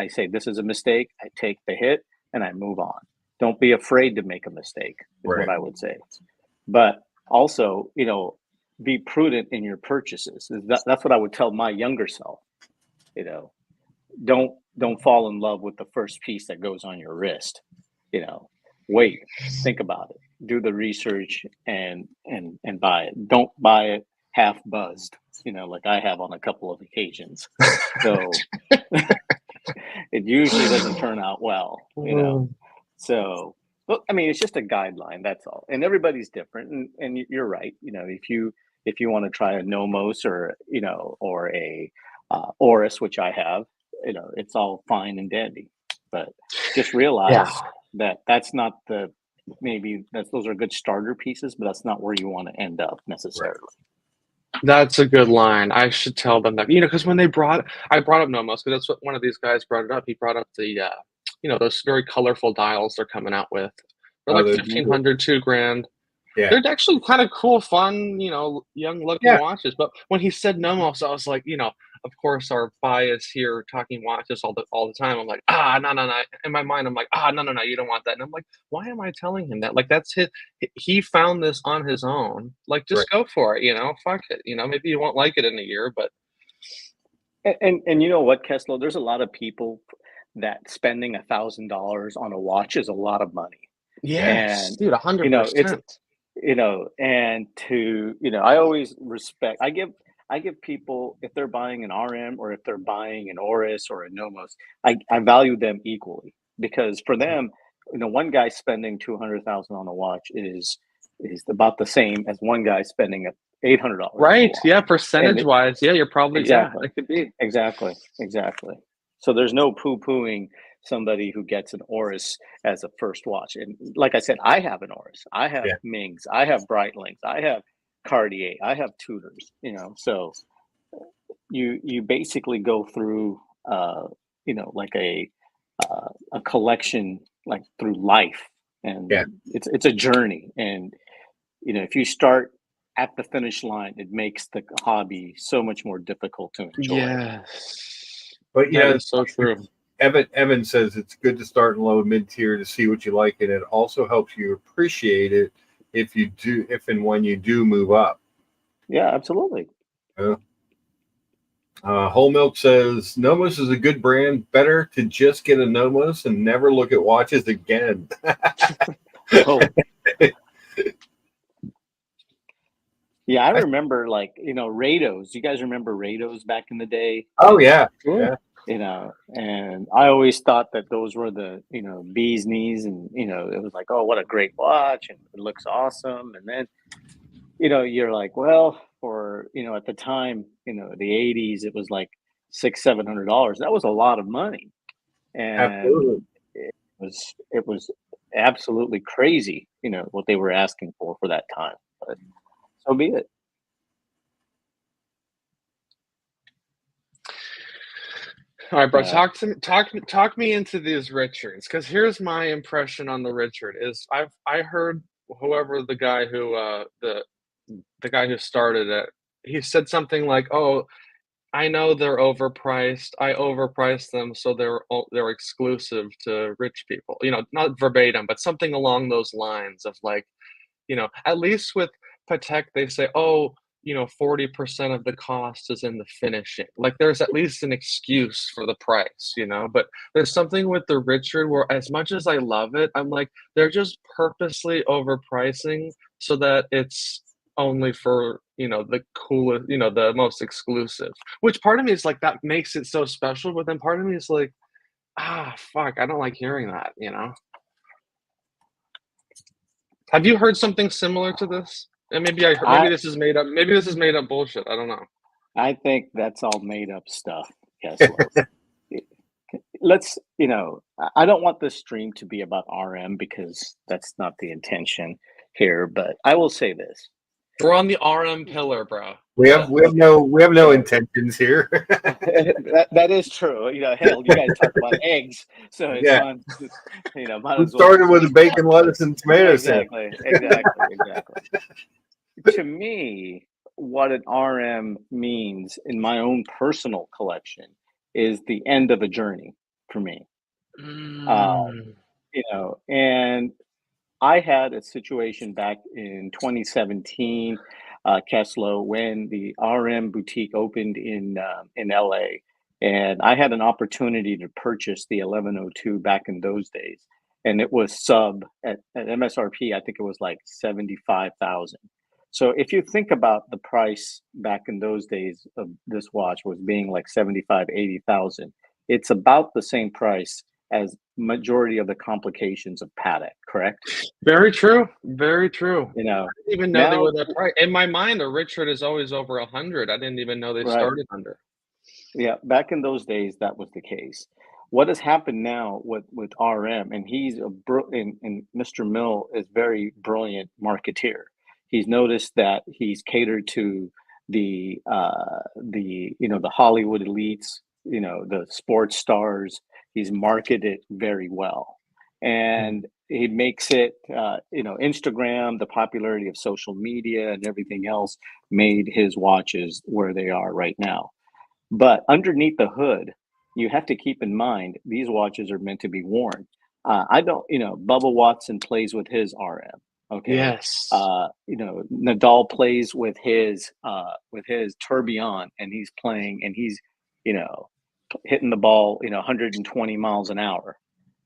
Speaker 2: say this is a mistake. I take the hit and I move on. Don't be afraid to make a mistake, is what
Speaker 1: Right.
Speaker 2: I would say. But also, be prudent in your purchases. That's what I would tell my younger self. Don't fall in love with the first piece that goes on your wrist. Wait, think about it, do the research, and buy it. Don't buy it half buzzed, like I have on a couple of occasions. So it usually doesn't turn out well. So look, I mean, it's just a guideline, that's all, and everybody's different. And you're right. If you want to try a Nomos or a Oris, which I have, it's all fine and dandy. But just realize
Speaker 3: yeah.
Speaker 2: that's not those are good starter pieces, but that's not where you want to end up necessarily.
Speaker 3: That's a good line. I should tell them that, because when I brought up Nomos, because that's what one of these guys brought it up. He brought up the, those very colorful dials they're coming out with. They're like
Speaker 1: they're
Speaker 3: 1,500, $2,000.
Speaker 1: Yeah.
Speaker 3: They're actually kind of cool, fun, young looking watches. But when he said Nomos, I was like, of course, our bias here talking watches all the time. I'm like, no. In my mind, I'm like, no, you don't want that. And I'm like, why am I telling him that? Like, that's he found this on his own. Like, just go for it, fuck it. Maybe you won't like it in a year, but.
Speaker 2: And you know what, Kessler, there's a lot of people that spending $1,000 on a watch is a lot of money.
Speaker 3: Yes,
Speaker 2: And,
Speaker 3: dude, 100%.
Speaker 2: And I always respect, I give people, if they're buying an RM or if they're buying an Oris or a Nomos, I value them equally, because for them, one guy spending $200,000 on a watch is about the same as one guy spending $800.
Speaker 3: Right. Yeah. Percentage wise. Yeah. You're probably,
Speaker 2: exactly.
Speaker 3: It could be.
Speaker 2: Exactly. So there's no poo-pooing somebody who gets an Oris as a first watch. And like I said, I have an Oris, I have Mings, I have Breitlings, I have Cartier, I have Tudors, so you basically go through, like a collection, like through life. And it's a journey. And, if you start at the finish line, it makes the hobby so much more difficult to enjoy.
Speaker 3: Yes.
Speaker 1: But
Speaker 3: that is so true.
Speaker 1: Evan says it's good to start in low mid tier to see what you like, and it also helps you appreciate it if and when you do move up.
Speaker 2: Yeah, absolutely.
Speaker 1: Whole Milk says Nomos is a good brand. Better to just get a Nomos and never look at watches again.
Speaker 2: Yeah, I remember, like, Rados. You guys remember Rados back in the day?
Speaker 1: Oh yeah,
Speaker 3: sure.
Speaker 2: And I always thought that those were the bee's knees, and it was like, oh, what a great watch, and it looks awesome. And then you're like, well, for at the time, the 80s, it was like $600-700. That was a lot of money, and
Speaker 1: absolutely.
Speaker 2: it was absolutely crazy, what they were asking for that time. But so be it.
Speaker 3: All right, bro. Talk me into these Richards, because here's my impression on the Richard. Is I heard whoever the guy who the guy who started it, he said something like, "Oh, I know they're overpriced. I overpriced them, so they're exclusive to rich people. You know, not verbatim, but something along those lines of like, you know, at least with Patek, they say, oh, you know, 40% of the cost is in the finishing. Like there's at least an excuse for the price, you know. But there's something with the Richard where as much as I love it, I'm like, they're just purposely overpricing so that it's only for, you know, the coolest, you know, the most exclusive. Which part of me is like that makes it so special, but then part of me is like, ah, fuck, I don't like hearing that, you know. Have you heard something similar to this? And maybe I heard, maybe
Speaker 2: I
Speaker 3: this is made up. Maybe this is made up bullshit. I don't know.
Speaker 2: I think that's all made up stuff, Kessler. Let's, you know, I don't want this stream to be about RM because that's not the intention here, but I will say this.
Speaker 3: We're on the RM pillar, bro.
Speaker 1: We have no intentions here.
Speaker 2: That is true. You know, hell, you guys talk about eggs, so it's
Speaker 1: Yeah.
Speaker 2: on. You know, might
Speaker 1: We
Speaker 2: as well
Speaker 1: started with a
Speaker 2: switch
Speaker 1: bacon, lettuce, and tomato sandwich.
Speaker 2: exactly. To me, what an RM means in my own personal collection is the end of a journey for me. Uh,
Speaker 3: Mm.
Speaker 2: you know, and I had a situation back in 2017, Kessler, when the RM boutique opened in LA, and I had an opportunity to purchase the 1102 back in those days, and it was sub at MSRP. I think it was like 75,000. So if you think about the price back in those days of this watch was being like 75, 80,000, it's about the same price as majority of the complications of Paddock, correct?
Speaker 3: Very true. Very true.
Speaker 2: You know,
Speaker 3: I didn't even know they
Speaker 2: now,
Speaker 3: were that price. In my mind, a Richard is always over 100. I didn't even know they
Speaker 2: right?
Speaker 3: started under.
Speaker 2: Yeah, back in those days, that was the case. What has happened now with RM, and and Mr. Mill is very brilliant marketeer. He's noticed that he's catered to the you know, the Hollywood elites, you know, the sports stars. He's marketed very well, and he makes it you know, Instagram, the popularity of social media and everything else made his watches where they are right now. But underneath the hood, you have to keep in mind these watches are meant to be worn. I don't, you know, Bubba Watson plays with his RM. Okay,
Speaker 3: Yes.
Speaker 2: you know, Nadal plays with his tourbillon, and he's playing, and he's, you know, hitting the ball, you know, 120 miles an hour,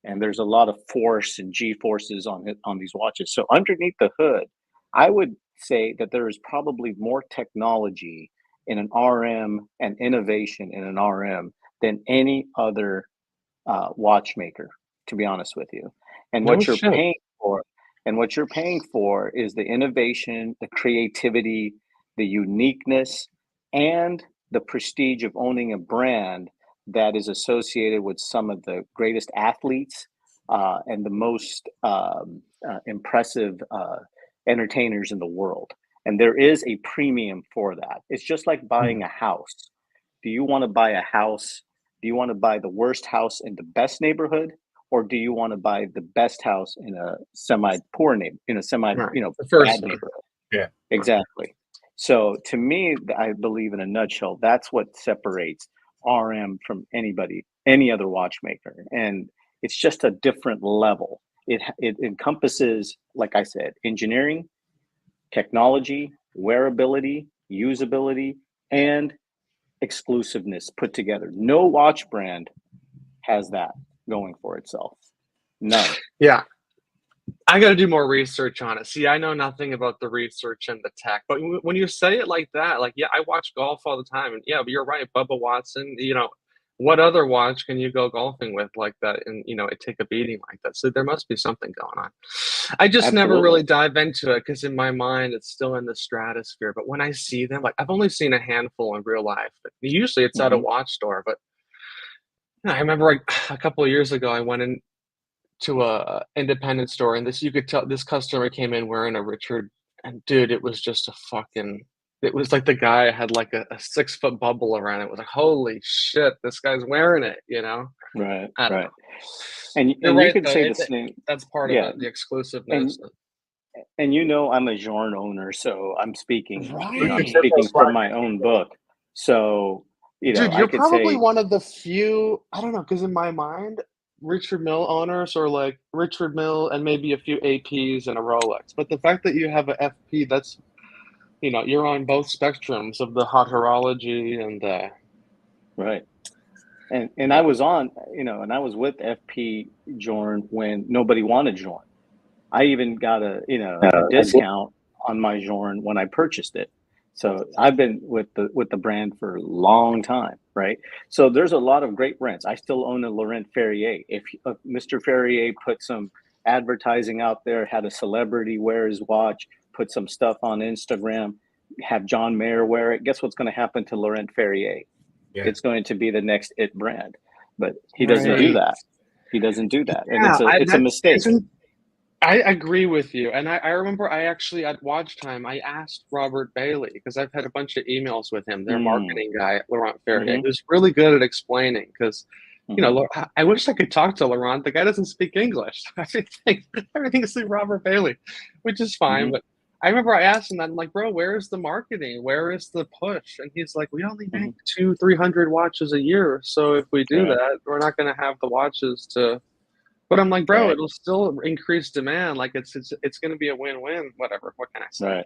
Speaker 2: and there's a lot of force and G forces on these watches. So underneath the hood, I would say that there is probably more technology in an RM and innovation in an RM than any other watchmaker, to be honest with you. And
Speaker 3: No
Speaker 2: what you're
Speaker 3: shit.
Speaker 2: paying for, is the innovation, the creativity, the uniqueness, and the prestige of owning a brand that is associated with some of the greatest athletes and the most impressive entertainers in the world. And there is a premium for that. It's just like buying a house. Do you want to buy a house? Do you want to buy the worst house in the best neighborhood, or do you want to buy the best house in a semi-poor neighbor, in a semi,
Speaker 3: Right.
Speaker 2: you know,
Speaker 3: The
Speaker 2: bad
Speaker 3: first one.
Speaker 2: neighborhood?
Speaker 1: Yeah.
Speaker 2: Exactly. So to me, I believe in a nutshell, that's what separates RM from any other watchmaker, and it's just a different level. It encompasses, like I said, engineering, technology, wearability, usability, and exclusiveness put together. No watch brand has that going for itself. None.
Speaker 3: Yeah. I got to do more research on it. See, I know nothing about the research and the tech, but when you say it like that, like, yeah, I watch golf all the time, and yeah, but you're right, Bubba Watson. You know, what other watch can you go golfing with like that, and you know, it take a beating like that? So there must be something going on. I just never really
Speaker 2: Absolutely.
Speaker 3: dive into it because in my mind it's still in the stratosphere. But when I see them, like I've only seen a handful in real life. But usually it's at a
Speaker 2: Hmm.
Speaker 3: watch store. But I remember like a couple of years ago, I went in to a independent store, and this you could tell this customer came in wearing a Richard, and dude, it was just a fucking. It was like the guy had like a 6 foot bubble around it. It was like, holy shit, this guy's wearing it. You know,
Speaker 2: Right.
Speaker 3: I don't
Speaker 2: Right.
Speaker 3: know. You're
Speaker 2: And you
Speaker 3: right
Speaker 2: could
Speaker 3: though.
Speaker 2: say the same.
Speaker 3: That's part of
Speaker 2: Yeah.
Speaker 3: it, the
Speaker 2: And
Speaker 3: exclusiveness.
Speaker 2: you know, I'm a genre owner, so I'm speaking. You know, I'm
Speaker 3: Right.
Speaker 2: speaking from my own book. So
Speaker 3: Dude,
Speaker 2: I
Speaker 3: you're
Speaker 2: could
Speaker 3: probably
Speaker 2: say,
Speaker 3: one of the few, I don't know, because in my mind, Richard Mille owners are like Richard Mille and maybe a few APs and a Rolex. But the fact that you have a FP, that's, you're on both spectrums of the hot horology and
Speaker 2: right. And I was on, and I was with FP Jorn when nobody wanted Jorn. I even got a discount on my Jorn when I purchased it. So I've been with the brand for a long time, right? So there's a lot of great brands. I still own a Laurent Ferrier. If Mr. Ferrier put some advertising out there, had a celebrity wear his watch, put some stuff on Instagram, have John Mayer wear it, guess what's going to happen to Laurent Ferrier?
Speaker 1: Yeah.
Speaker 2: It's going to be the next it brand. But he doesn't do that. He doesn't do that. And it's a mistake.
Speaker 3: I agree with you. And I remember I actually, at Watch Time, I asked Robert Bailey, because I've had a bunch of emails with him, their marketing guy at Laurent Ferrier, who's really good at explaining, because, I wish I could talk to Laurent. The guy doesn't speak English. Everything is through Robert Bailey, which is fine. But I remember I asked him that, I'm like, bro, where is the marketing? Where is the push? And he's like, we only make 200-300 watches a year. So if we do that, we're not going to have the watches to... But I'm like, bro, it'll still increase demand. Like it's going to be a win-win. Whatever. What can I say?
Speaker 2: Right.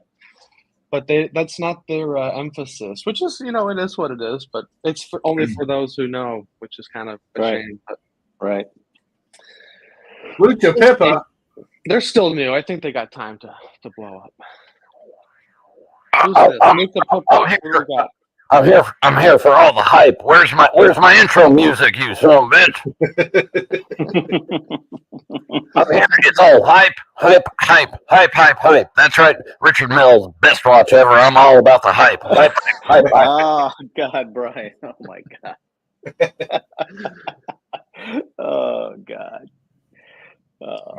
Speaker 3: But that's not their emphasis, which is, it is what it is. But it's only for those who know, which is kind of a shame. But,
Speaker 2: right.
Speaker 1: Lucha Pippa.
Speaker 3: They're still new. I think they got time to blow up. Who's this? Lucha Pippa. Who we got?
Speaker 4: I'm here for all the hype. Where's my intro music, you son of a bitch? I'm here. It's all hype. That's right. Richard Mille's best watch ever. I'm all about the hype. Hype.
Speaker 2: Oh God, Brian. Oh my God. Oh God. Well,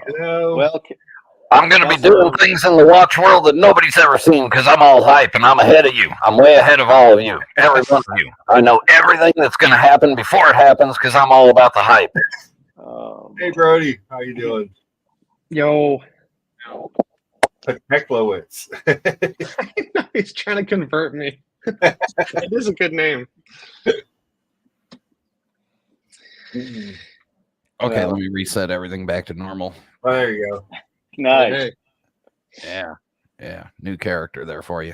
Speaker 4: I'm going to be doing things in the watch world that nobody's ever seen, because I'm all hype and I'm ahead of you. I'm way ahead of all of you, every one of you. I know everything that's going to happen before it happens, because I'm all about the hype.
Speaker 1: Hey, Brody. How you doing?
Speaker 3: Yo.
Speaker 1: Peklowitz.
Speaker 3: He's trying to convert me. It is a good name.
Speaker 5: Okay, let me reset everything back to normal.
Speaker 1: Oh, there you go.
Speaker 2: Nice.
Speaker 5: Yeah. New character there for you.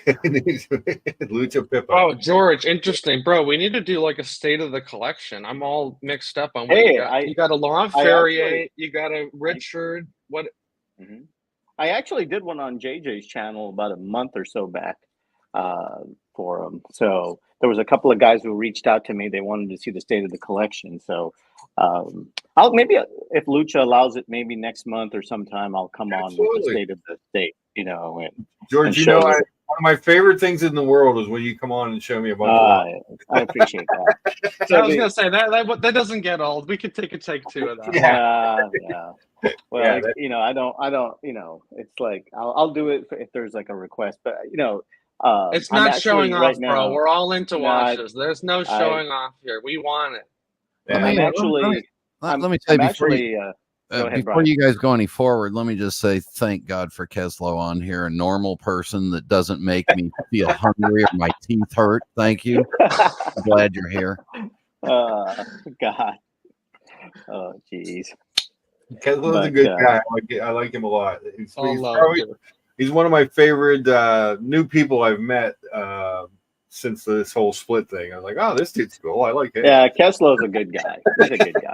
Speaker 1: Lucha Pippa.
Speaker 3: Oh, George, interesting, bro. We need to do like a state of the collection. I'm all mixed up on what you got a Laurent Ferrier, you got a Richard. What?
Speaker 2: I actually did one on JJ's channel about a month or so back for him. So there was a couple of guys who reached out to me. They wanted to see the state of the collection. So I'll maybe, if Lucha allows it, maybe next month or sometime I'll come on with the state of the state. And
Speaker 1: George, one of my favorite things in the world is when you come on and show me a bunch of
Speaker 2: I appreciate that.
Speaker 3: So I was gonna say that doesn't get old. We could take two of that.
Speaker 2: Yeah. Well, I don't. It's like I'll do it if there's like a request, but
Speaker 3: it's not showing off,
Speaker 2: right now,
Speaker 3: bro. We're all into watches. There's no showing off here. We want it.
Speaker 5: Let me tell you before you guys go any forward, let me just say thank God for Keslow on here, a normal person that doesn't make me feel hungry or my teeth hurt. Thank you. I'm glad you're here.
Speaker 2: God. Oh, jeez.
Speaker 1: Keslow's a good guy. I like him a lot. He's one of my favorite new people I've met since this whole split thing. I was like, oh, this dude's cool. I like it.
Speaker 2: Yeah, Keslow's a good guy. He's a good guy.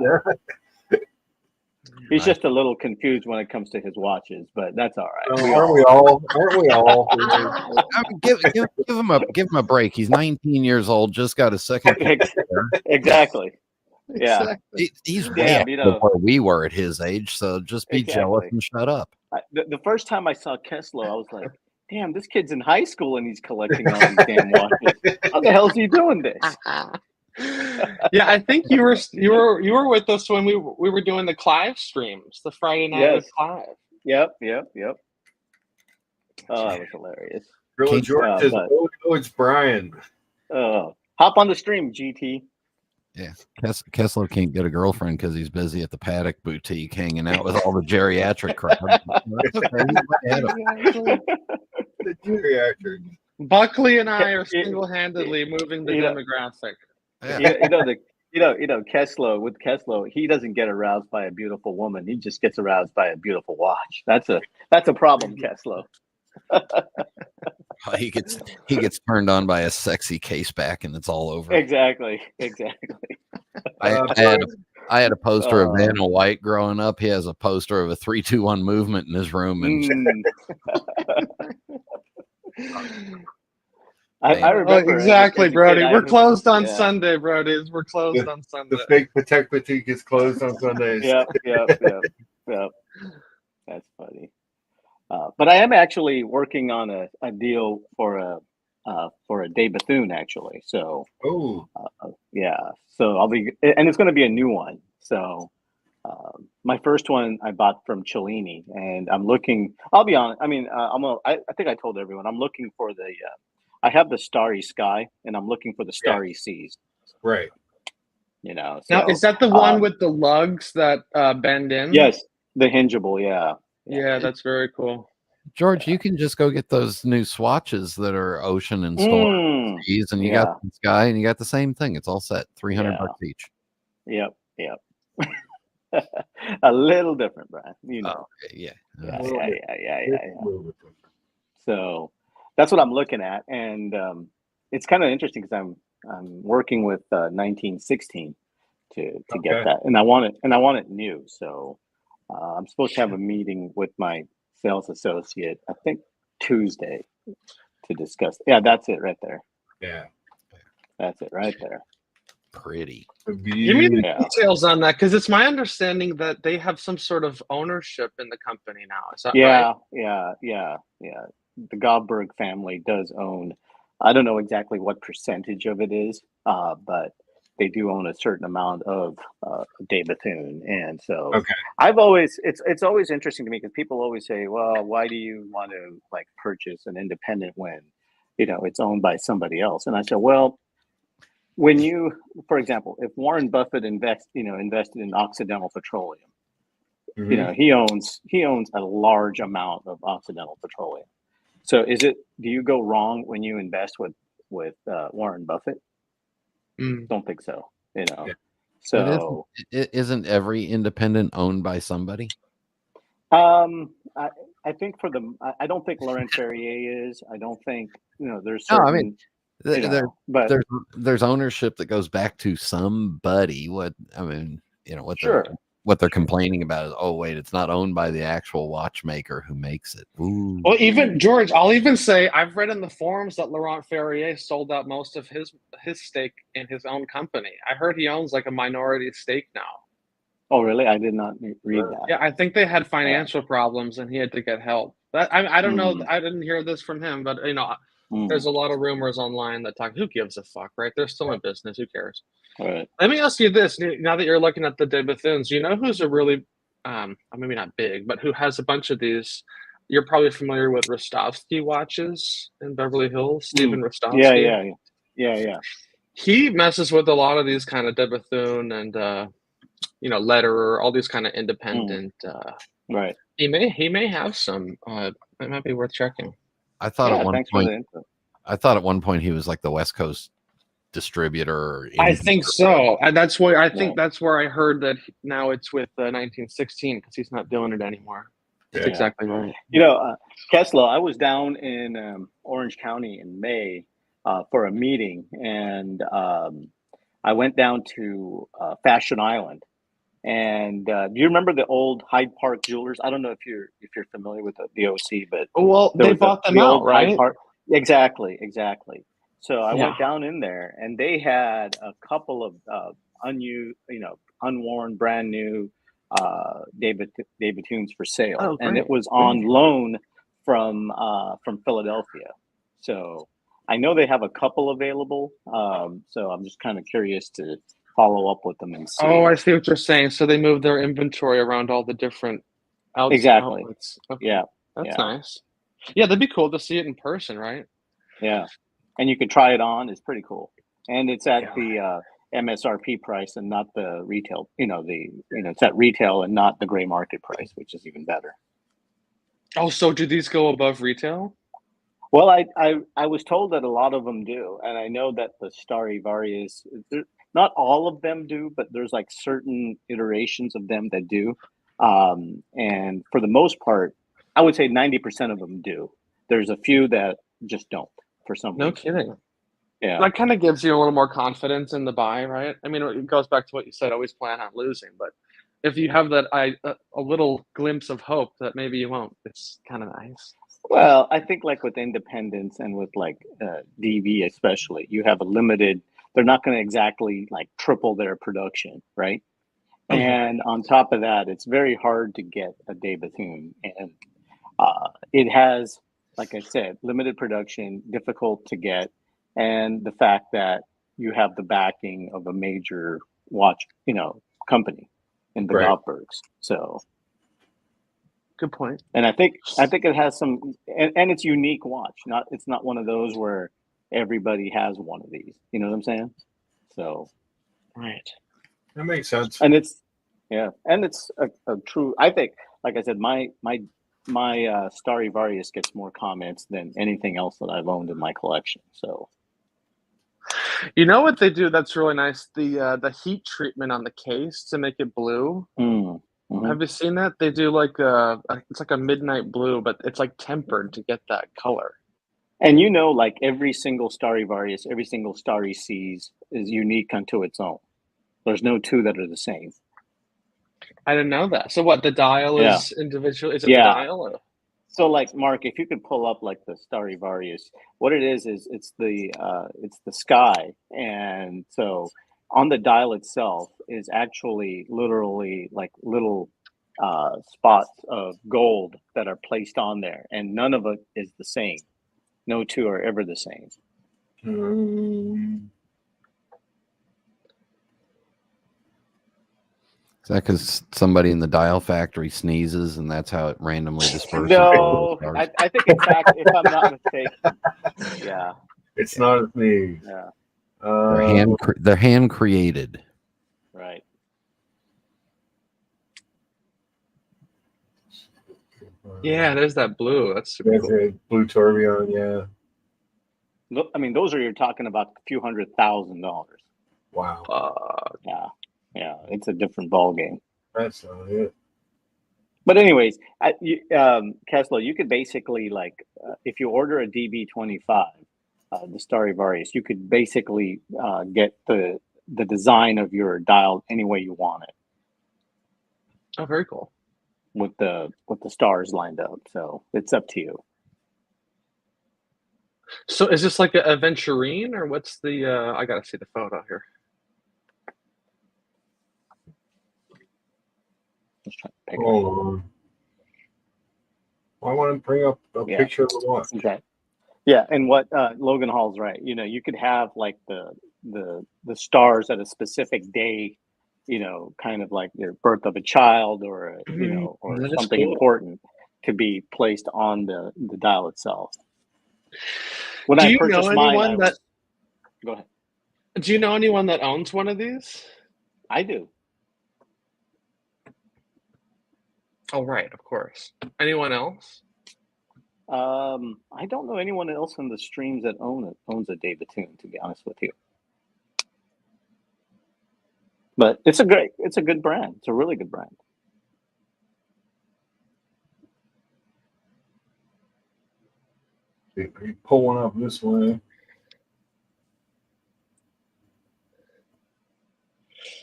Speaker 2: He's just a little confused when it comes to his watches, but that's all right.
Speaker 1: Aren't we all?
Speaker 5: Give him a break. He's 19 years old, just got a second.
Speaker 2: Exactly. Yeah.
Speaker 5: He's way where we were at his age, so just be jealous and shut up.
Speaker 2: The first time I saw Keslow, I was like, damn, this kid's in high school and he's collecting all these damn watches. How the hell is he doing this?
Speaker 3: Yeah, I think you were with us when we were doing the Clive streams, the Friday night with Clive.
Speaker 2: Yep. Oh, that was hilarious.
Speaker 1: Girl, George says, it's Brian.
Speaker 2: Hop on the stream, GT.
Speaker 5: Yeah, Keslow can't get a girlfriend because he's busy at the Paddock Boutique hanging out with all the geriatric crowd.
Speaker 1: The geriatric.
Speaker 3: Buckley and I are single-handedly moving the demographic.
Speaker 2: Keslow, with Keslow, he doesn't get aroused by a beautiful woman. He just gets aroused by a beautiful watch. That's a problem, Keslow.
Speaker 5: He gets turned on by a sexy case back, and it's all over.
Speaker 2: Exactly.
Speaker 5: I had a poster of Vanna White growing up. He has a poster of a 3-2-1 movement in his room, and
Speaker 2: I remember
Speaker 3: exactly, Brody. We're closed on Sunday, Brody. We're closed on Sunday.
Speaker 1: The fake Patek Boutique is closed on Sundays.
Speaker 2: Yep. That's funny. But I am actually working on a deal for a Dave Bethune, actually. So, so I'll be, and it's going to be a new one. So, my first one I bought from Cellini, and I'm looking. I'll be honest. I mean, I think I told everyone I'm looking for the. I have the Starry Sky, and I'm looking for the Starry Seas.
Speaker 1: Right.
Speaker 2: So,
Speaker 3: now, is that the one with the lugs that bend in?
Speaker 2: Yes, the hingeable.
Speaker 3: Yeah, that's very cool.
Speaker 5: George, you can just go get those new swatches that are ocean and storm seas, and you got the sky, and you got the same thing. It's all set, $300 each.
Speaker 2: Yep. A little different, Brian.
Speaker 5: Okay,
Speaker 2: yeah. So that's what I'm looking at, and it's kind of interesting because I'm working with 1916 to get that, and I want it new. So I'm supposed to have a meeting with my sales associate, I think Tuesday, to discuss. Yeah, that's it right there.
Speaker 1: Yeah,
Speaker 2: that's it right there.
Speaker 5: Pretty.
Speaker 3: Give me the details on that, because it's my understanding that they have some sort of ownership in the company now. Is that right?
Speaker 2: Yeah. The Goldberg family does own. I don't know exactly what percentage of it is, but they do own a certain amount of Dave Bethune, and so I've always it's always interesting to me because people always say, "Well, why do you want to purchase an independent when it's owned by somebody else?" And I said, "Well, when you, for example, if Warren Buffett invested in Occidental Petroleum, he owns a large amount of Occidental Petroleum. So do you go wrong when you invest with Warren Buffett? Don't think so. So
Speaker 5: isn't every independent owned by somebody?
Speaker 2: I think I don't think Laurent Ferrier is. I don't think there's certain.
Speaker 5: There's ownership that goes back to somebody. What they're complaining about is, oh wait, it's not owned by the actual watchmaker who makes it. Ooh.
Speaker 3: Well, even George, I'll even say I've read in the forums that Laurent Ferrier sold out most of his stake in his own company. I heard he owns a minority stake now.
Speaker 2: Oh, really? I did not read that.
Speaker 3: Yeah, I think they had financial problems and he had to get help. I don't know. I didn't hear this from him, but there's a lot of rumors online that talk. Who gives a fuck, right? They're still in business. Who cares?
Speaker 2: Right.
Speaker 3: Let me ask you this: now that you're looking at the Dave Bethunes, you know who's a really, maybe not big, but who has a bunch of these? You're probably familiar with Rostovsky watches in Beverly Hills. Stephen Rostovsky.
Speaker 2: Yeah.
Speaker 3: He messes with a lot of these kind of Dave Bethune and Lederer, all these kind of independent.
Speaker 2: Right.
Speaker 3: He may have some. It might be worth checking.
Speaker 5: I thought at one point he was like the West Coast distributor.
Speaker 3: I think so. And that's where that's where I heard that now it's with 1916 because he's not doing it anymore. That's exactly right.
Speaker 2: Keslow, I was down in Orange County in May for a meeting, and I went down to Fashion Island. And do you remember the old Hyde Park Jewelers? I don't know if you're familiar with the OC, but
Speaker 3: they bought them out, right?
Speaker 2: Exactly. So I went down in there, and they had a couple of unworn, brand new Dave Bethunes for sale, and it was on loan from Philadelphia. So I know they have a couple available. So I'm just kind of curious to follow up with them and see.
Speaker 3: Oh, I see what you're saying. So they moved their inventory around all the different outlets.
Speaker 2: Exactly.
Speaker 3: Okay.
Speaker 2: Yeah.
Speaker 3: That's nice. Yeah, that'd be cool to see it in person, right?
Speaker 2: Yeah. And you can try it on. It's pretty cool. And it's at the MSRP price and not the retail, it's at retail and not the gray market price, which is even better.
Speaker 3: Oh, so do these go above retail?
Speaker 2: Well, I was told that a lot of them do, and I know that the Stradivarius, not all of them do, but there's like certain iterations of them that do. And for the most part, I would say 90% of them do. There's a few that just don't for some
Speaker 3: No
Speaker 2: reason.
Speaker 3: kidding.
Speaker 2: Yeah.
Speaker 3: That kind of gives you a little more confidence in the buy, right? I mean, it goes back to what you said, always plan on losing. But if you have that a little glimpse of hope that maybe you won't, it's kind of nice.
Speaker 2: Well, I think like with independents and with like DV especially, you have a limited, they're not going to exactly like triple their production, right? And on top of that, it's very hard to get a De Bethune. And it has, like I said, limited production, difficult to get. And the fact that you have the backing of a major watch, company in the
Speaker 1: Right.
Speaker 2: Goldbergs. So
Speaker 3: Good point.
Speaker 2: and I think it has some, and it's unique watch. It's not one of those where everybody has one of these. You know what I'm saying? So,
Speaker 3: Right.
Speaker 1: That makes sense.
Speaker 2: and it's a true. I think, like I said, my Stradivarius gets more comments than anything else that I've owned in my collection. So,
Speaker 3: You know what they do that's really nice? The heat treatment on the case to make it blue. Have you seen that? They do like it's like a midnight blue, but it's like tempered to get that color.
Speaker 2: and like every single Stradivarius, every single star he sees is unique unto its own. There's no two that are the same.
Speaker 3: I didn't know that. So what? The dial is individual? Is it the dial? Or?
Speaker 2: So, like Mark, if you could pull up like the Stradivarius, what it is it's the sky, and so on the dial itself is actually literally like little spots of gold that are placed on there, and none of it is the same. No two are ever the same.
Speaker 5: Is that because somebody in the dial factory sneezes and that's how it randomly disperses?
Speaker 2: No, I think in fact, if I'm not mistaken, yeah,
Speaker 1: It's not a sneeze.
Speaker 2: yeah,
Speaker 5: They're hand created.
Speaker 2: right.
Speaker 3: Yeah, there's that blue. That's super cool.
Speaker 1: a blue tourbillon, yeah.
Speaker 2: Look, I mean, those are you're talking about a few $100,000.
Speaker 1: Wow.
Speaker 2: Yeah, it's a different ball game.
Speaker 1: That's not it.
Speaker 2: But anyways, Kessler, you could basically like if you order a DB25, the Stradivarius, you could basically get the design of your dial any way you want it.
Speaker 3: Oh, very cool.
Speaker 2: With the stars lined up, so it's up to you.
Speaker 3: So is this like a Venturine, or what's the? I gotta see the photo here.
Speaker 2: Just trying to pick
Speaker 1: Hold on. I want to bring up a picture of the watch.
Speaker 2: Okay. Yeah, and what Logan Hall's right. You could have like the stars at a specific day. Kind of like the birth of a child, or or something important to be placed on the dial itself. When I purchased mine, go ahead.
Speaker 3: Do you know anyone that owns one of these?
Speaker 2: I do.
Speaker 3: Oh, right, of course. Anyone else?
Speaker 2: I don't know anyone else in the streams that owns a De Bethune, to be honest with you. But it's a good brand. It's a really good brand.
Speaker 1: You pull one up this way.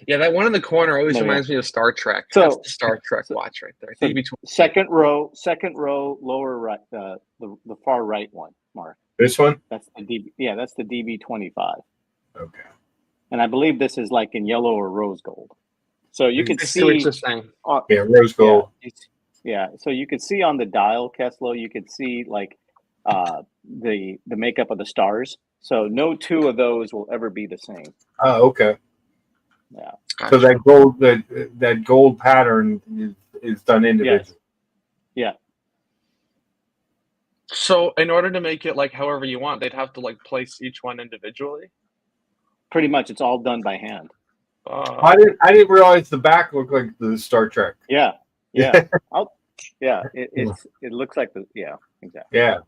Speaker 3: Yeah, that one in the corner always reminds me of Star Trek.
Speaker 2: So,
Speaker 3: that's the Star Trek watch right there.
Speaker 2: So second row, lower right, the far right one, Mark.
Speaker 1: This one?
Speaker 2: That's the DB. Yeah, that's the DB25.
Speaker 1: Okay.
Speaker 2: And I believe this is like in yellow or rose gold. So you can see
Speaker 3: what you're saying.
Speaker 1: Yeah, rose gold.
Speaker 2: Yeah. So you could see on the dial, Kessler, you could see like the makeup of the stars. So no two of those will ever be the same.
Speaker 1: Oh, okay.
Speaker 2: Yeah.
Speaker 1: So that gold pattern is done individually.
Speaker 2: Yes. Yeah.
Speaker 3: So in order to make it like however you want, they'd have to like place each one individually.
Speaker 2: Pretty much, it's all done by hand.
Speaker 1: I didn't realize the back looked like the Star Trek.
Speaker 2: Yeah. It looks like exactly.
Speaker 1: Yeah.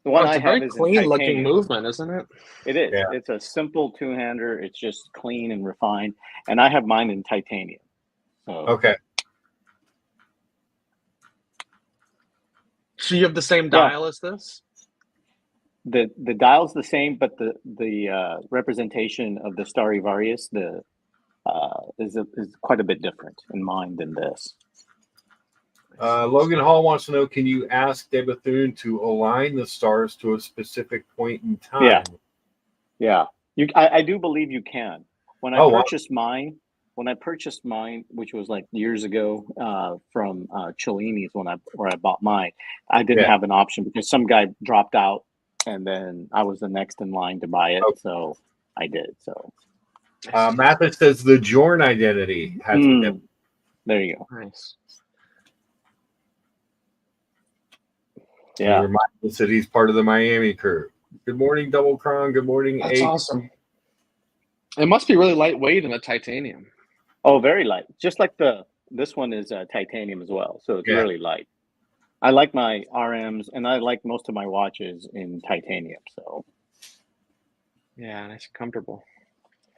Speaker 2: The one
Speaker 3: it's
Speaker 2: I
Speaker 3: a very
Speaker 2: have is in
Speaker 3: clean looking
Speaker 2: titanium.
Speaker 3: movement, isn't it?
Speaker 2: It is.
Speaker 1: Yeah.
Speaker 2: It's a simple two-hander. It's just clean and refined. And I have mine in titanium. So
Speaker 1: Okay.
Speaker 3: So you have the same dial as this?
Speaker 2: the dial's the same, but the representation of the Stradivarius is quite a bit different in mine than this.
Speaker 1: Logan Hall wants to know, can you ask De Bethune to align the stars to a specific point in time?
Speaker 2: Yeah. I do believe you can. When I purchased mine, which was like years ago, from Cellini's where I bought mine, I didn't have an option because some guy dropped out, and then I was the next in line to buy it, so I did. So
Speaker 1: Mathis says the Jorn identity has
Speaker 2: there you go.
Speaker 3: Nice.
Speaker 2: Yeah.
Speaker 1: Reminds that he's part of the Miami crew. Good morning, Double Cron. Good morning,
Speaker 3: That's awesome. It must be really lightweight in the titanium.
Speaker 2: Oh, very light. Just like this one is titanium as well, so it's really light. I like my RMs, and I like most of my watches in titanium. So
Speaker 3: yeah, nice and comfortable.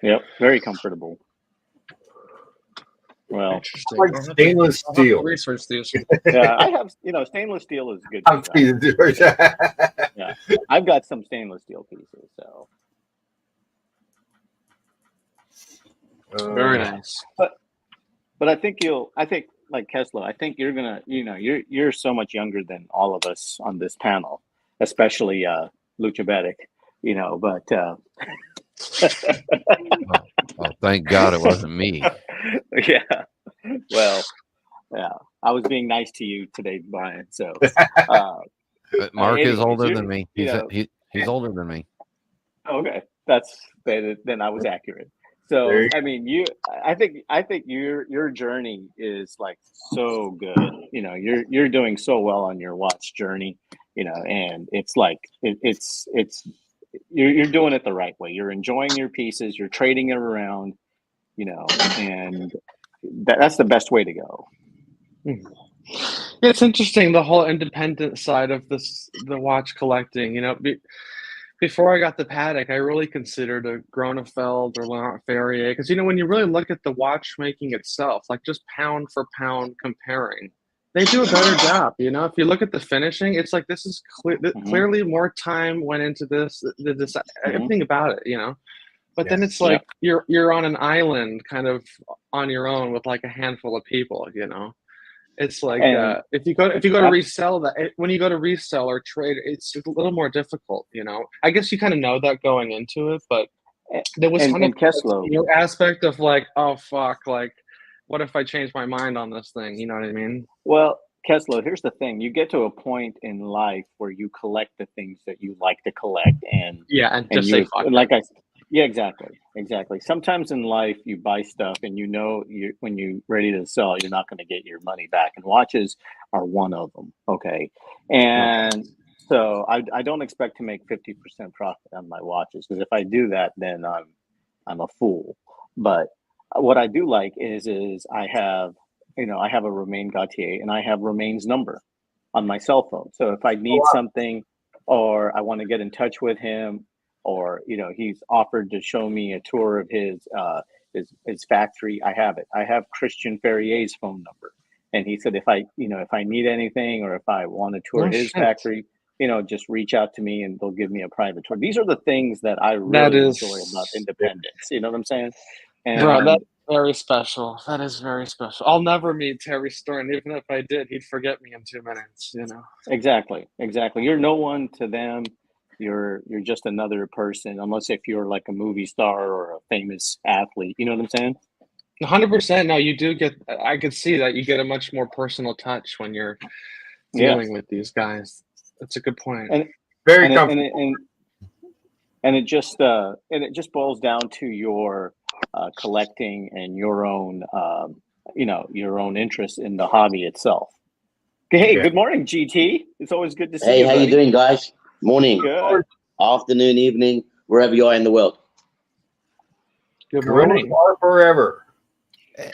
Speaker 2: Yep, very comfortable. Well,
Speaker 1: like stainless steel.
Speaker 3: Research these.
Speaker 2: Yeah, I have. Stainless steel is good. Yeah, I've got some stainless steel pieces. So
Speaker 3: very nice.
Speaker 2: But I think like Keslow, I think you're gonna. You're so much younger than all of us on this panel, especially Lucha Bedic. But.
Speaker 5: Oh, thank God it wasn't me.
Speaker 2: Yeah. Well, yeah. I was being nice to you today, Brian. So
Speaker 5: Mark is older than me. He's older than me.
Speaker 2: Okay. Then I was accurate. So I mean I think your journey is like so good. You're doing so well on your watch journey, and it's like it's you're doing it the right way. You're enjoying your pieces, you're trading it around, and that's the best way to go.
Speaker 3: It's interesting, the whole independent side of the watch collecting. Before I got the Patek, I really considered a Gronefeld or Laurent Ferrier, because when you really look at the watchmaking itself, like just pound for pound comparing, they do a better job. If you look at the finishing, it's like this is clearly more time went into this, everything about it. But then it's like you're on an island, kind of on your own with like a handful of people. It's like if you go to resell that, when you go to resell or trade, it's a little more difficult. I guess you kind of know that going into it, but there was kind of your aspect of like, oh fuck, like what if I change my mind on this thing? You know what I mean?
Speaker 2: Well, Keslow, here's the thing: you get to a point in life where you collect the things that you like to collect, and
Speaker 3: just say fuck.
Speaker 2: Exactly. Sometimes in life, you buy stuff, and when you're ready to sell, you're not going to get your money back, and watches are one of them. Okay, and so I don't expect to make 50% profit on my watches, because if I do that, then I'm a fool. But what I do like is I have a Romain Gautier, and I have Romain's number on my cell phone. So if I need something, or I want to get in touch with him, or he's offered to show me a tour of his factory, I have it. I have Christian Ferrier's phone number, and he said if I need anything, or if I want to tour his factory, just reach out to me and they'll give me a private tour. These are the things that I really enjoy about independence. You know what I'm saying? And
Speaker 3: bro, that's very special. That is very special. I'll never meet Terry Stern. Even if I did, he'd forget me in 2 minutes.
Speaker 2: Exactly. You're no one to them. You're just another person, unless if you're like a movie star or a famous athlete. You know what I'm saying?
Speaker 3: 100%. No, you do get. I could see that you get a much more personal touch when you're dealing with these guys. That's a good point.
Speaker 2: And
Speaker 1: very comfortable.
Speaker 2: And it just boils down to your collecting and your own your own interest in the hobby itself. Hey, good morning, GT. It's always good to see you.
Speaker 6: Hey, how you doing, guys? Morning,
Speaker 2: good.
Speaker 6: Afternoon, evening, wherever you are in the world.
Speaker 3: Good morning.
Speaker 1: Gorillas are forever.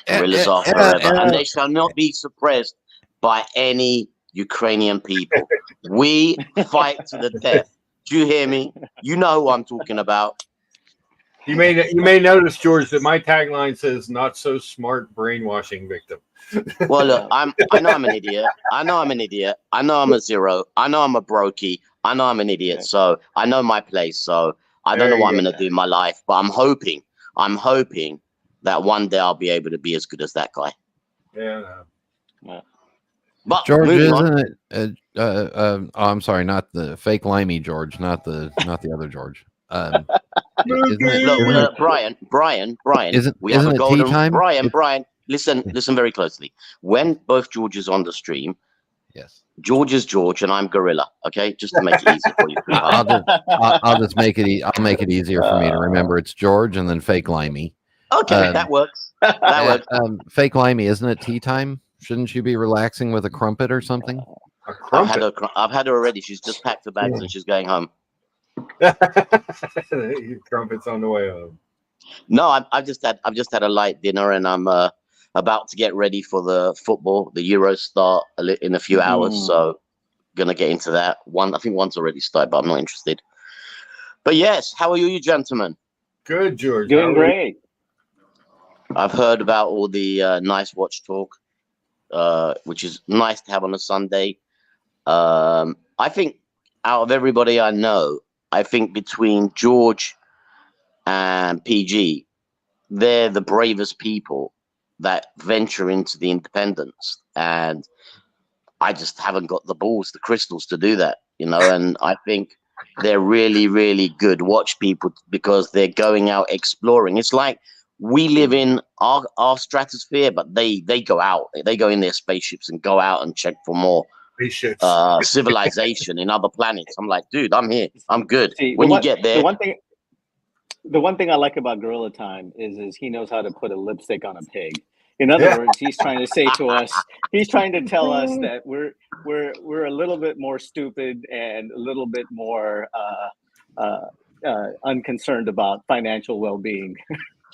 Speaker 6: Gorillas are forever, and they shall not be suppressed by any Ukrainian people. We fight to the death. Do you hear me? You know who I'm talking about.
Speaker 1: You may notice, George, that my tagline says "Not so smart brainwashing victim."
Speaker 6: Well, look, I know I'm an idiot. I know I'm an idiot. I know I'm a zero. I know I'm a brokey. I know I'm an idiot. So I know my place. So I don't know what I'm going to do in my life, but I'm hoping that one day I'll be able to be as good as that guy.
Speaker 1: Yeah.
Speaker 6: But
Speaker 5: George,
Speaker 6: moving
Speaker 5: isn't it? I'm sorry, not the fake limey George, not the other George.
Speaker 6: Look, Brian, we have a golden
Speaker 5: time?
Speaker 6: Brian, listen very closely. When both Georges on the stream,
Speaker 5: yes,
Speaker 6: George is George and I'm Gorilla. Okay, just to make it easier for you.
Speaker 5: I'll just make it. I'll make it easier for me to remember. It's George and then fake limey.
Speaker 6: Okay, that works. That works.
Speaker 5: Fake limey, isn't it tea time? Shouldn't you be relaxing with a crumpet or something?
Speaker 1: A crumpet?
Speaker 6: I've had her already. She's just packed her bags and she's going home.
Speaker 1: Crumpets on the way home.
Speaker 6: No, I've just had a light dinner and I'm about to get ready for the football. The Euros start in a few hours, so gonna get into that. I think one's already started, but I'm not interested. But yes, how are you gentlemen?
Speaker 1: Good, George.
Speaker 2: Doing great.
Speaker 6: I've heard about all the nice watch talk, which is nice to have on a Sunday. I think out of everybody I know, I think between George and PG, they're the bravest people that venture into the independents. And I just haven't got the balls, the crystals to do that, and I think they're really, really good watch people because they're going out exploring. It's like we live in our stratosphere, but they go out. They go in their spaceships and go out and check for more civilization in other planets. I'm like, dude, I'm here. I'm good.
Speaker 2: See,
Speaker 6: when you get there.
Speaker 2: The one thing I like about Gorilla Time is he knows how to put a lipstick on a pig. In other words, he's trying to say to us, he's trying to tell us that we're a little bit more stupid and a little bit more unconcerned about financial well-being.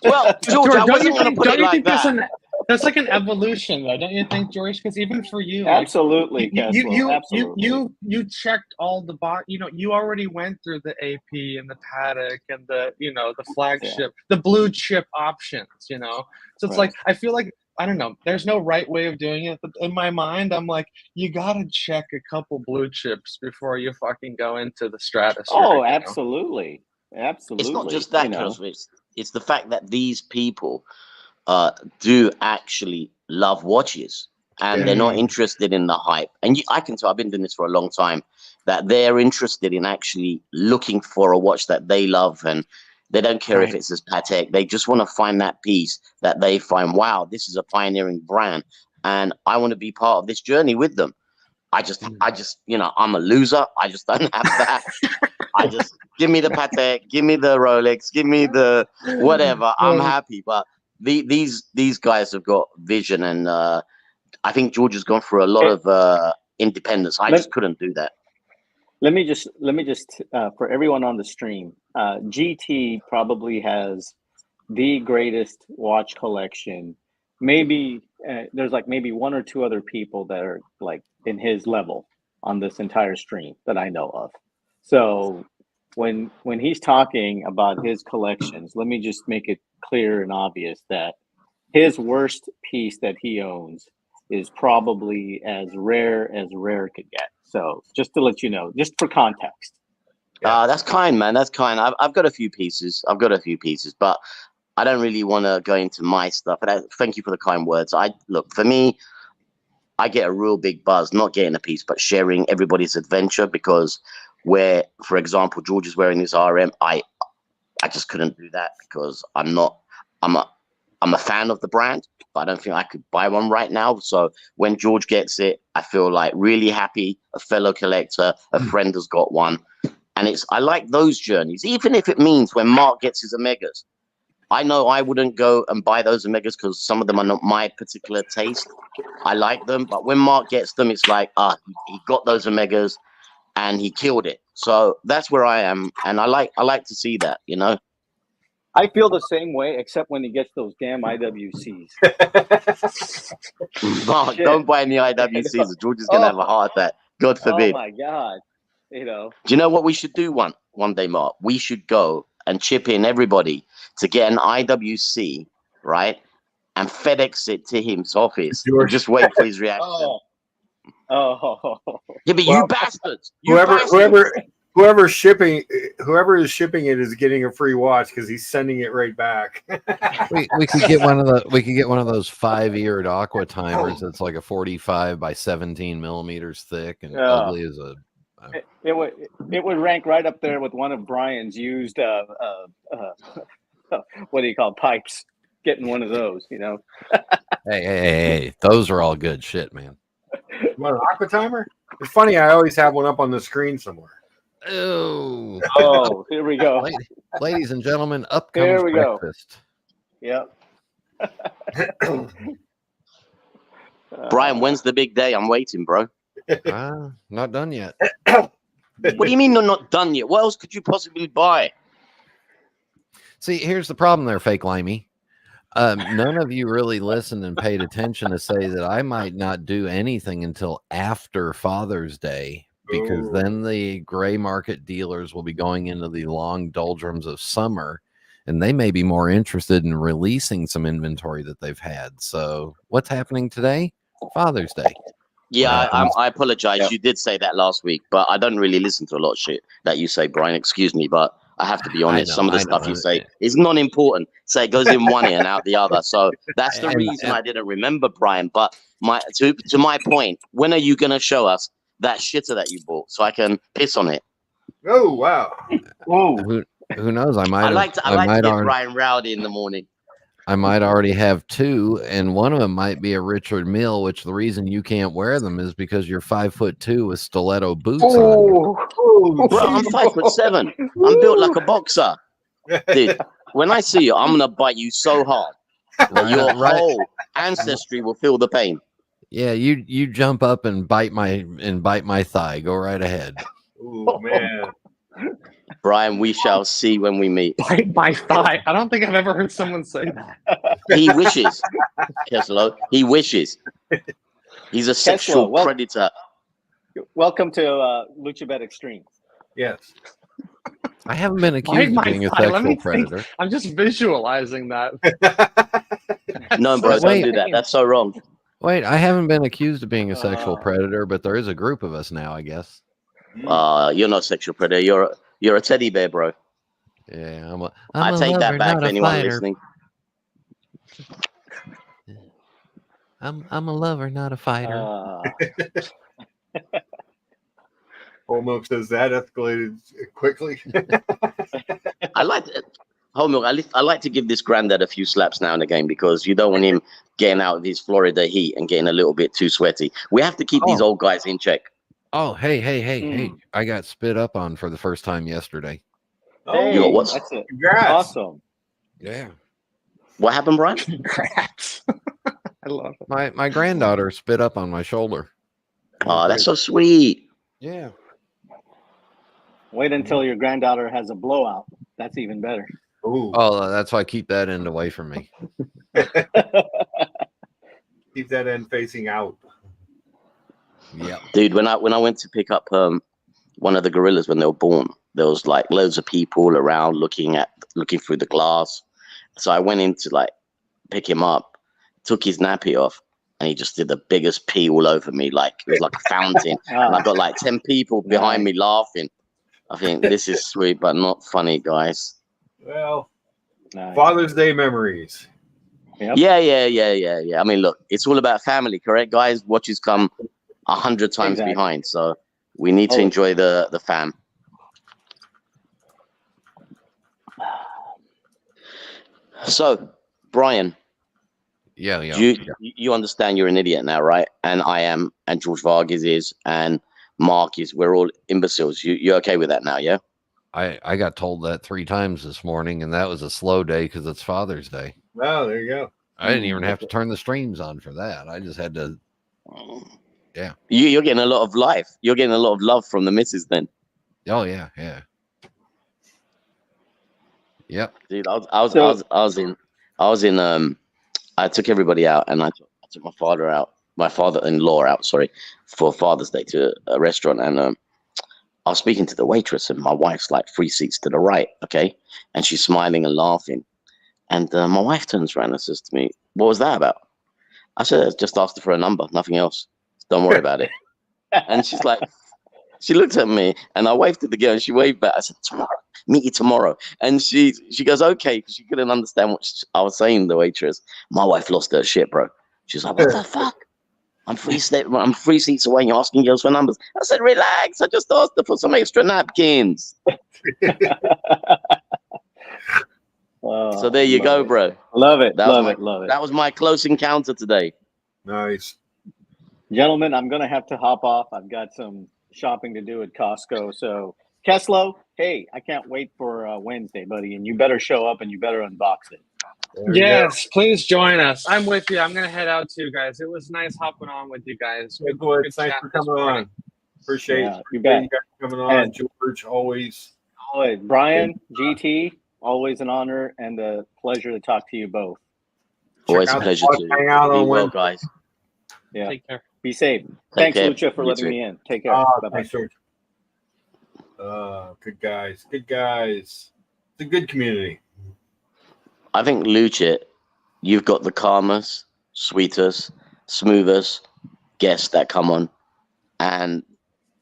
Speaker 6: Well, George, I wasn't going to put it like that.
Speaker 3: That's like an evolution, though, don't you think, George? Because even for you,
Speaker 2: absolutely,
Speaker 3: you checked all the you already went through the AP and the paddock and the the flagship, the blue chip options. So it's like I feel like I don't know. There's no right way of doing it, but in my mind, I'm like, you gotta check a couple blue chips before you fucking go into the stratosphere.
Speaker 2: Oh, absolutely, absolutely.
Speaker 6: It's not just that, it's the fact that these people do actually love watches and they're not interested in the hype. And I can tell, I've been doing this for a long time, that they're interested in actually looking for a watch that they love, and they don't care if it's as Patek. They just want to find that piece that they find, wow, this is a pioneering brand and I want to be part of this journey with them. I just I'm a loser. I just don't have that. I just give me the Patek, give me the Rolex, give me the whatever. I'm happy. But these guys have got vision, and I think George has gone through a lot of independence. I just couldn't do that.
Speaker 2: Let me just for everyone on the stream, GT probably has the greatest watch collection. Maybe there's like maybe one or two other people that are like in his level on this entire stream that I know of. So when he's talking about his collections, let me just make it clear and obvious that his worst piece that he owns is probably as rare could get. So just to let you know, just for context.
Speaker 6: That's kind, man. That's kind. I've got a few pieces. But I don't really want to go into my stuff. But thank you for the kind words. For me, I get a real big buzz, not getting a piece, but sharing everybody's adventure, because where, for example, George is wearing his RM, I just couldn't do that because I'm a fan of the brand, but I don't think I could buy one right now. So when George gets it, I feel like really happy, a fellow collector, a friend has got one. And I like those journeys, even if it means when Mark gets his Omegas. I know I wouldn't go and buy those Omegas because some of them are not my particular taste. I like them, but when Mark gets them, it's like, he got those Omegas and he killed it. So that's where I am, and I like to see that,
Speaker 2: I feel the same way, except when he gets those damn IWCs.
Speaker 6: Mark, don't buy any IWCs. George is gonna have a heart attack. God forbid.
Speaker 2: Oh my God. You know.
Speaker 6: Do you know what we should do one day, Mark? We should go and chip in everybody to get an IWC, right? And FedEx it to his office. And just wait for his reaction.
Speaker 2: Oh.
Speaker 6: Yeah, but you bastards.
Speaker 1: Whoever is shipping it is getting a free watch because he's sending it right back.
Speaker 5: we could get one of those 5-eared aqua timers that's like a 45 by 17 millimeters thick and ugly as a.
Speaker 2: It would rank right up there with one of Brian's used what do you call pipes? Getting one of those, you know.
Speaker 5: Hey, those are all good shit, man.
Speaker 1: You want an aqua timer? It's funny. I always have one up on the screen somewhere.
Speaker 5: Oh,
Speaker 2: here we go.
Speaker 5: Ladies and gentlemen, up comes
Speaker 2: Here we
Speaker 5: breakfast.
Speaker 2: Go. Yep.
Speaker 6: Brian, when's the big day? I'm waiting, bro.
Speaker 5: Not done yet.
Speaker 6: What do you mean they're not done yet? What else could you possibly buy?
Speaker 5: See, here's the problem there, fake limey. None of you really listened and paid attention to say that I might not do anything until after Father's Day, because then the gray market dealers will be going into the long doldrums of summer, and they may be more interested in releasing some inventory that they've had. So what's happening today? Father's Day.
Speaker 6: Yeah, I apologize. Yeah. You did say that last week, but I don't really listen to a lot of shit that you say, Brian. Excuse me, but I have to be honest. Some of the stuff you say is not important. So it goes in one ear and out the other. So that's the reason I didn't remember, Brian. But to my point, when are you going to show us that shitter that you bought so I can piss on it?
Speaker 1: Oh, wow.
Speaker 5: Who knows? I like to
Speaker 6: get Brian rowdy in the morning.
Speaker 5: I might already have two, and one of them might be a Richard Mille, which the reason you can't wear them is because you're 5'2" with stiletto boots on.
Speaker 6: Bro, I'm 5'7". I'm built like a boxer. Dude, when I see you, I'm going to bite you so hard that your whole ancestry will feel the pain.
Speaker 5: Yeah, you jump up and bite my thigh. Go right ahead.
Speaker 1: Oh, man.
Speaker 6: Brian, we shall see when we meet.
Speaker 3: Bite my thigh. I don't think I've ever heard someone say that.
Speaker 6: He wishes. Keslo, he wishes. He's a sexual predator.
Speaker 2: Welcome to LuchaBet Extreme.
Speaker 1: Yes.
Speaker 5: I haven't been accused of being a sexual predator.
Speaker 3: I'm just visualizing that.
Speaker 6: No, bro, don't do that. That's so wrong.
Speaker 5: Wait, I haven't been accused of being a sexual predator, but there is a group of us now, I guess.
Speaker 6: You're not a sexual predator. You're a teddy bear, bro.
Speaker 5: Yeah,
Speaker 6: I take that back for anyone listening.
Speaker 5: I'm a lover, not a fighter.
Speaker 1: Whole Milk says that escalated quickly.
Speaker 6: I like to give this granddad a few slaps now and again because you don't want him getting out of his Florida heat and getting a little bit too sweaty. We have to keep these old guys in check.
Speaker 5: Oh, hey. I got spit up on for the first time yesterday.
Speaker 2: Hey,
Speaker 6: you got what?
Speaker 2: That's it.
Speaker 1: Congrats.
Speaker 2: Awesome.
Speaker 5: Yeah.
Speaker 6: What happened, Brian?
Speaker 3: Congrats. I love it.
Speaker 5: My granddaughter spit up on my shoulder.
Speaker 6: Oh, that's so sweet.
Speaker 5: Yeah.
Speaker 2: Wait until your granddaughter has a blowout. That's even better.
Speaker 1: Ooh.
Speaker 5: Oh, that's why I keep that end away from me.
Speaker 1: Keep that end facing out.
Speaker 5: Yeah,
Speaker 6: dude. When I went to pick up one of the gorillas when they were born, there was like loads of people around looking through the glass. So I went in to like pick him up, took his nappy off, and he just did the biggest pee all over me, like it was like a fountain. And I got like 10 people behind me laughing. I think this is sweet, but not funny, guys.
Speaker 1: Well, Father's Day memories.
Speaker 6: Yep. Yeah. I mean, look, it's all about family, correct, guys? Watches come 100 times behind, so we need to enjoy the fam. So, Brian.
Speaker 5: Yeah.
Speaker 6: You understand you're an idiot now, right? And I am, and George Vargas is, and Mark is. We're all imbeciles. You're okay with that now, yeah?
Speaker 5: I got told that 3 times this morning, and that was a slow day because it's Father's Day.
Speaker 1: Oh, there you go.
Speaker 5: I didn't even have to turn the streams on for that. I just had to. Yeah.
Speaker 6: You're getting a lot of life. You're getting a lot of love from the missus then.
Speaker 5: Oh yeah. Yep.
Speaker 6: Dude, I took everybody out and I took my father out my father-in-law out, for Father's Day to a restaurant, and I was speaking to the waitress, and my wife's like 3 seats to the right, okay, and she's smiling and laughing, and my wife turns around and says to me, "What was that about?" I said, "I just asked her for a number, nothing else. Don't worry about it." And she's like, she looked at me, and I waved to the girl, and she waved back. I said, "Tomorrow, meet you tomorrow." And she goes, "Okay," because she couldn't understand what I was saying. The waitress, my wife lost her shit, bro. She's like, "What the fuck? I'm 3 seats away. You're asking girls for numbers." I said, "Relax. I just asked her for some extra napkins." So there you go, bro.
Speaker 2: Love it. Love it.
Speaker 6: That was my close encounter today.
Speaker 1: Nice.
Speaker 2: Gentlemen, I'm going to have to hop off. I've got some shopping to do at Costco. So, Keslow, hey, I can't wait for Wednesday, buddy. And you better show up and you better unbox it.
Speaker 3: Yes, please join us. I'm with you. I'm going to head out too, guys. It was nice hopping on with you guys.
Speaker 1: Good thanks for coming on. Appreciate it.
Speaker 2: You bet.
Speaker 1: You guys coming on. And George, always.
Speaker 2: Brian, GT, always an honor and a pleasure to talk to you both.
Speaker 6: Always a pleasure to
Speaker 1: hang out on
Speaker 6: well, guys.
Speaker 2: Yeah.
Speaker 3: Take care.
Speaker 2: Be safe. Thanks, Lucha, for letting me in. Take care.
Speaker 1: Thanks, George. Good guys. Good guys. It's a good community.
Speaker 6: I think, Lucha, you've got the calmest, sweetest, smoothest guests that come on. And,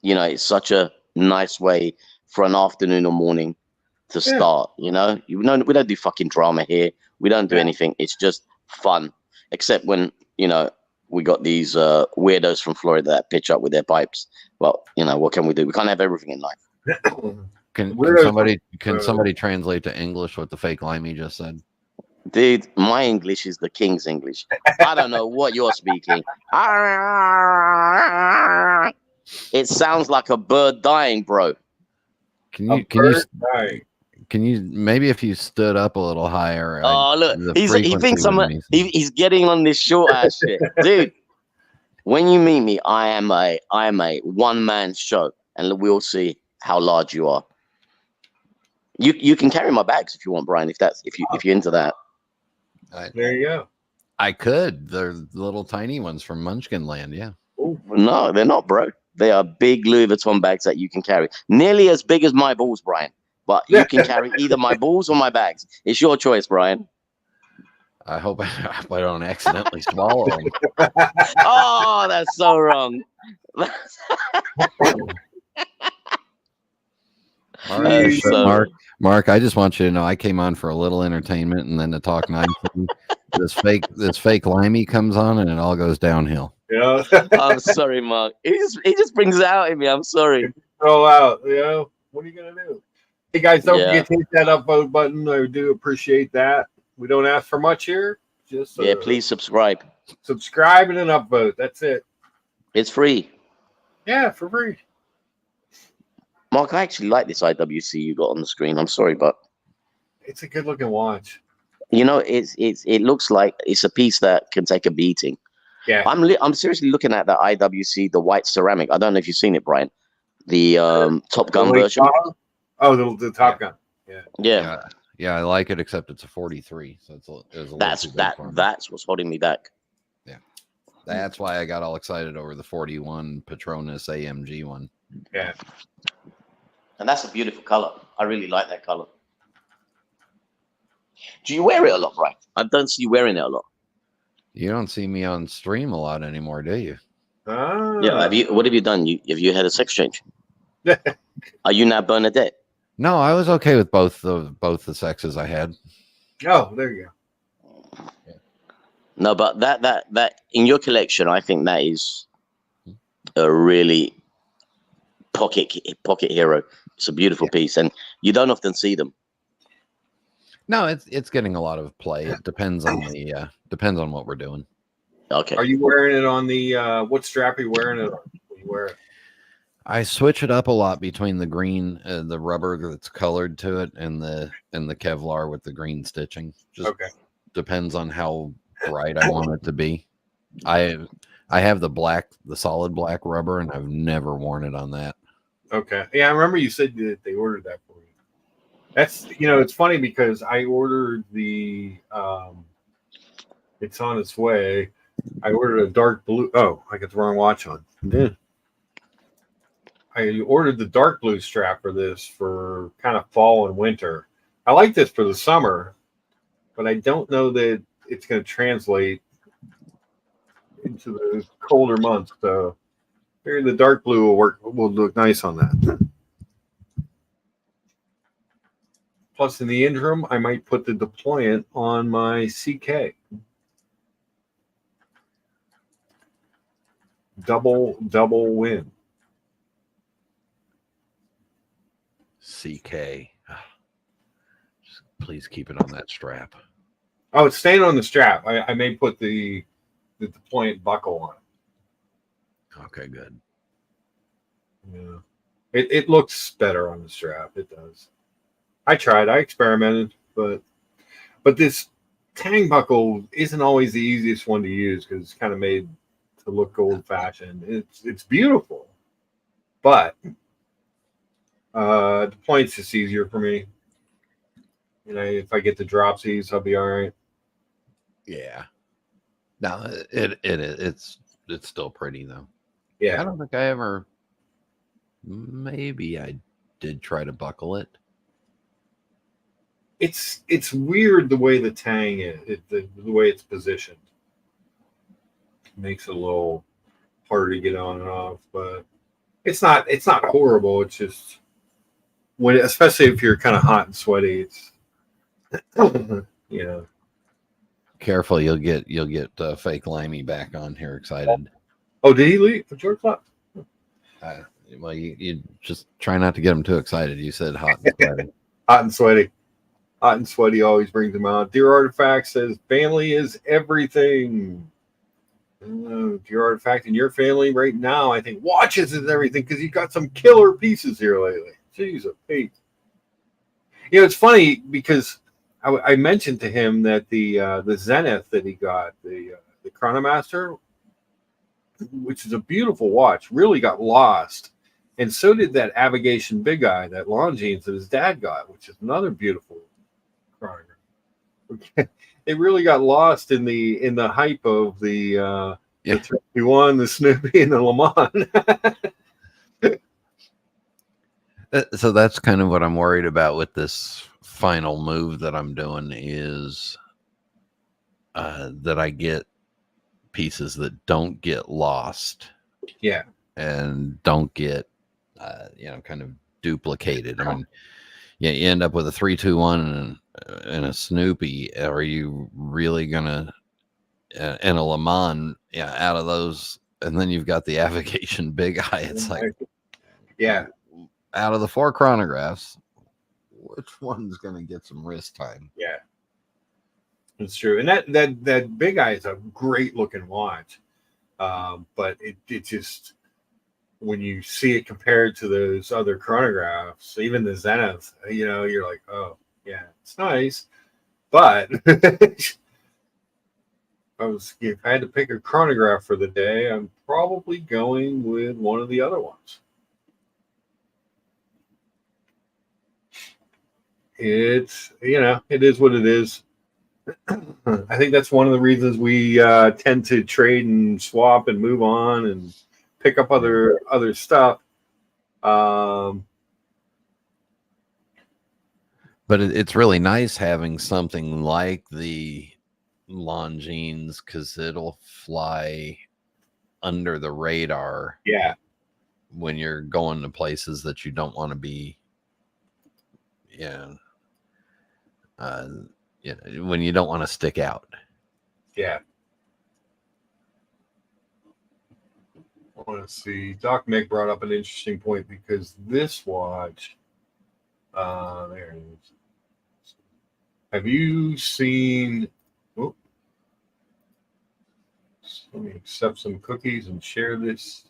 Speaker 6: you know, it's such a nice way for an afternoon or morning to start, you know? We don't do fucking drama here. We don't do anything. It's just fun. Except when, you know, we got these weirdos from Florida that pitch up with their pipes. Well, you know, what can we do? We can't have everything in life.
Speaker 5: Can somebody translate to English what the fake Limey just said?
Speaker 6: Dude, my English is the King's English. I don't know what you're speaking. It sounds like a bird dying, bro.
Speaker 5: Can you maybe if you stood up a little higher?
Speaker 6: Oh, look, he thinks he's getting on this short ass shit, dude. When you meet me, I am a one-man show, and we'll see how large you are. You can carry my bags if you want, Brian. If you're into that.
Speaker 1: There you go.
Speaker 5: I could. They're little tiny ones from Munchkin Land. Yeah.
Speaker 6: Ooh, no, they're not, bro. They are big Louis Vuitton bags that you can carry, nearly as big as my balls, Brian. But you can carry either my balls or my bags. It's your choice, Brian.
Speaker 5: I hope I don't accidentally swallow them.
Speaker 6: Oh, that's so wrong.
Speaker 5: Mark, I just want you to know I came on for a little entertainment and then to talk nice. This fake Limey comes on and it all goes downhill.
Speaker 1: Yeah.
Speaker 6: I'm sorry, Mark. He just brings it out in me. I'm sorry.
Speaker 1: Throw out. You know, what are you gonna do? Hey guys, don't forget to hit that upvote button. I do appreciate that. We don't ask for much here. Just
Speaker 6: please subscribe.
Speaker 1: Subscribe and an upvote. That's it.
Speaker 6: It's free.
Speaker 1: Yeah, for free.
Speaker 6: Mark, I actually like this IWC you got on the screen. I'm sorry, but
Speaker 1: it's a good looking watch.
Speaker 6: You know, it looks like it's a piece that can take a beating.
Speaker 1: Yeah.
Speaker 6: I'm seriously looking at the IWC, the white ceramic. I don't know if you've seen it, Brian. The Top Gun version.
Speaker 1: Oh, the Top Gun.
Speaker 6: Yeah.
Speaker 5: Yeah, I like it, except it's a 43, so it's a
Speaker 6: that's what's holding me back.
Speaker 5: Yeah, that's why I got all excited over the 41 Patronus AMG one.
Speaker 1: Yeah,
Speaker 6: and that's a beautiful color. I really like that color. Do you wear it a lot, Brian? I don't see you wearing it a lot.
Speaker 5: You don't see me on stream a lot anymore, do you?
Speaker 6: Yeah. What have you done? Have you had a sex change? Are you now Bernadette?
Speaker 5: No, I was okay with both the sexes I had.
Speaker 1: Oh, there you go.
Speaker 6: Yeah. No, but that in your collection, I think that is a really pocket hero. It's a beautiful piece, and you don't often see them.
Speaker 5: No, it's getting a lot of play. It depends on what we're doing.
Speaker 6: Okay.
Speaker 1: Are you wearing it on the what strap are you wearing it on? When you wear it?
Speaker 5: I switch it up a lot between the green, the rubber that's colored to it, and the Kevlar with the green stitching. Just depends on how bright I want it to be. I have the solid black rubber, and I've never worn it on that.
Speaker 1: Okay. Yeah, I remember you said that they ordered that for you. That's, it's funny because I ordered the it's on its way. I ordered a dark blue. Oh, I got the wrong watch on. Yeah. I ordered the dark blue strap for this for kind of fall and winter. I like this for the summer, but I don't know that it's going to translate into the colder months. So maybe the dark blue will look nice on that. Plus, in the interim, I might put the deployant on my CK. Double win.
Speaker 5: CK. Just please keep it on that strap.
Speaker 1: Oh, it's staying on the strap. I may put the deployant buckle on.
Speaker 5: Okay, good.
Speaker 1: Yeah. It looks better on the strap. It does. I tried. I experimented, but this tang buckle isn't always the easiest one to use because it's kind of made to look old fashioned. It's beautiful, but the point's just easier for me. If I get the dropsies, I'll be all right.
Speaker 5: Yeah. No, it's still pretty though.
Speaker 1: Yeah.
Speaker 5: I don't think I ever. Maybe I did try to buckle it.
Speaker 1: It's weird the way the tang is, the way it's positioned. It makes it a little harder to get on and off, but it's not horrible. It's just especially if you're kind of hot and sweaty, it's
Speaker 5: Careful, you'll get fake Limey back on here excited.
Speaker 1: Oh, did he leave? George left.
Speaker 5: Well, you just try not to get him too excited. You said hot and sweaty.
Speaker 1: Hot and sweaty. Hot and sweaty always brings him out. Dear Artifact says, family is everything. Dear Artifact, in your family right now, I think watches is everything because you got some killer pieces here lately. Jeez, Pete. It's funny because I mentioned to him that the Zenith that he got, the Chronomaster, which is a beautiful watch, really got lost. And so did that Avigation Big Eye, that Longines that his dad got, which is another beautiful chronograph. It really got lost in the hype of the 321, the Snoopy, and the Le Mans.
Speaker 5: So that's kind of what I'm worried about with this final move that I'm doing is that I get pieces that don't get lost.
Speaker 1: Yeah.
Speaker 5: And don't get, kind of duplicated. I mean, you end up with a 321 and a Snoopy. Are you really gonna and a Le Mans out of those? And then you've got the Avigation Big Eye. It's like,
Speaker 1: yeah,
Speaker 5: out of the 4 chronographs, which one's gonna get some wrist time?
Speaker 1: Yeah, it's true. And that Big Eye is a great looking watch, but it just, when you see it compared to those other chronographs, even the Zenith, you're like, oh yeah, it's nice, but if I had to pick a chronograph for the day, I'm probably going with one of the other ones. It's, it is what it is. I think that's one of the reasons we tend to trade and swap and move on and pick up other stuff.
Speaker 5: But it's really nice having something like the Longines because it'll fly under the radar.
Speaker 1: Yeah.
Speaker 5: When you're going to places that you don't want to be. Yeah. When you don't want to stick out.
Speaker 1: Yeah. I want to see. Doc Mick brought up an interesting point because this watch, there it is. Have you seen? Oh, let me accept some cookies and share this.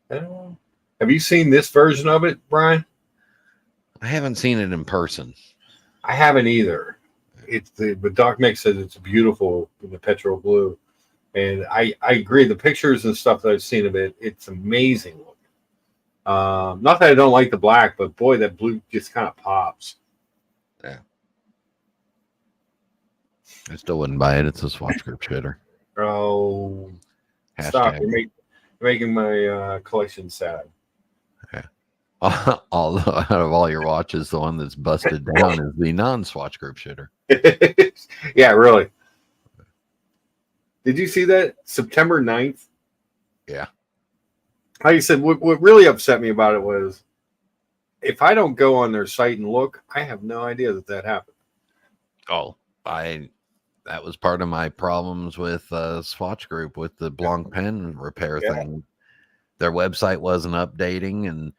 Speaker 1: Have you seen this version of it, Brian?
Speaker 5: I haven't seen it in person.
Speaker 1: I haven't either. But Doc Mick says it's beautiful in the petrol blue. And I agree. The pictures and stuff that I've seen of it, it's amazing looking. Not that I don't like the black, but boy, that blue just kind of pops.
Speaker 5: Yeah. I still wouldn't buy it. It's a Swatch Group shitter.
Speaker 1: Oh,
Speaker 5: Hashtag.
Speaker 1: stop! You're making my collection sad.
Speaker 5: Out of all your watches, the one that's busted down is the non-Swatch Group shooter.
Speaker 1: Yeah, really. Did you see that? September 9th?
Speaker 5: Yeah.
Speaker 1: How you said, what really upset me about it was, if I don't go on their site and look, I have no idea that happened.
Speaker 5: Oh, that was part of my problems with Swatch Group with the Blanc pen repair thing. Their website wasn't updating, and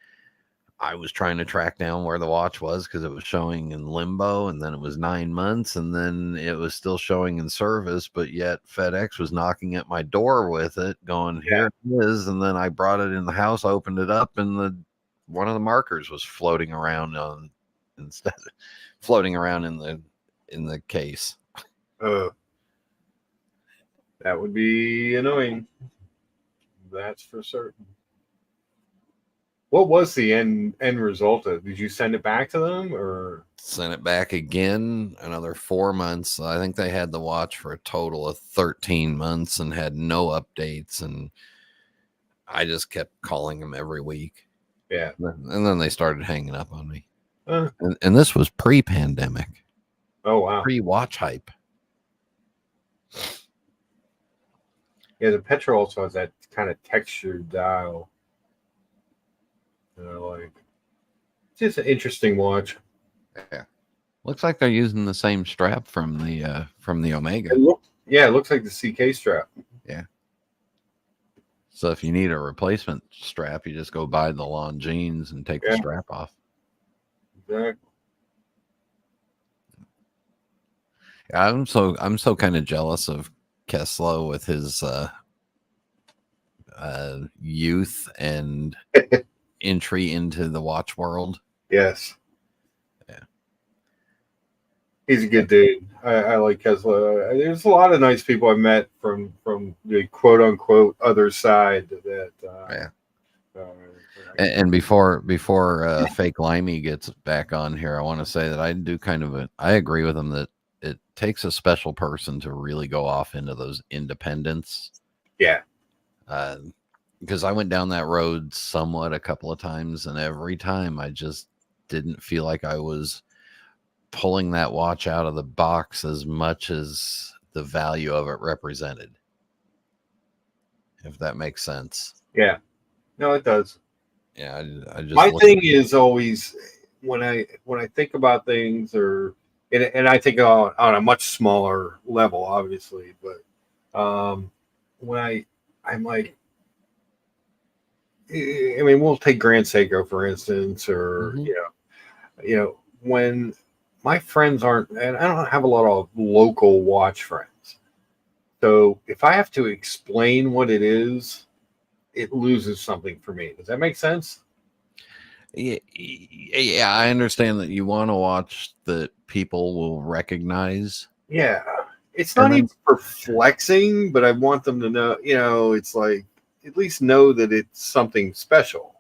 Speaker 5: I was trying to track down where the watch was because it was showing in limbo, and then it was 9 months, and then it was still showing in service, but yet FedEx was knocking at my door with it, going, here it is. And then I brought it in the house, opened it up, and one of the markers was floating around floating around in the case.
Speaker 1: That would be annoying. That's for certain. What was the end result of? Did you send it back to them or
Speaker 5: sent it back again? Another 4 months. I think they had the watch for a total of 13 months and had no updates. And I just kept calling them every week.
Speaker 1: Yeah.
Speaker 5: And then they started hanging up on me. And this was pre-pandemic.
Speaker 1: Oh, wow.
Speaker 5: Pre-watch hype.
Speaker 1: Yeah, the Petra also has that kind of textured dial. Like, just an interesting watch.
Speaker 5: Yeah, looks like they're using the same strap from the Omega.
Speaker 1: It looks like the CK strap.
Speaker 5: Yeah. So if you need a replacement strap, you just go buy the Longines and take the strap off.
Speaker 1: Exactly.
Speaker 5: I'm so kind of jealous of Keslow with his youth and entry into the watch world.
Speaker 1: Yes.
Speaker 5: Yeah.
Speaker 1: He's a good dude. I like Keslow. There's a lot of nice people I've met from the quote unquote other side that
Speaker 5: and before Fake Limey gets back on here, I want to say that I agree with him that it takes a special person to really go off into those independents.
Speaker 1: Yeah.
Speaker 5: Because I went down that road somewhat a couple of times, and every time I just didn't feel like I was pulling that watch out of the box as much as the value of it represented. If that makes sense.
Speaker 1: Yeah. No, it does.
Speaker 5: Yeah. I just
Speaker 1: my thing is always when I think about things and I think on a much smaller level, obviously, but when I'm like, I mean, we'll take Grand Seiko for instance, or you know, when my friends aren't, and I don't have a lot of local watch friends, so if I have to explain what it is, it loses something for me. Does that make sense?
Speaker 5: Yeah, I understand that you want to watch that people will recognize.
Speaker 1: Yeah, it's not even for flexing, but I want them to know, it's like, at least know that it's something special.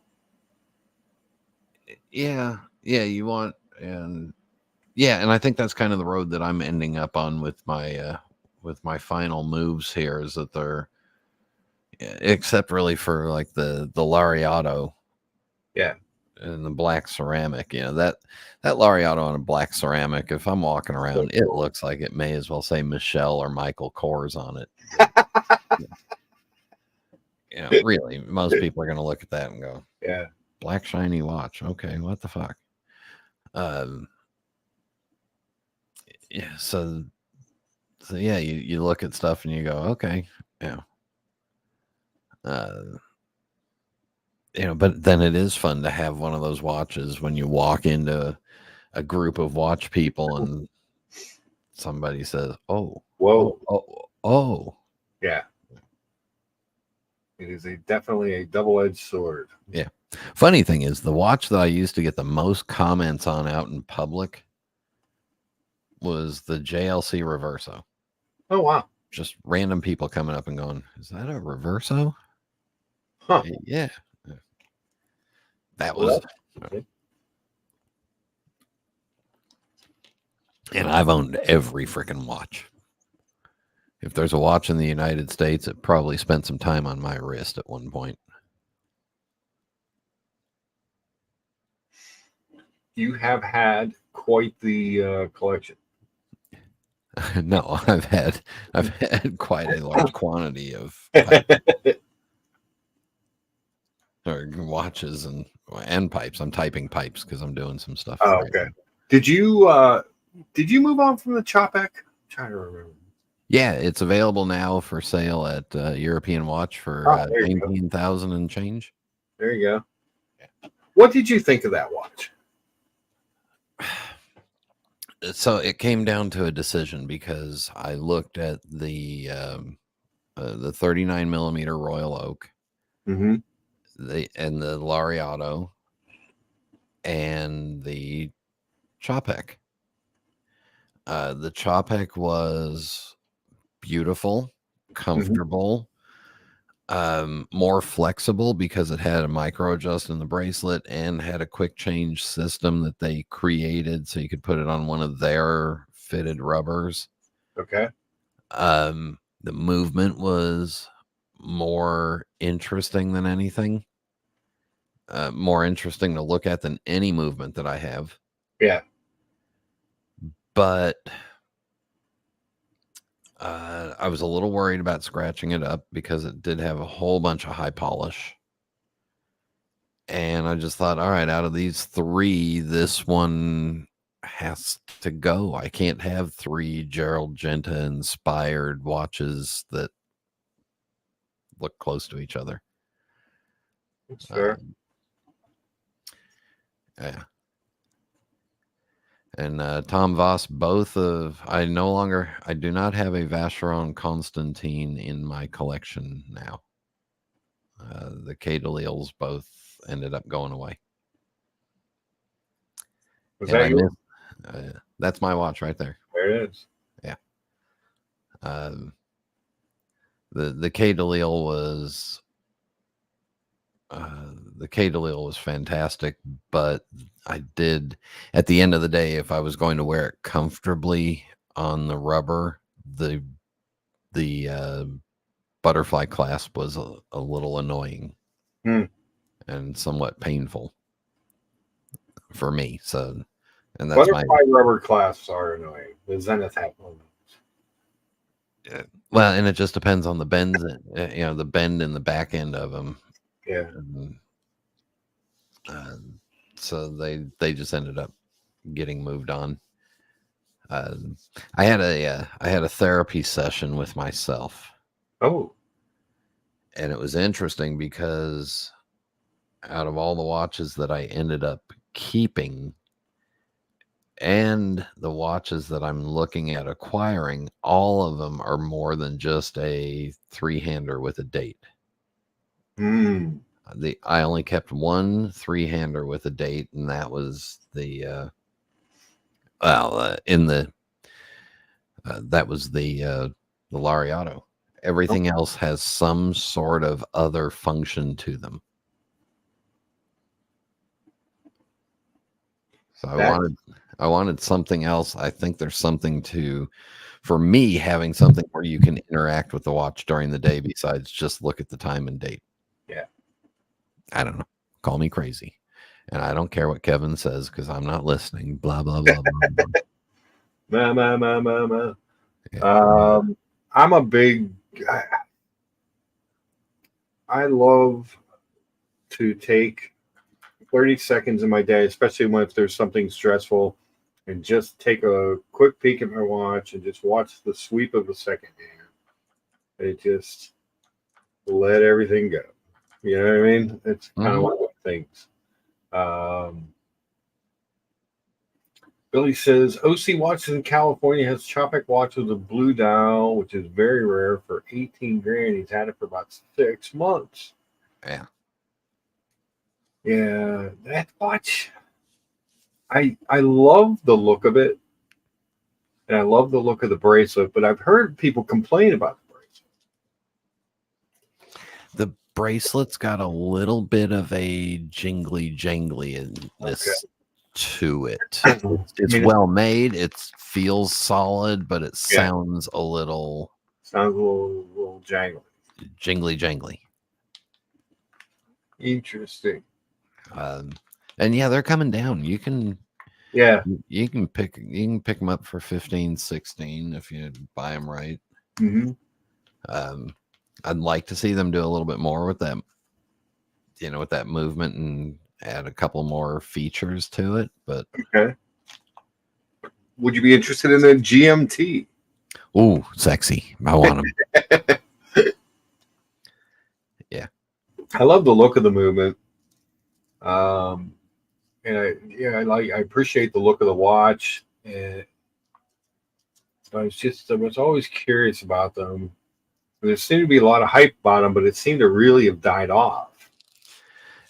Speaker 5: Yeah, you want, and I think that's kind of the road that I'm ending up on with my final moves here, is that they're, except really for like the Lariato.
Speaker 1: Yeah.
Speaker 5: And the black ceramic, that Lariato on a black ceramic, if I'm walking around, it looks like it may as well say Michelle or Michael Kors on it. Really, most people are going to look at that and go,
Speaker 1: yeah,
Speaker 5: black shiny watch. Okay, what the fuck? Yeah, so yeah, you look at stuff and you go, okay, yeah. But then it is fun to have one of those watches when you walk into a group of watch people and somebody says, "Oh,
Speaker 1: whoa,
Speaker 5: oh."
Speaker 1: Yeah. It is definitely a double-edged sword.
Speaker 5: Yeah. Funny thing is, the watch that I used to get the most comments on out in public was the JLC Reverso.
Speaker 1: Oh, wow.
Speaker 5: Just random people coming up and going, "Is that a Reverso?"
Speaker 1: Huh.
Speaker 5: Yeah. That was.
Speaker 1: Okay.
Speaker 5: And I've owned every freaking watch. If there's a watch in the United States, it probably spent some time on my wrist at one point.
Speaker 1: You have had quite the collection.
Speaker 5: No, I've had quite a large quantity of or watches and pipes. I'm typing pipes because I'm doing some stuff.
Speaker 1: Oh, okay. Did you move on from the Chopek? I'm trying to remember.
Speaker 5: Yeah, it's available now for sale at European Watch for 19,000 and change.
Speaker 1: There you go. Yeah. What did you think of that watch?
Speaker 5: So it came down to a decision because I looked at the 39 millimeter Royal Oak,
Speaker 1: mm-hmm.
Speaker 5: the Laureato, and the Chopek. The Chopek was beautiful, comfortable, more flexible because it had a micro adjust in the bracelet and had a quick change system that they created so you could put it on one of their fitted rubbers.
Speaker 1: Okay.
Speaker 5: The movement was more interesting than anything. More interesting to look at than any movement that I have.
Speaker 1: Yeah.
Speaker 5: But I was a little worried about scratching it up because it did have a whole bunch of high polish. And I just thought, all right, out of these three, this one has to go. I can't have three Gerald Genta inspired watches that look close to each other.
Speaker 1: That's fair.
Speaker 5: Yeah. And Tom Voss, I do not have a Vacheron Constantine in my collection now. The K. Delilles both ended up going away.
Speaker 1: Was that yours?
Speaker 5: That's my watch right there.
Speaker 1: There it is.
Speaker 5: Yeah. The K. Delille was fantastic, but I did, at the end of the day, if I was going to wear it comfortably on the rubber, the butterfly clasp was a little annoying and somewhat painful for me. So, and that's
Speaker 1: butterfly rubber clasps are annoying. The Zenith have one.
Speaker 5: Well, and it just depends on the bends, the bend in the back end of them.
Speaker 1: Yeah.
Speaker 5: So they just ended up getting moved on. I had a therapy session with myself.
Speaker 1: Oh.
Speaker 5: And it was interesting because out of all the watches that I ended up keeping and the watches that I'm looking at acquiring, all of them are more than just a 3-hander with a date. I only kept one 3-hander with a date, and that was the Laureato. Everything else has some sort of other function to them. So I wanted something else. I think there's something for me, having something where you can interact with the watch during the day besides just look at the time and date.
Speaker 1: Yeah.
Speaker 5: I don't know. Call me crazy. And I don't care what Kevin says because I'm not listening. Blah, blah, blah, blah,
Speaker 1: blah. Yeah. I'm a big... I love to take 30 seconds of my day, especially if there's something stressful, and just take a quick peek at my watch and just watch the sweep of a second hand. It just let everything go. You know what I mean? It's kind of one of those things. Billy says, OC Watches in California has Chopek watch with a blue dial, which is very rare, for 18 grand. He's had it for about 6 months.
Speaker 5: Yeah.
Speaker 1: Yeah, that watch, I love the look of it, and I love the look of the bracelet, but I've heard people complain about the bracelet.
Speaker 5: The bracelet's got a little bit of a jingly-janglyness to it. It's well made. It feels solid, but it sounds a little...
Speaker 1: Sounds a little jangly.
Speaker 5: Jingly jangly.
Speaker 1: Interesting.
Speaker 5: And yeah, they're coming down. You can pick them up for 15, 16 if you buy them right.
Speaker 1: Mm-hmm.
Speaker 5: I'd like to see them do a little bit more with that, with that movement and add a couple more features to it. But
Speaker 1: okay. Would you be interested in a GMT?
Speaker 5: Ooh, sexy. I want them. Yeah.
Speaker 1: I love the look of the movement. And I appreciate the look of the watch. And I was always curious about them. There seemed to be a lot of hype about them, but it seemed to really have died off.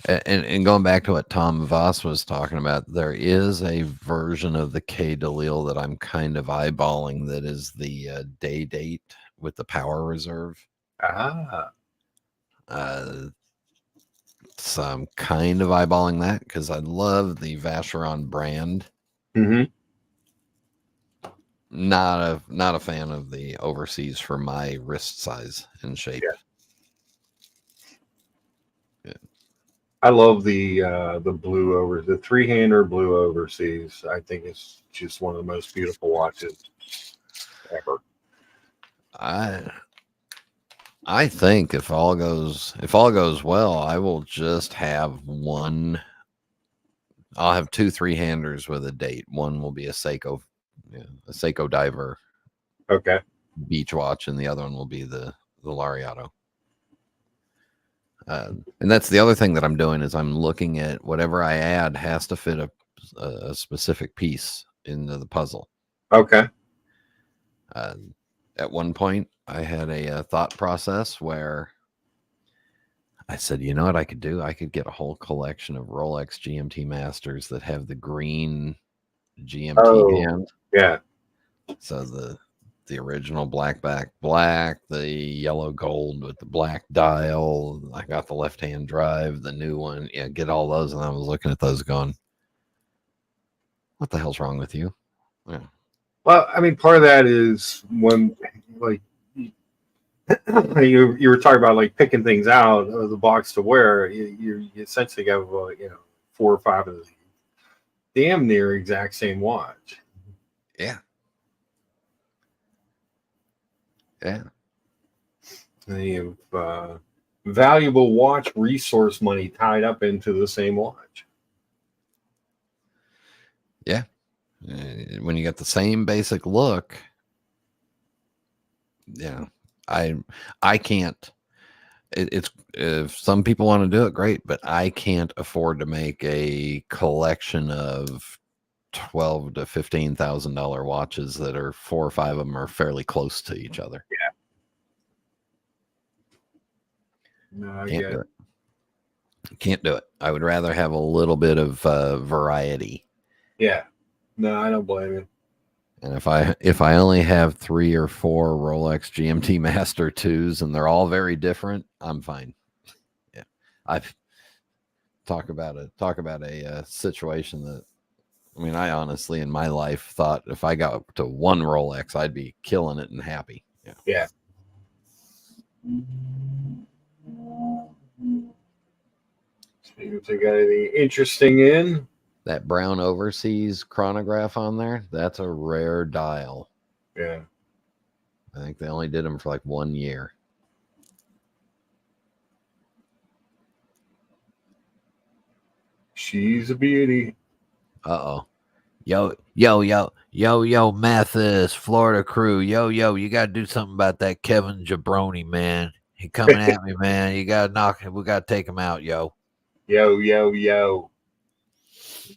Speaker 5: And going back to what Tom Voss was talking about, there is a version of the K Delil that I'm kind of eyeballing that is the day date with the power reserve. So I'm kind of eyeballing that because I love the Vacheron brand.
Speaker 1: Mm-hmm.
Speaker 5: Not a fan of the overseas for my wrist size and shape.
Speaker 1: Yeah. I love the blue the 3-hander blue overseas. I think it's just one of the most beautiful watches ever.
Speaker 5: I think if all goes well, I will just have one. I'll have 2 3-handers with a date. One will be a Seiko diver,
Speaker 1: okay,
Speaker 5: beach watch, and the other one will be the Lariato. And that's the other thing that I'm doing is I'm looking at whatever I add has to fit a specific piece into the puzzle.
Speaker 1: Okay.
Speaker 5: At one point, I had a thought process where I said, you know what I could do? I could get a whole collection of Rolex GMT Masters that have the green GMT hand.
Speaker 1: Yeah.
Speaker 5: So the original black, the yellow gold with the black dial. I got the left-hand drive, the new one. Yeah, get all those. And I was looking at those going, what the hell's wrong with you? Yeah.
Speaker 1: Well, I mean, part of that is when, like, you were talking about like picking things out of the box to wear. You essentially have 4 or 5 of the damn near exact same watch.
Speaker 5: Yeah. Yeah.
Speaker 1: And you have valuable watch resource money tied up into the same watch.
Speaker 5: Yeah. When you get the same basic look, I can't. It's if some people want to do it, great, but I can't afford to make a collection of $12,000 to $15,000 watches that are 4 or 5 of them are fairly close to each other.
Speaker 1: Yeah. No,
Speaker 5: Can't do it. I would rather have a little bit of variety.
Speaker 1: Yeah. No, I don't blame you.
Speaker 5: And if I only have 3 or 4 Rolex GMT Master 2s and they're all very different, I'm fine. Yeah. I've talk about a situation that, I mean, I honestly in my life thought if I got to 1 Rolex, I'd be killing it and happy. Yeah.
Speaker 1: Yeah. See if they got anything interesting in.
Speaker 5: That brown overseas chronograph on there, that's a rare dial.
Speaker 1: Yeah.
Speaker 5: I think they only did them for like 1 year.
Speaker 1: She's a beauty.
Speaker 5: Uh-oh. Yo, Mathis, Florida crew. Yo, you got to do something about that Kevin Jabroni, man. He coming at me, man. You got to knock him. We got to take him out, yo.
Speaker 1: Yo.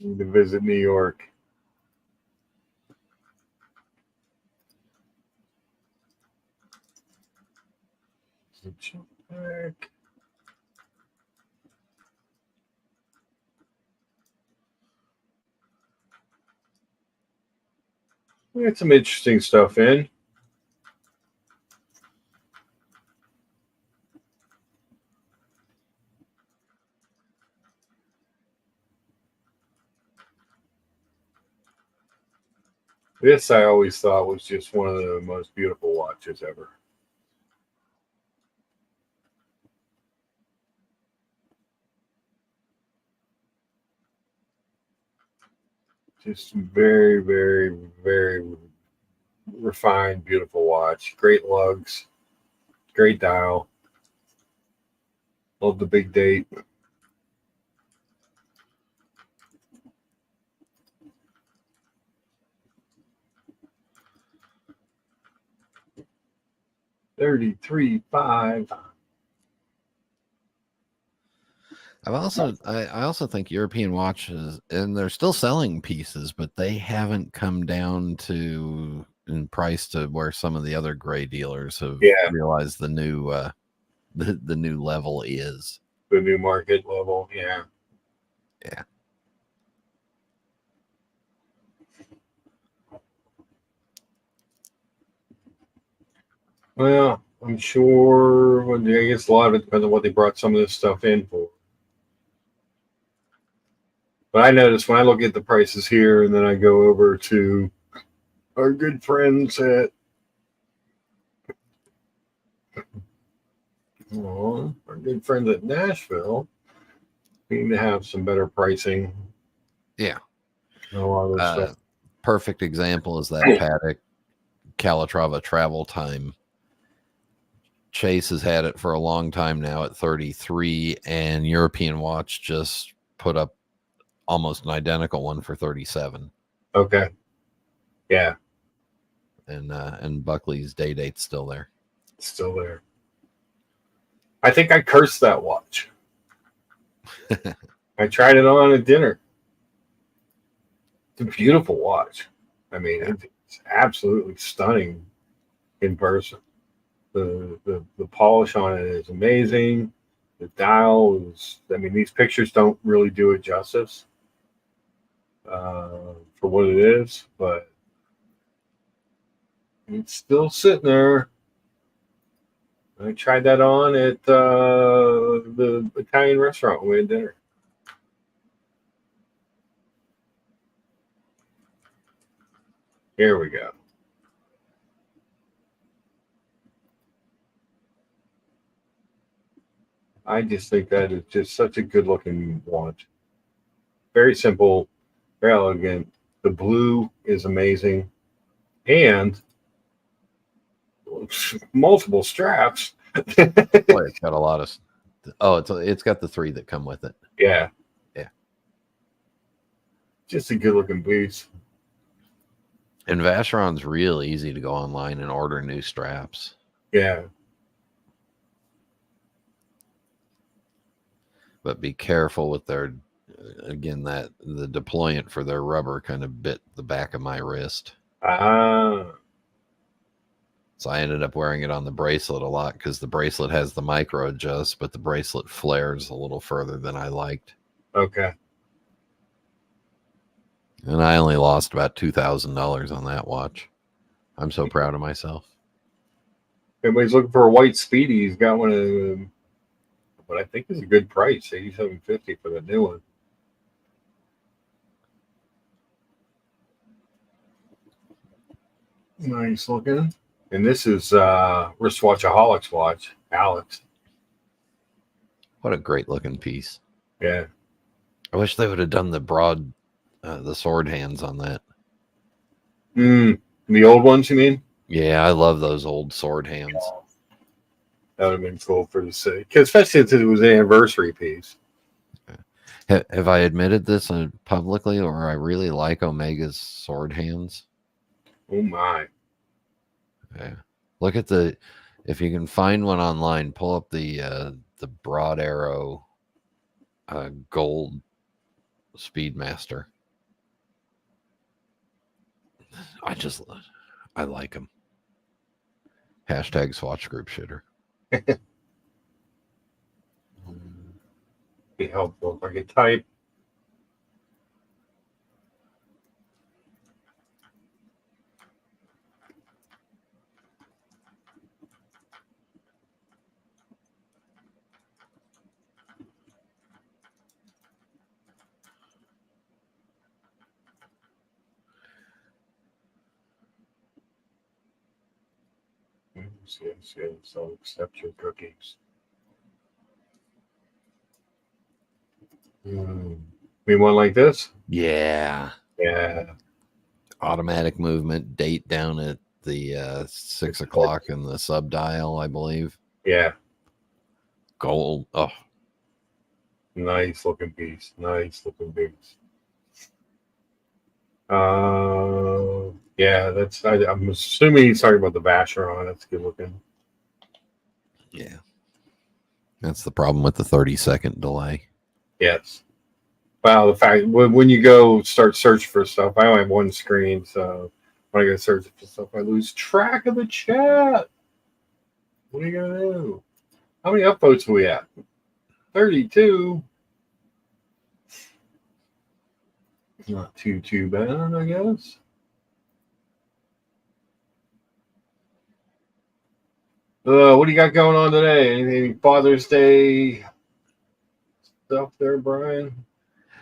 Speaker 1: Need to visit New York. Back. We got some interesting stuff in. This I always thought was just one of the most beautiful watches ever. Just very, very, very refined, beautiful watch. Great lugs, great dial. Love the big date. $33.5.
Speaker 5: I also think European watches, and they're still selling pieces, but they haven't come down to in price to where some of the other gray dealers have realized the new the new level is.
Speaker 1: The new market level, yeah.
Speaker 5: Yeah.
Speaker 1: Well, I'm sure I guess a lot of it depends on what they brought some of this stuff in for. But I notice when I look at the prices here and then I go over to our good friends at Nashville seem to have some better pricing.
Speaker 5: Yeah.
Speaker 1: A lot of stuff.
Speaker 5: Perfect example is that Patek Calatrava Travel Time. Chase has had it for a long time now at 33, and European Watch just put up almost an identical one for 37.
Speaker 1: Okay. Yeah.
Speaker 5: And Buckley's day date's still there.
Speaker 1: It's still there. I think I cursed that watch. I tried it on at dinner. It's a beautiful watch. I mean, it's absolutely stunning in person. The polish on it is amazing. The dial is, I mean, these pictures don't really do it justice for what it is, but it's still sitting there. I tried that on at the Italian restaurant when we had dinner. Here we go. I just think that is just such a good looking watch. Very simple, very elegant. The blue is amazing. And multiple straps.
Speaker 5: Boy, it's got a lot of. It's got the 3 that come with it.
Speaker 1: Yeah.
Speaker 5: Yeah.
Speaker 1: Just a good looking piece.
Speaker 5: And Vacheron's real easy to go online and order new straps.
Speaker 1: Yeah.
Speaker 5: But be careful with their, again, that the deployant for their rubber kind of bit the back of my wrist.
Speaker 1: Ah.
Speaker 5: So I ended up wearing it on the bracelet a lot because the bracelet has the micro adjust, but the bracelet flares a little further than I liked.
Speaker 1: Okay.
Speaker 5: And I only lost about $2,000 on that watch. I'm so proud of myself.
Speaker 1: Everybody's looking for a white Speedy. He's got one of them, but I think it's a good price, $87.50 for the new one. Nice looking. And this is Wristwatchaholics watch, Alex.
Speaker 5: What a great looking piece.
Speaker 1: Yeah.
Speaker 5: I wish they would have done the broad, the sword hands on that.
Speaker 1: The old ones, you mean?
Speaker 5: Yeah, I love those old sword hands.
Speaker 1: That would have been cool for the city, especially since it was an anniversary piece.
Speaker 5: Have I admitted this publicly, or I really like Omega's sword hands?
Speaker 1: Oh my!
Speaker 5: Yeah. Look at if you can find one online, pull up the Broad Arrow gold Speedmaster. I like them. Hashtag Swatch Group Shitter.
Speaker 1: Be helpful if I could type. Yes. I'll accept your cookies. Mean one like this?
Speaker 5: Yeah.
Speaker 1: Yeah.
Speaker 5: Automatic movement, date down at the 6 o'clock in the sub dial, I believe.
Speaker 1: Yeah.
Speaker 5: Gold. Oh,
Speaker 1: nice looking piece. Nice looking piece. Yeah, I'm assuming he's talking about the Vacheron. That's good looking.
Speaker 5: Yeah. That's the problem with the 30-second delay.
Speaker 1: Yes. Well, the fact when you go start searching for stuff, I only have one screen, so when I go searching for stuff, I lose track of the chat. What are you gonna do? How many upvotes do we have? 32. Not too bad, I guess. What do you got going on today? Any Father's Day stuff there, Brian?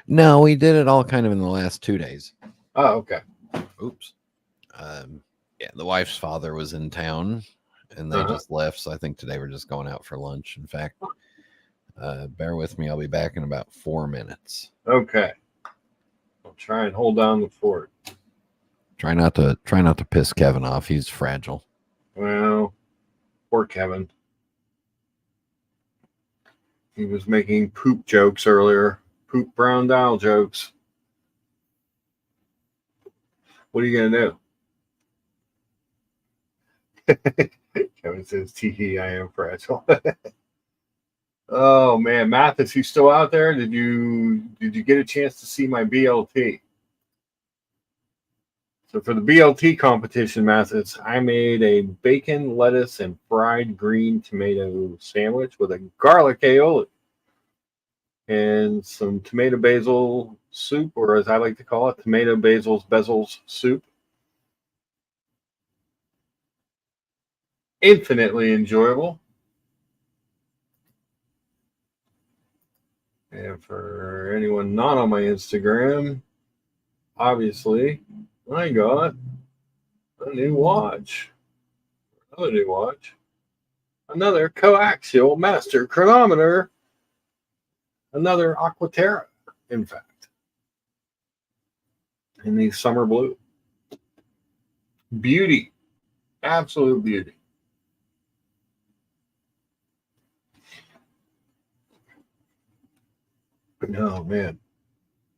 Speaker 5: No, we did it all kind of in the last 2 days.
Speaker 1: Oh, okay.
Speaker 5: Oops. Yeah, the wife's father was in town, and they just left. So I think today we're just going out for lunch. In fact, bear with me. I'll be back in about 4 minutes.
Speaker 1: Okay. I'll try and hold down the fort.
Speaker 5: Try not to piss Kevin off. He's fragile.
Speaker 1: Well, poor Kevin. He was making poop jokes earlier. Poop brown dial jokes. What are you gonna do? Kevin says, "Tee, I am fragile." Oh man, Mathis, you still out there? Did you get a chance to see my BLT? So for the BLT competition, Mathis, I made a bacon, lettuce, and fried green tomato sandwich with a garlic aioli and some tomato basil soup, or as I like to call it, tomato bezels soup. Infinitely enjoyable. And for anyone not on my Instagram, obviously, I got a new watch. Another new watch. Another coaxial master chronometer. Another Aquaterra, in fact. In the summer blue. Beauty. Absolute beauty. Oh, man.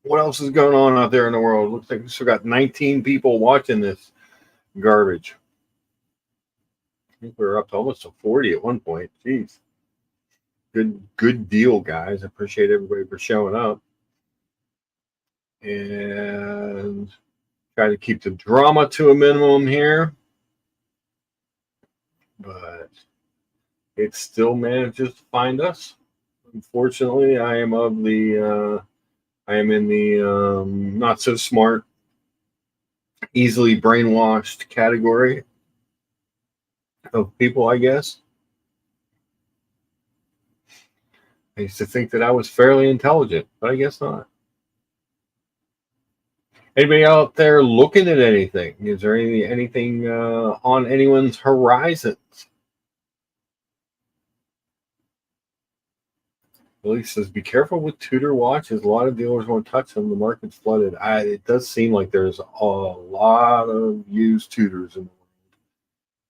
Speaker 1: What else is going on out there in the world? Looks like we still got 19 people watching this garbage. I think we were up to almost to 40 at one point. Jeez. Good deal, guys. I appreciate everybody for showing up. And try to keep the drama to a minimum here. But it still manages to find us. Unfortunately, I am in the not so smart, easily brainwashed category of people, I guess. I used to think that I was fairly intelligent, but I guess not. Anybody out there looking at anything? Is there anything on anyone's horizons? Billy says, be careful with Tudor watches. A lot of dealers won't touch them. The market's flooded. It does seem like there's a lot of used Tudors in the world.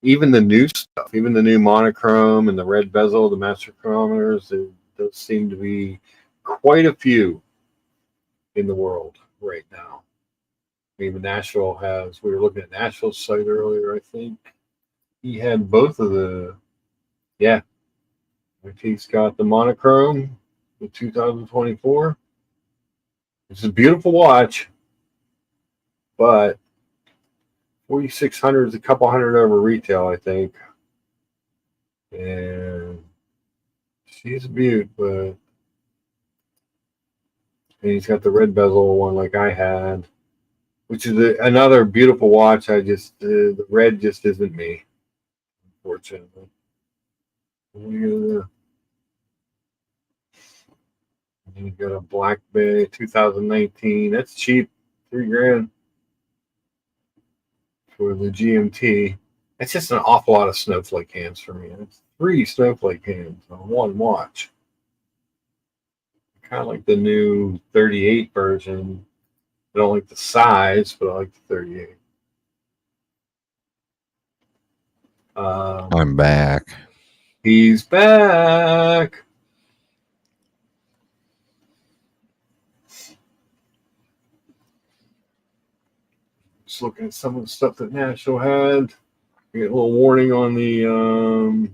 Speaker 1: Even the new stuff, even the new monochrome and the red bezel, the master chronometers, there does seem to be quite a few in the world right now. Even Nashville has, we were looking at Nashville's site earlier, I think. He had both of the, yeah. He's got the monochrome, the 2024. It's a beautiful watch, but 4,600 is a couple hundred over retail, I think. And she's a beaut, but and he's got the red bezel one like I had, which is another beautiful watch. I just the red just isn't me, unfortunately. You got a Black Bay 2019. That's cheap, $3,000 for the GMT. It's just an awful lot of snowflake hands for me. It's 3 snowflake hands on one watch. Kind of like the new 38 version I don't like the size, but I like the 38.
Speaker 5: I'm back.
Speaker 1: He's back. Just looking at some of the stuff that National had. We get a little warning on the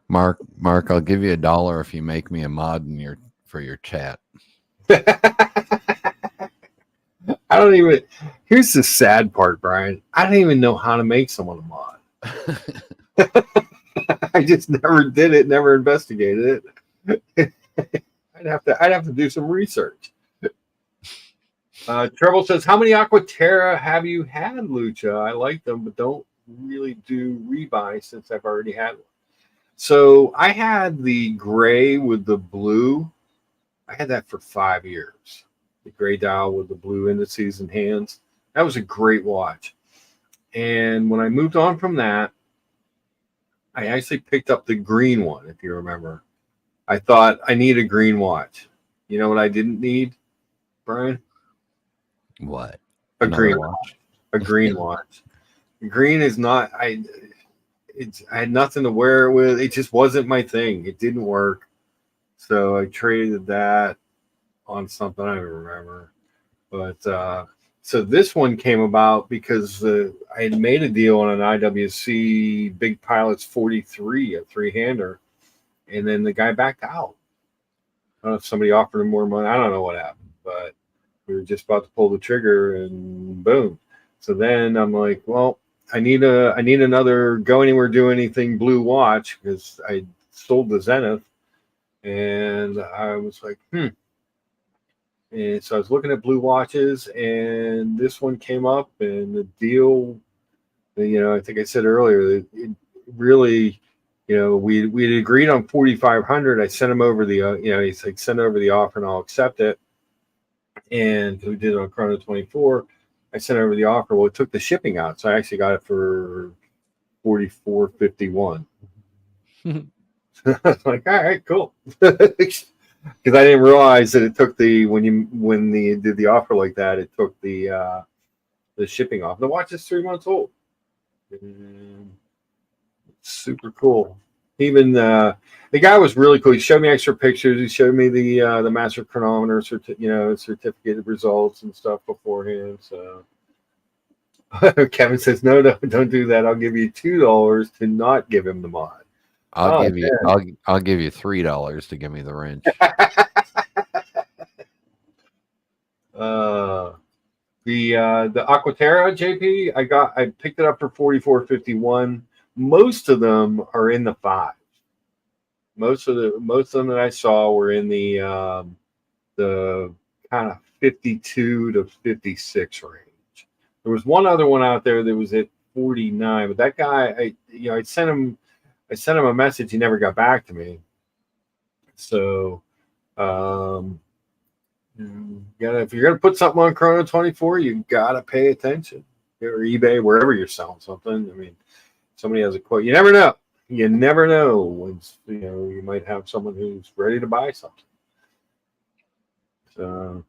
Speaker 5: Mark, I'll give you $1 if you make me a mod for your chat.
Speaker 1: I don't even. Here's the sad part, Brian. I don't even know how to make someone a mod. I just never did it. Never investigated it. I'd have to do some research. Treble says, "How many Aquaterra have you had, Lucha? I like them, but don't really do rebuy since I've already had one." So I had the gray with the blue. I had that for 5 years. The gray dial with the blue indices and hands. That was a great watch. And when I moved on from that, I actually picked up the green one, if you remember. I thought I need a green watch. You know what I didn't need, Brian?
Speaker 5: What?
Speaker 1: A green watch. A green watch. Green is not. I had nothing to wear it with. It just wasn't my thing. It didn't work. So I traded that on something I don't remember. But so this one came about because I had made a deal on an IWC Big Pilots 43, a 3-hander, and then the guy backed out. I don't know if somebody offered him more money. I don't know what happened, but we were just about to pull the trigger, and boom. So then I'm like, well, I need another go anywhere, do anything blue watch because I sold the Zenith, and I was like, And so I was looking at blue watches, and this one came up, and the deal, I think I said earlier, it really, we had agreed on 4,500. I sent him over the, he's like, send over the offer and I'll accept it. And we did it on Chrono 24. I sent over the offer. Well, it took the shipping out, so I actually got it for $44.51. I was like, all right, cool. Because I didn't realize that it took when they did the offer like that, it took the shipping off. The watch is 3 months old. And super cool. Even the guy was really cool. He showed me extra pictures. He showed me the master chronometer, certificated results and stuff beforehand. So Kevin says, no, don't do that. I'll give you $2 to not give him the mod.
Speaker 5: I'll give you $3 to give me the wrench.
Speaker 1: The Aquaterra JP, I picked it up for $44.51. Most of them are in the 5s. Most of them that I saw were in the kind of 52 to 56 range. There was one other one out there that was at 49, but that guy, I sent him a message. He never got back to me. So, if you're gonna put something on Chrono 24, you gotta pay attention. Or eBay, wherever you're selling something. I mean, somebody has a quote. You never know. You never know when you might have someone who's ready to buy something. So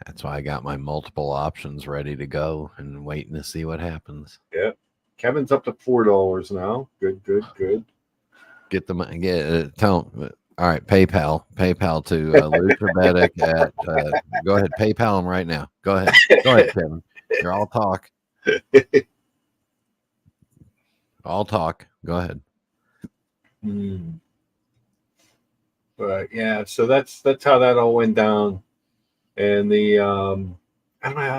Speaker 5: that's why I got my multiple options ready to go and waiting to see what happens.
Speaker 1: Yeah, Kevin's up to $4 now. Good.
Speaker 5: Get the money. Tell him. All right, PayPal to Lucha Medic at. Go ahead, PayPal him right now. Go ahead, Kevin. You're all talk. All talk. Go ahead.
Speaker 1: But yeah, so that's how that all went down. And the I don't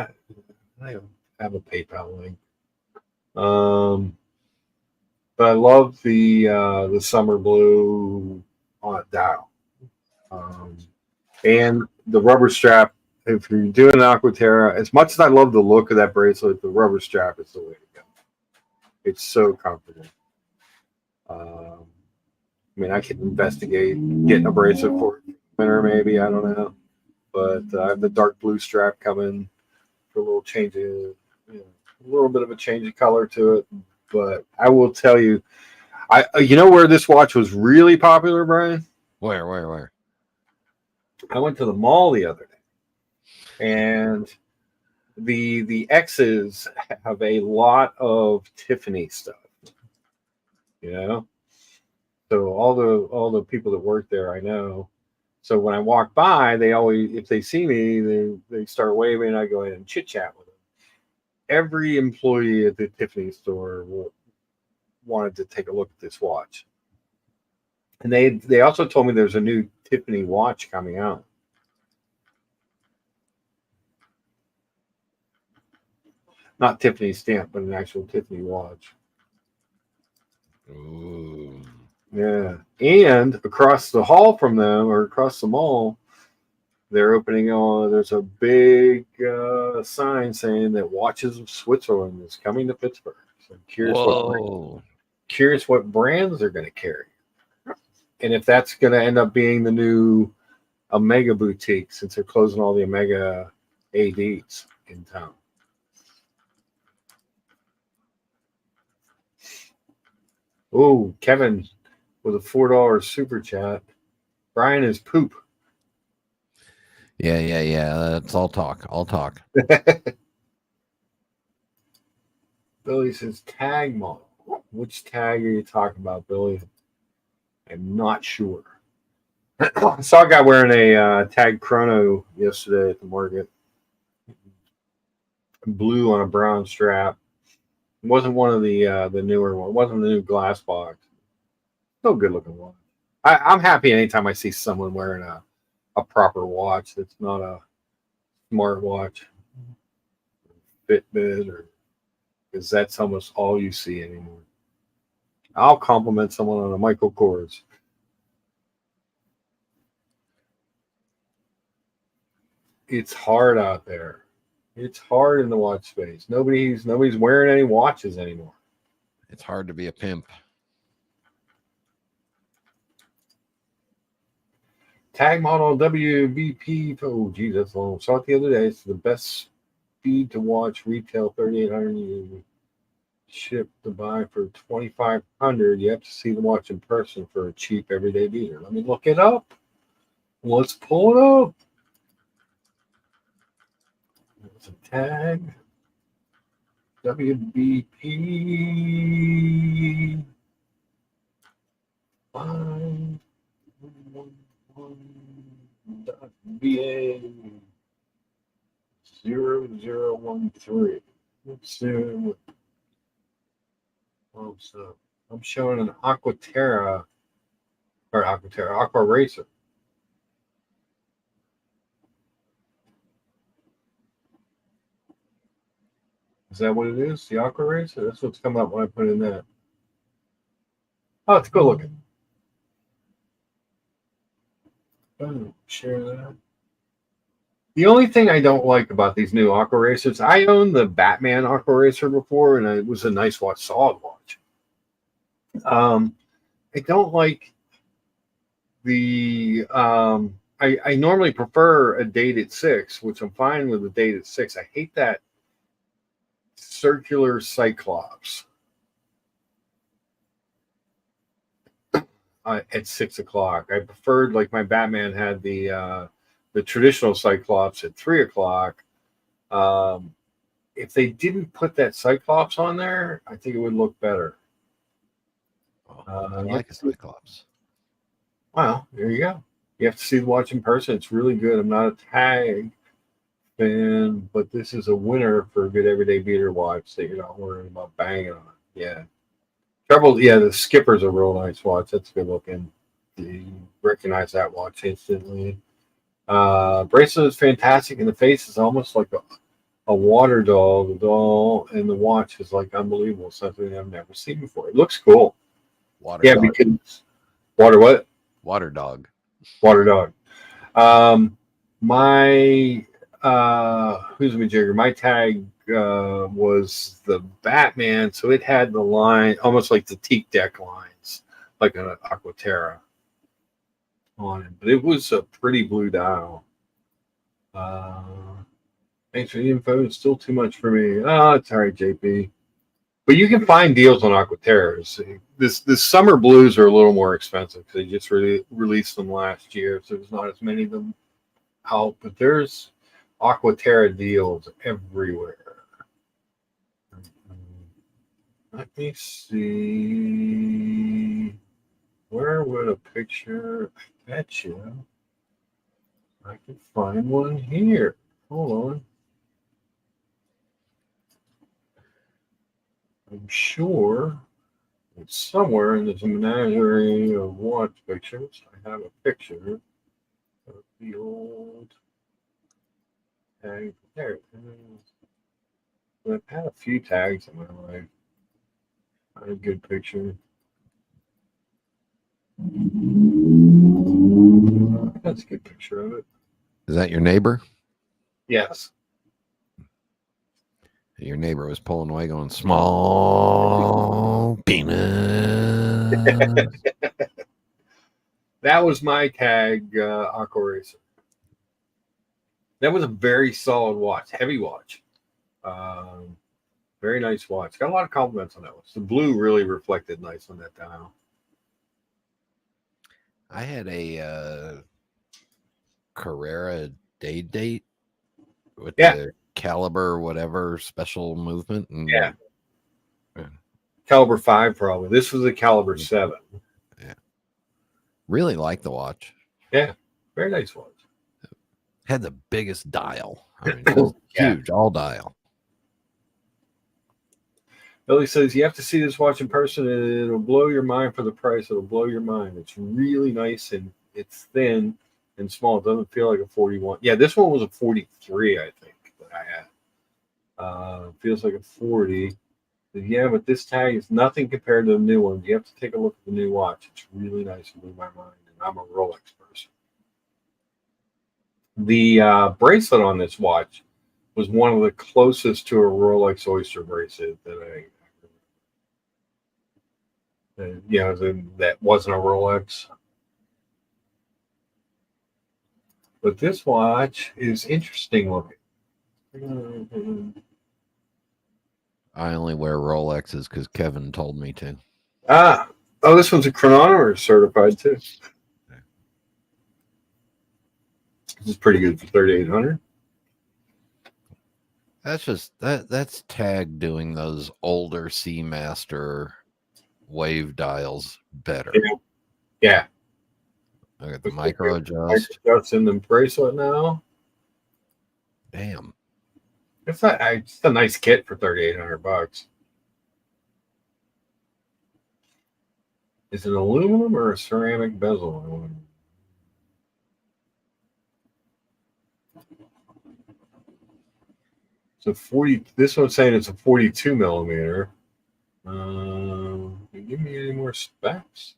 Speaker 1: have a PayPal link. But I love the summer blue on dial. And the rubber strap. If you're doing an Aquaterra, as much as I love the look of that bracelet, the rubber strap is the way to go. It's so comfortable. I mean, I could investigate getting a bracelet for winter, maybe. I don't know. But I have the dark blue strap coming for a little change of, a little bit of a change of color to it. But I will tell you, where this watch was really popular, Brian?
Speaker 5: Where?
Speaker 1: I went to the mall the other day, and the X's have a lot of Tiffany stuff. So all the people that work there I know. So when I walk by, they always, if they see me, they start waving, and I go in and chit chat with them. Every employee at the Tiffany store wanted to take a look at this watch. And they also told me there's a new Tiffany watch coming out. Not Tiffany stamp, but an actual Tiffany watch.
Speaker 5: Ooh.
Speaker 1: Yeah. And across the hall from them, or across the mall, they're opening there's a big sign saying that Watches of Switzerland is coming to Pittsburgh. So I'm curious what brands they're going to carry. And if that's going to end up being the new Omega boutique, since they're closing all the Omega ADs in town. Oh, Kevin with a $4 super chat. Brian is poop.
Speaker 5: Yeah. That's all talk.
Speaker 1: Billy says tag model. Which tag are you talking about, Billy? I'm not sure. I saw a guy wearing a tag chrono yesterday at the market. Blue on a brown strap. It wasn't one of the newer one. It wasn't the new glass box. Still good looking watch. I'm happy anytime I see someone wearing a proper watch that's not a smart watch, Fitbit, because that's almost all you see anymore. I'll compliment someone on a Michael Kors. It's hard out there. It's hard in the watch space. Nobody's wearing any watches anymore.
Speaker 5: It's hard to be a pimp.
Speaker 1: Tag model WBP. Oh, geez, that's long. Saw it the other day. It's the best speed to watch retail 3,800. Ship to buy for 2,500. You have to see the watch in person for a cheap everyday beater. Let me look it up. Let's pull it up. There's a tag. WBP. VA 0013. Let's see. Oh, so I'm showing an Aqua Racer. Is that what it is? The Aqua Racer? That's what's come up when I put in that. Oh, it's good looking. Oh, share that. The only thing I don't like about these new Aqua Racers, I owned the Batman Aqua Racer before, and it was a nice watch, solid watch. I don't like the. I normally prefer a dated 6, which I'm fine with a dated 6. I hate that circular Cyclops at 6 o'clock. I preferred, like, my Batman had the traditional Cyclops at 3 o'clock. If they didn't put that Cyclops on there, I think it would look better.
Speaker 5: I like a Cyclops.
Speaker 1: Well, there you go. You have to see the watch in person. It's really good. I'm not a tag fan, but this is a winner for a good everyday beater watch that you're not worrying about banging on. Yeah. The Skipper's a real nice watch. That's good looking. You recognize that watch instantly. Bracelet is fantastic, and the face is almost like a water doll. The doll and the watch is like unbelievable. Something I've never seen before. It looks cool.
Speaker 5: Water dog.
Speaker 1: Because water what?
Speaker 5: Water dog.
Speaker 1: Water dog. My who's my jigger? My tag was the Batman, so it had the line almost like the teak deck lines, like an Aquaterra on it. But it was a pretty blue dial. Thanks for the info. It's still too much for me. Oh, it's all right, JP. But you can find deals on Aquaterras. This summer blues are a little more expensive because they just released them last year, so there's not as many of them out, but there's Aquaterra deals everywhere. Let me see. Where would a picture? I bet you I can find one here. Hold on. I'm sure it's somewhere in this menagerie of watch pictures. I have a picture of the old tag. There it is. I've had a few tags in my life. Not a good picture. That's a good picture of it.
Speaker 5: Is that your neighbor?
Speaker 1: Yes.
Speaker 5: Your neighbor was pulling away going, small penis.
Speaker 1: That was my tag, Aqua Racer. That was a very solid watch, heavy watch. Very nice watch. Got a lot of compliments on that one. The blue really reflected nice on that dial.
Speaker 5: I had a Carrera day date with the caliber whatever special movement. And,
Speaker 1: Caliber 5 probably. This was a caliber 7.
Speaker 5: Yeah. Really liked the watch.
Speaker 1: Yeah. Very nice watch.
Speaker 5: Had the biggest dial. I mean, it was huge, all dial.
Speaker 1: Billy says, you have to see this watch in person and it'll blow your mind for the price. It'll blow your mind. It's really nice and it's thin and small. It doesn't feel like a 41. Yeah, this one was a 43, I think, that I had. Feels like a 40. But yeah, but this tag is nothing compared to the new one. You have to take a look at the new watch. It's really nice and blew my mind. And I'm a Rolex person. The bracelet on this watch was one of the closest to a Rolex Oyster bracelet that I that wasn't a Rolex. But this watch is interesting looking.
Speaker 5: I only wear Rolexes because Kevin told me to.
Speaker 1: This one's a chronometer certified too. This is pretty good for 3,800.
Speaker 5: That's just that's Tag doing those older Seamaster wave dials better.
Speaker 1: Yeah.
Speaker 5: Look at the micro adjust.
Speaker 1: Adjust in the bracelet now.
Speaker 5: Damn.
Speaker 1: It's a nice kit for $3,800. Is it aluminum or a ceramic bezel? So 40. This one's saying it's a 42 millimeter. Give me any more specs?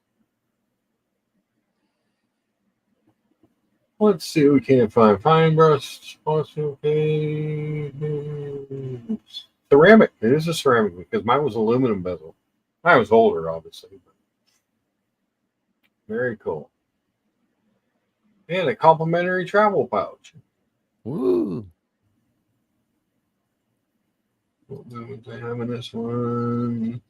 Speaker 1: Let's see what we can find. Fine brush. Okay. Ceramic. It is a ceramic because mine was aluminum bezel. Mine was older, obviously. But very cool. And a complimentary travel pouch.
Speaker 5: Woo.
Speaker 1: What movements I have in this one?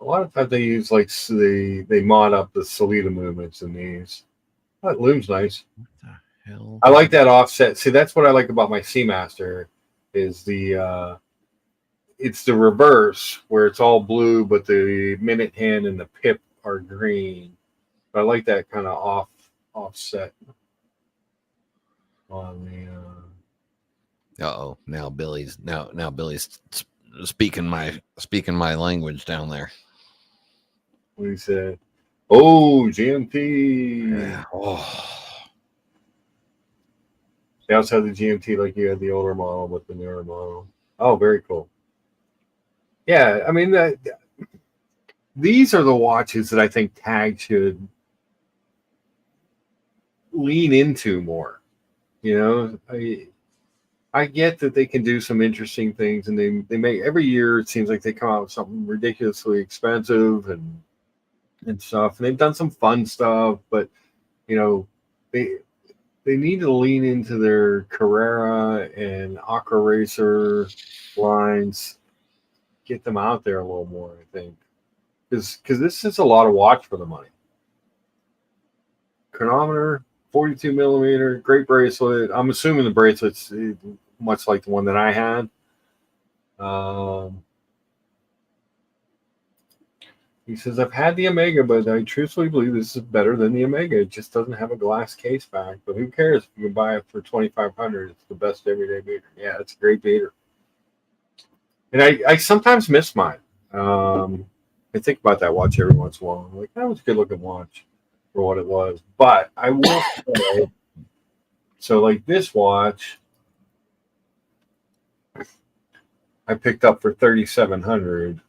Speaker 1: A lot of times they use they mod up the Solita movements in these. That loom's nice.
Speaker 5: What the hell?
Speaker 1: I like that offset. See, that's what I like about my Seamaster is it's the reverse where it's all blue, but the minute hand and the pip are green. But I like that kind of offset on the.
Speaker 5: Now Billy's speaking my language down there.
Speaker 1: What he said. Oh, GMT.
Speaker 5: Yeah. Oh.
Speaker 1: They also had the GMT like you had the older model with the newer model. Oh, very cool. Yeah, I mean these are the watches that I think Tag should lean into more. You know, I get that they can do some interesting things, and they make every year. It seems like they come out with something ridiculously expensive and stuff. And they've done some fun stuff, but you know, they need to lean into their Carrera and Aqua Racer lines, get them out there a little more. I think because this is a lot of watch for the money. chronometer, 42 millimeter, great bracelet. I'm assuming the bracelet's much like the one that I had. He says, I've had the Omega, but I truthfully believe this is better than the Omega. It just doesn't have a glass case back. But who cares if you can buy it for $2,500? It's the best everyday beater. Yeah, it's a great beater. And I sometimes miss mine. I think about that watch every once in a while. I'm like, that was a good looking watch for what it was. But I will say, so like this watch, I picked up for $3,700.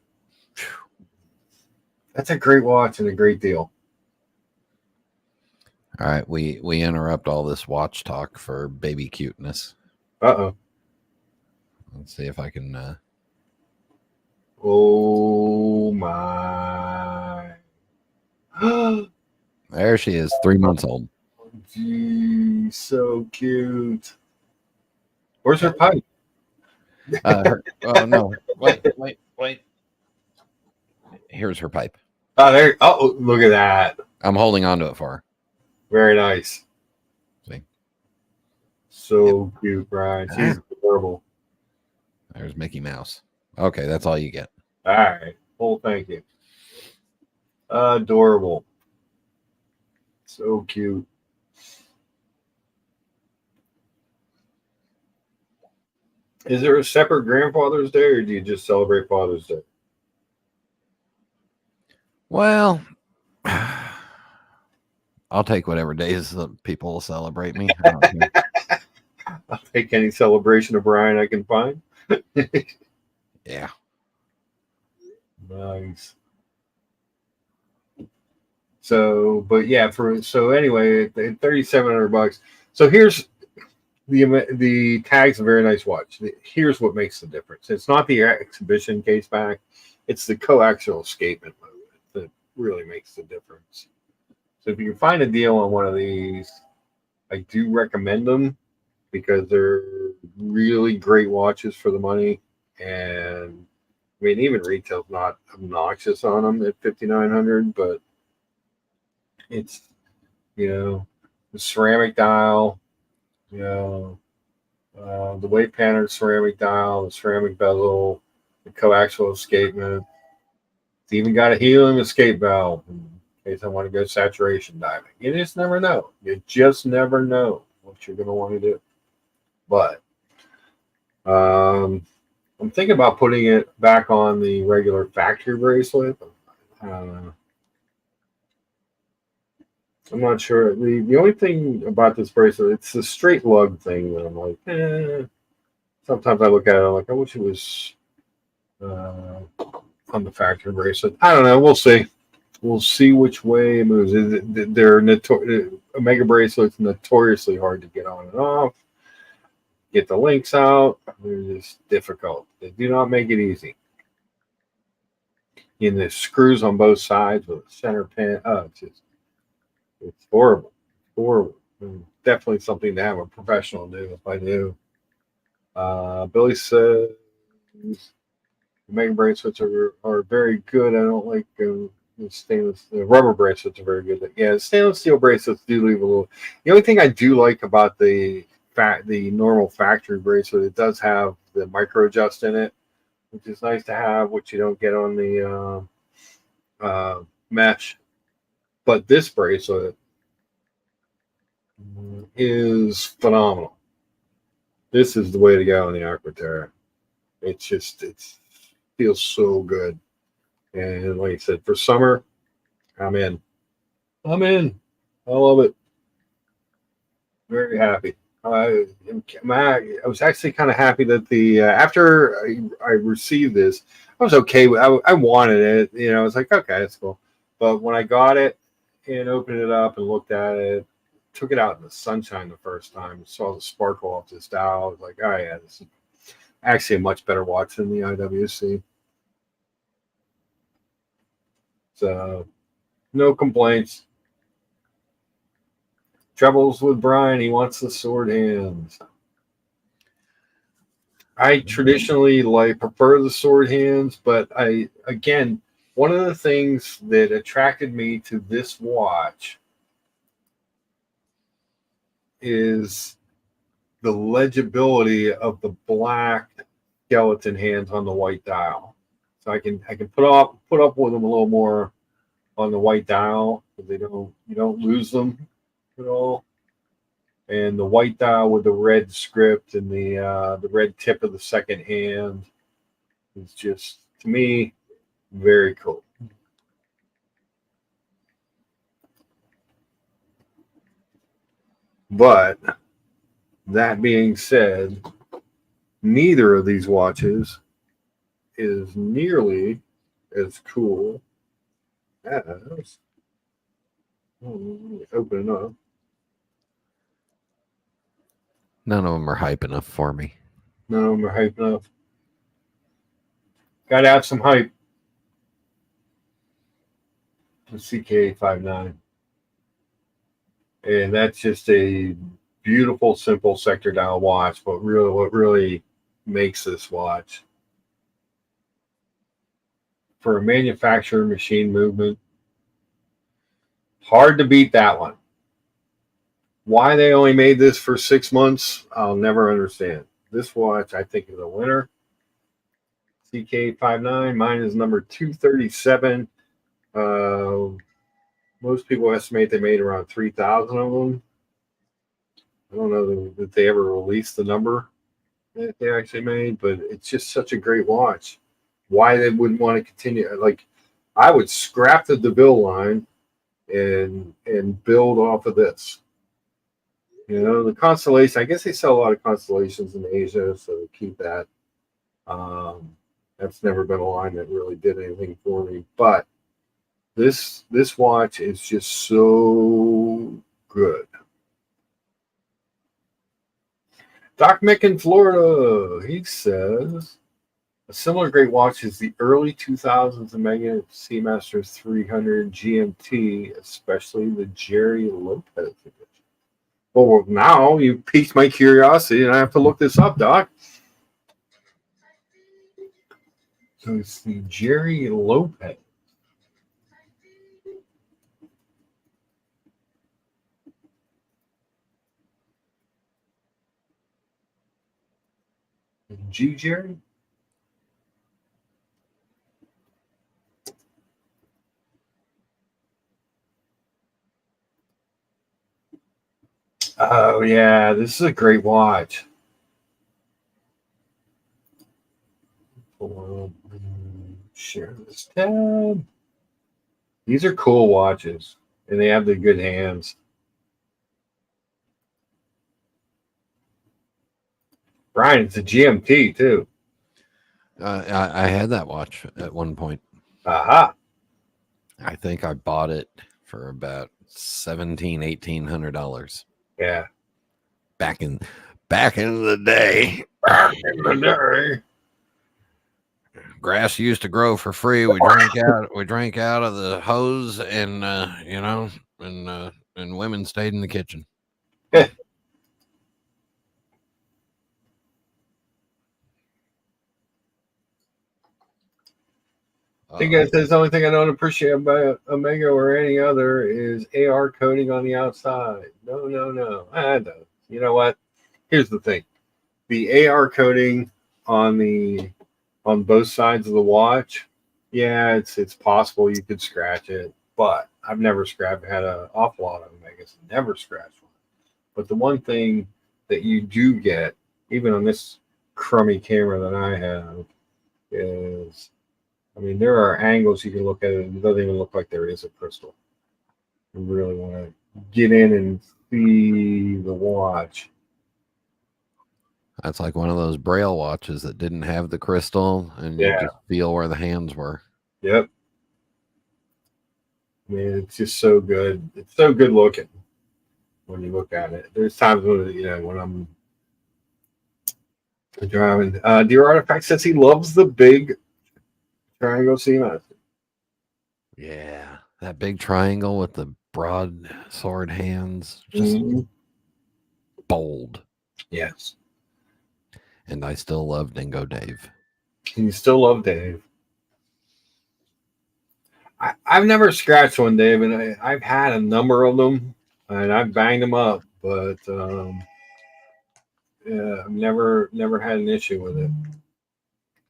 Speaker 1: That's a great watch and a great deal.
Speaker 5: All right, we interrupt all this watch talk for baby cuteness.
Speaker 1: Uh-oh.
Speaker 5: Let's see if I can...
Speaker 1: Oh, my.
Speaker 5: There she is, 3 months old.
Speaker 1: Gee, so cute. Where's her pipe?
Speaker 5: Oh, no. Wait. Here's her pipe.
Speaker 1: Oh, there. Oh, look at that.
Speaker 5: I'm holding on to it for her.
Speaker 1: Very nice.
Speaker 5: See?
Speaker 1: So cute, Brian. She's adorable.
Speaker 5: There's Mickey Mouse. Okay, that's all you get.
Speaker 1: All right. Well, thank you. Adorable. So cute. Is there a separate Grandfather's Day, or do you just celebrate Father's Day?
Speaker 5: Well, I'll take whatever days that people will celebrate me. I don't care.
Speaker 1: I'll take any celebration of Brian I can find.
Speaker 5: Yeah.
Speaker 1: Nice. So, but yeah, so anyway, $3,700. So here's the tag's a very nice watch. Here's what makes the difference. It's not the exhibition case back. It's the coaxial escapement mode that really makes the difference. So if you can find a deal on one of these, I do recommend them because they're really great watches for the money. And I mean, even retail's not obnoxious on them at $5,900, but it's, the ceramic dial, the weight pattern ceramic dial, the ceramic bezel, the coaxial escapement. It's even got a helium escape valve in case I want to go saturation diving. You just never know. You just never know what you're going to want to do. But I'm thinking about putting it back on the regular factory bracelet. I'm not sure. The only thing about this bracelet, it's the straight lug thing that I'm like, Sometimes I look at it, I'm like, I wish it was on the factory bracelet. I don't know. We'll see. We'll see which way it moves. They're Omega bracelets notoriously hard to get on and off. Get the links out. They're just difficult. They do not make it easy. And the screws on both sides with a center pin. Oh, it's horrible. Horrible. Definitely something to have a professional do if I knew. Billy says Omega bracelets are very good. I don't like the stainless. The rubber bracelets are very good. Yeah, the stainless steel bracelets do leave a little. The only thing I do like about the normal factory bracelet, it does have the micro adjust in it, which is nice to have, which you don't get on the mesh. But this bracelet is phenomenal. This is the way to go in the Aquaterra. It feels so good. And like I said, for summer, I'm in. I love it. Very happy. I was actually kind of happy that after I received this, I was okay. I wanted it. I was like, okay, that's cool. But when I got it and opened it up and looked at it, took it out in the sunshine the first time, saw the sparkle off this dial, I was like, oh yeah, this is actually a much better watch than the IWC. So, no complaints. Troubles with Brian. He wants the sword hands. I traditionally prefer the sword hands, but one of the things that attracted me to this watch is the legibility of the black skeleton hands on the white dial. So I can put up with them a little more on the white dial, because you don't lose them at all. And the white dial with the red script and the red tip of the second hand is just, to me, very cool. But that being said, neither of these watches is nearly as cool as, open it up.
Speaker 5: None of them are hype enough for me.
Speaker 1: None of them are hype enough. Got to have some hype. The CK-59. And that's just a beautiful, simple sector dial watch. But really, what really makes this watch, for a manufacturer machine movement, hard to beat that one. Why they only made this for 6 months, I'll never understand. This watch, I think, is a winner. CK-59, mine is number 237. Most people estimate they made around 3,000 of them. I don't know that they ever released the number that they actually made, but it's just such a great watch. Why they wouldn't want to continue? Like, I would scrap the DeVille line and build off of this. You know, the Constellation, I guess they sell a lot of Constellations in Asia, so they keep that. That's never been a line that really did anything for me. But this watch is just so good. Doc Mick in Florida, he says, a similar great watch is the early 2000s Omega Seamaster 300 GMT, especially the Jerry Lopez edition. Well, now you piqued my curiosity, and I have to look this up, Doc. So it's the Jerry Lopez. G Jerry? Oh, yeah, this is a great watch. Share this tab. These are cool watches, and they have the good hands. Brian, it's a GMT, too.
Speaker 5: I had that watch at one point.
Speaker 1: Aha.
Speaker 5: I think I bought it for about $1,700-$1,800.
Speaker 1: Yeah.
Speaker 5: Back in the day. Grass used to grow for free. We drank out of the hose, and and women stayed in the kitchen.
Speaker 1: I think that says the only thing I don't appreciate about Omega or any other is AR coating on the outside. No. I don't. You know what? Here's the thing. The AR coating on both sides of the watch, yeah, it's possible you could scratch it, but I've never had an awful lot of Omegas. Never scratched one. But the one thing that you do get, even on this crummy camera that I have, is, I mean, there are angles you can look at it, and it doesn't even look like there is a crystal. You really want to get in and see the watch.
Speaker 5: That's like one of those Braille watches that didn't have the crystal, and you just feel where the hands were.
Speaker 1: Yep. I mean, it's just so good. It's so good looking when you look at it. There's times when I'm driving. Dear Artifact says he loves the big triangle Seamaster.
Speaker 5: Yeah, that big triangle with the broad sword hands, just bold.
Speaker 1: Yes.
Speaker 5: And I still love Dingo Dave.
Speaker 1: And you still love Dave. I've never scratched one, Dave, and I've had a number of them, and I've banged them up, but yeah, I've never had an issue with it.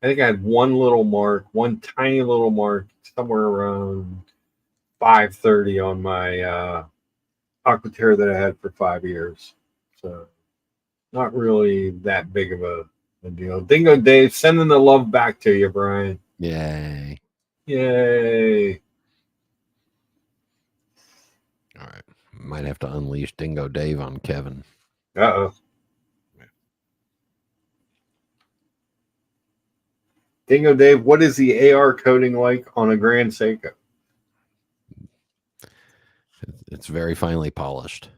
Speaker 1: I think I had one tiny little mark, somewhere around 530 on my Aquaterra that I had for 5 years. So not really that big of a deal. Dingo Dave, sending the love back to you, Brian.
Speaker 5: Yay.
Speaker 1: Yay.
Speaker 5: All right. Might have to unleash Dingo Dave on Kevin.
Speaker 1: Uh-oh. Dingo Dave, what is the AR coating like on a Grand Seiko?
Speaker 5: It's very finely polished.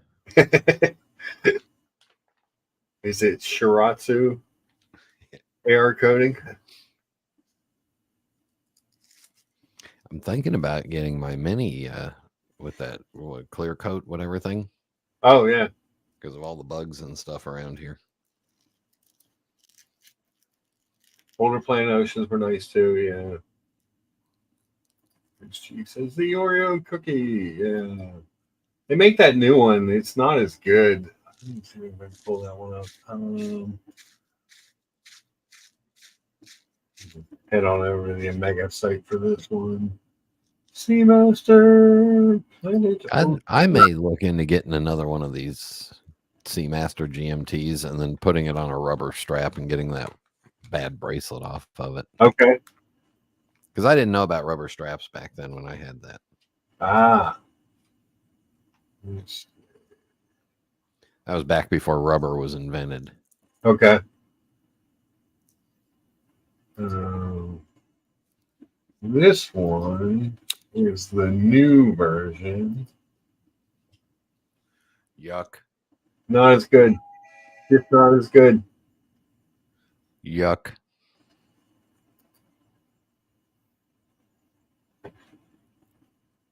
Speaker 1: Is it Shiratsu AR coating?
Speaker 5: I'm thinking about getting my Mini with that clear coat, whatever thing.
Speaker 1: Oh, yeah.
Speaker 5: Because of all the bugs and stuff around here.
Speaker 1: Older Planet Oceans were nice too, yeah. She says the Oreo cookie, yeah. They make that new one. It's not as good. Let me see if I can pull that one up. Head on over to the Omega site for this one. Seamaster Planet.
Speaker 5: I may look into getting another one of these Seamaster GMTs and then putting it on a rubber strap and getting that bad bracelet off of it.
Speaker 1: Okay.
Speaker 5: Because I didn't know about rubber straps back then when I had that.
Speaker 1: Ah.
Speaker 5: That was back before rubber was invented.
Speaker 1: Okay. This one is the new version.
Speaker 5: Yuck.
Speaker 1: Not as good. Just not as good.
Speaker 5: Yuck.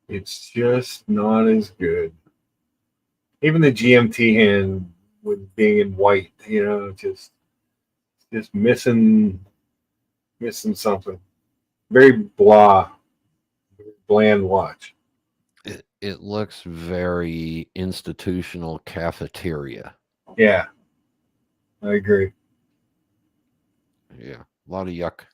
Speaker 1: It's just not as good. Even the GMT hand with being in white, just missing something. Very bland watch.
Speaker 5: It looks very institutional cafeteria.
Speaker 1: Yeah, I agree.
Speaker 5: Yeah, a lot of yuck.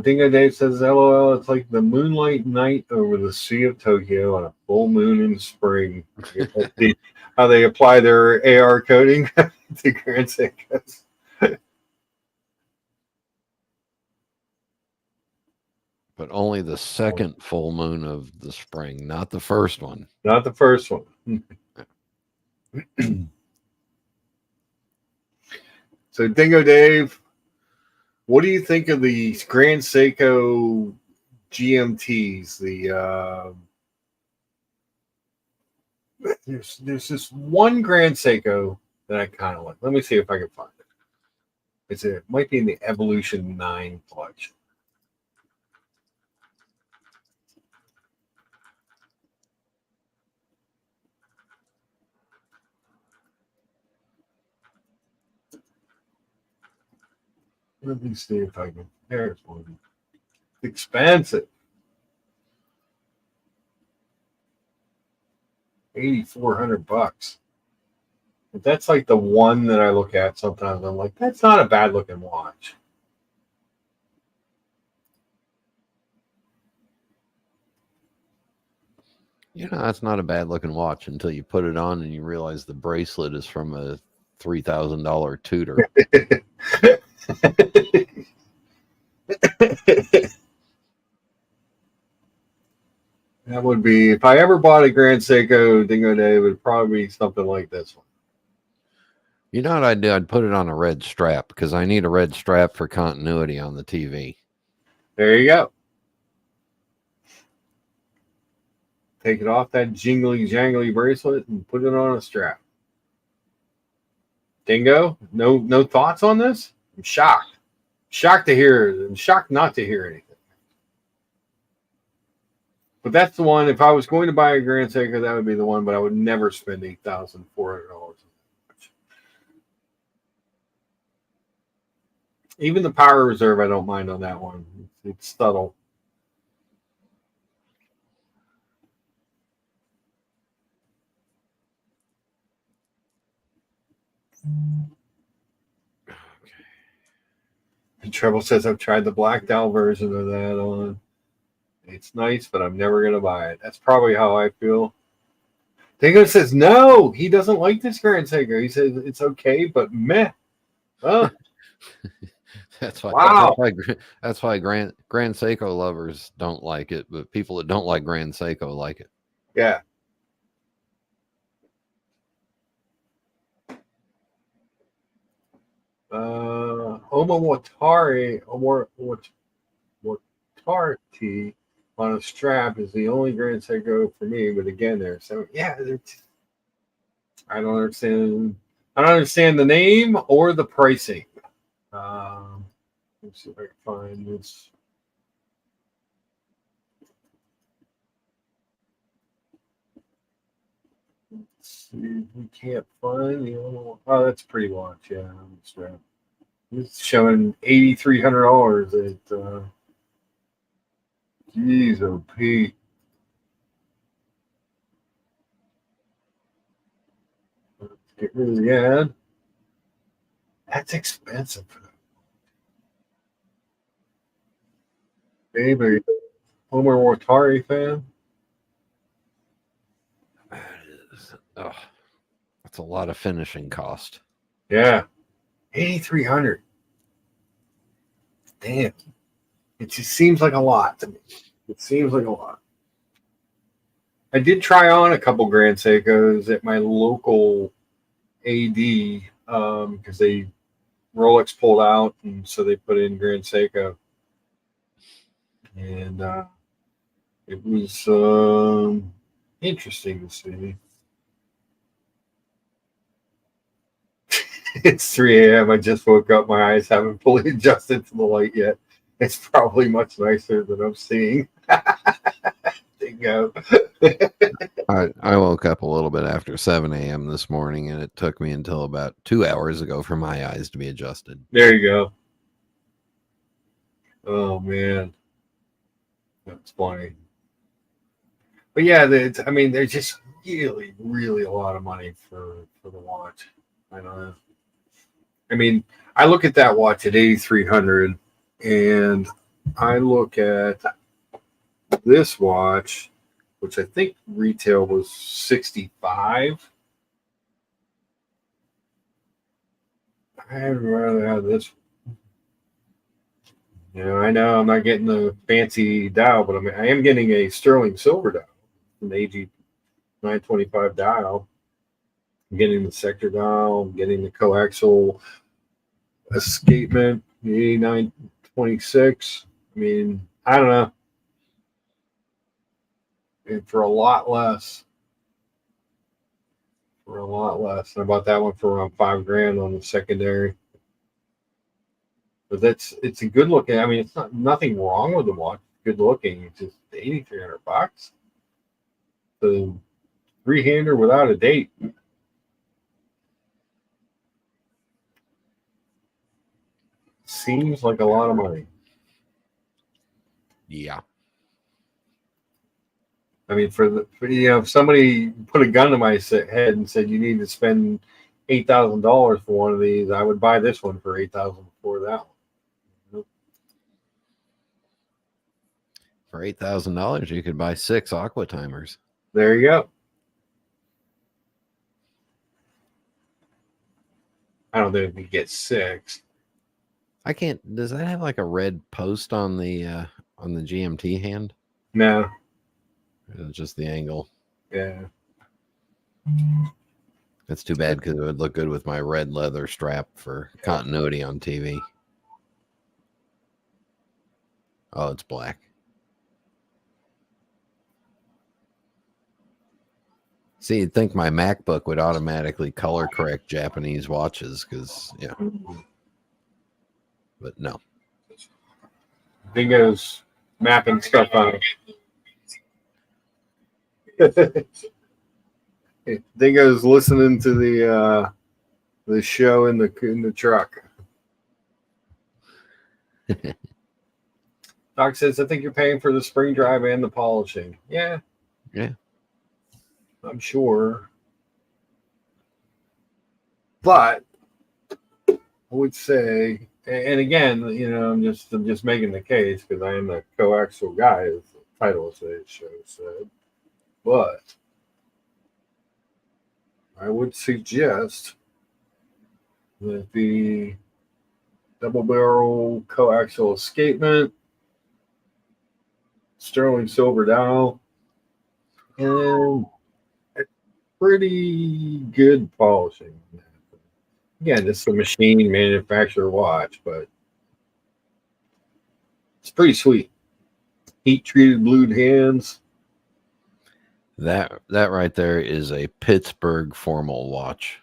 Speaker 1: Dingo Dave says, LOL, it's like the moonlight night over the Sea of Tokyo on a full moon in spring. How they apply their AR coating to Grand Seikos.
Speaker 5: But only the second full moon of the spring, not the first one.
Speaker 1: Not the first one. So, Dingo Dave, what do you think of the Grand Seiko GMTs? There's this one Grand Seiko that I kind of like. Let me see if I can find it. It might be in the Evolution 9 collection. Let me see if I can. There's one. It's expensive. $8,400. But that's like the one that I look at sometimes. I'm like, that's not a bad looking watch.
Speaker 5: That's not a bad looking watch until you put it on and you realize the bracelet is from a $3,000 Tudor.
Speaker 1: That would be, if I ever bought a Grand Seiko Dingo Day, it would probably be something like this one.
Speaker 5: You know what I'd do? I'd put it on a red strap because I need a red strap for continuity on the TV.
Speaker 1: There you go. Take it off that jingly jangly bracelet and put it on a strap. Dingo, no thoughts on this? I'm shocked. Shocked to hear. I'm shocked not to hear anything. But that's the one. If I was going to buy a Grand Seiko, that would be the one. But I would never spend $8,400. Even the power reserve, I don't mind on that one. It's subtle. And Treble says I've tried the blacked out version of that on. It's nice, but I'm never gonna buy it. That's probably how I feel. Dingo says no, he doesn't like this Grand Seiko. He says it's okay, but meh. Oh.
Speaker 5: That's why.
Speaker 1: Wow.
Speaker 5: That's why Grand Seiko lovers don't like it, but people that don't like Grand Seiko like it.
Speaker 1: Yeah. Omawatari Watarti on a strap is the only Grand Seiko for me. But again, I don't understand. I don't understand the name or the pricing. Let's see if I can find this. Let's see. We can't find the other one. Oh, that's a pretty watch. Yeah, strap. It's showing $8,300 at geez, oh Pete. Let's get rid of the ad. That's expensive. Baby, Homer Watari fan.
Speaker 5: Oh, that's a lot of finishing cost.
Speaker 1: Yeah. 8,300. Damn. It just seems like a lot to me. It seems like a lot. I did try on a couple Grand Seikos at my local AD because Rolex pulled out, and so they put in Grand Seiko. And it was interesting to see. It's 3 a.m. I just woke up. My eyes haven't fully adjusted to the light yet. It's probably much nicer than I'm seeing. Dingo.
Speaker 5: I woke up a little bit after 7 a.m. this morning, and it took me until about 2 hours ago for my eyes to be adjusted.
Speaker 1: There you go. Oh, man. That's funny. But yeah, there's just really, really a lot of money for the watch. I don't know. I mean, I look at that watch at 8,300, and I look at this watch, which I think retail was 65. I'd rather have this. I know I'm not getting the fancy dial, but I am getting a sterling silver dial, an AG 925 dial. I'm getting the sector dial. I'm getting the coaxial escapement, the 8926. I mean, I don't know. And for a lot less. I bought that one for around $5,000 on the secondary. But it's a good looking. I mean, it's nothing wrong with the watch. Good looking. It's just $8,300. The 3-hander without a date. Seems like a lot of money.
Speaker 5: Yeah.
Speaker 1: I mean, if somebody put a gun to my head and said you need to spend $8,000 for one of these, I would buy this one for $8,000 before that one.
Speaker 5: For $8,000, you could buy 6 Aqua timers.
Speaker 1: There you go. I don't think we get 6.
Speaker 5: I can't. Does that have like a red post on the GMT hand?
Speaker 1: No.
Speaker 5: It's just the angle.
Speaker 1: Yeah.
Speaker 5: That's too bad because it would look good with my red leather strap for continuity on TV. Oh, it's black. See, you'd think my MacBook would automatically color correct Japanese watches because, yeah. But no.
Speaker 1: Dingo's mapping stuff on it. Dingo's listening to the show in the truck. Doc says, I think you're paying for the spring drive and the polishing. Yeah.
Speaker 5: Yeah.
Speaker 1: I'm sure. But would say, and again, I'm just making the case because I am the Co-Axial Guy, as the title of today's show said. But I would suggest that the double barrel coaxial escapement, sterling silver dowel, and a pretty good polishing. Again, this is a machine manufacturer watch, but it's pretty sweet. Heat treated blued hands.
Speaker 5: That right there is a Pittsburgh formal watch.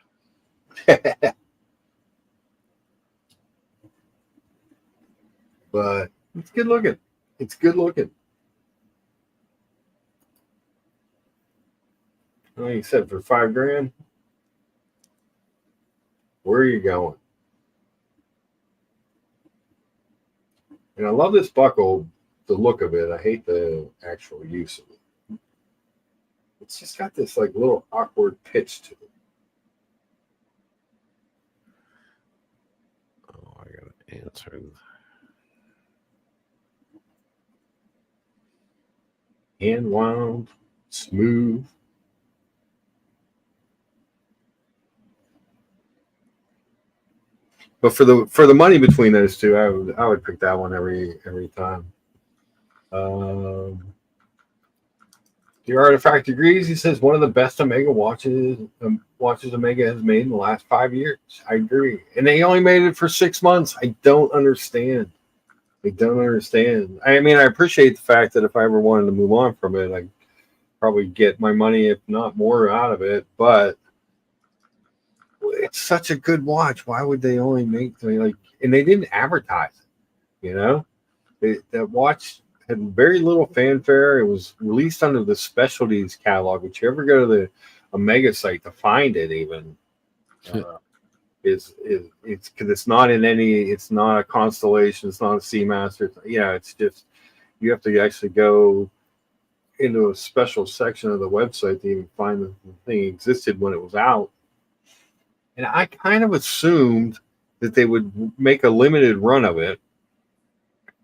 Speaker 1: But it's good looking. It's good looking. Like you said, for $5,000, where are you going? And I love this buckle, the look of it. I hate the actual use of it. It's just got this like little awkward pitch to it.
Speaker 5: Oh, I gotta answer.
Speaker 1: Hand wound, smooth. But for the money between those two, I would pick that one every time. The Artifact agrees. He says one of the best Omega watches Omega has made in the last 5 years. I agree, and they only made it for 6 months. I don't understand. I mean, I appreciate the fact that if I ever wanted to move on from it, I'd probably get my money, if not more, out of it. But it's such a good watch. Why would they only make and they didn't advertise it, that watch had very little fanfare. It was released under the specialties catalog, which you ever go to the Omega site to find it even it's because it's not in any, it's not a Constellation, it's not a Seamaster. It's just, you have to actually go into a special section of the website to even find the thing existed when it was out. And I kind of assumed that they would make a limited run of it,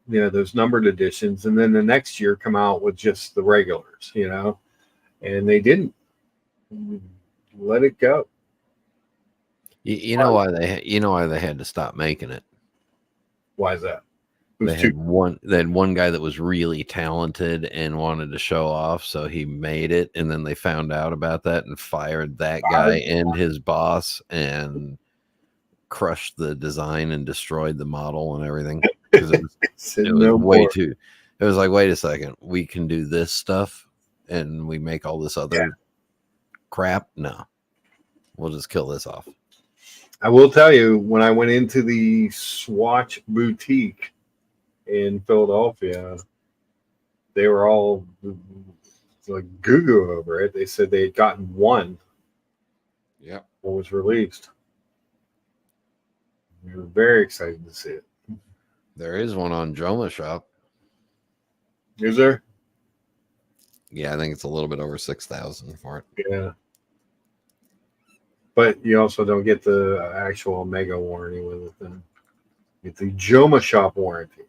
Speaker 1: those numbered editions, and then the next year come out with just the regulars, and they didn't let it go.
Speaker 5: You know why they had to stop making it?
Speaker 1: Why is that?
Speaker 5: They had one guy that was really talented and wanted to show off, so he made it, and then they found out about that and fired that guy and his boss and crushed the design and destroyed the model and everything. Because it was way too. It was like, wait a second, we can do this stuff and we make all this other crap. No, we'll just kill this off.
Speaker 1: I will tell you, when I went into the Swatch boutique in Philadelphia, they were all like goo over it. They said they had gotten one.
Speaker 5: Yeah.
Speaker 1: What was released. We were very excited to see it.
Speaker 5: There is one on Joma Shop.
Speaker 1: Is there?
Speaker 5: Yeah, I think it's a little bit over 6,000 for it.
Speaker 1: Yeah. But you also don't get the actual Omega warranty with it. Then you get the Joma Shop warranty.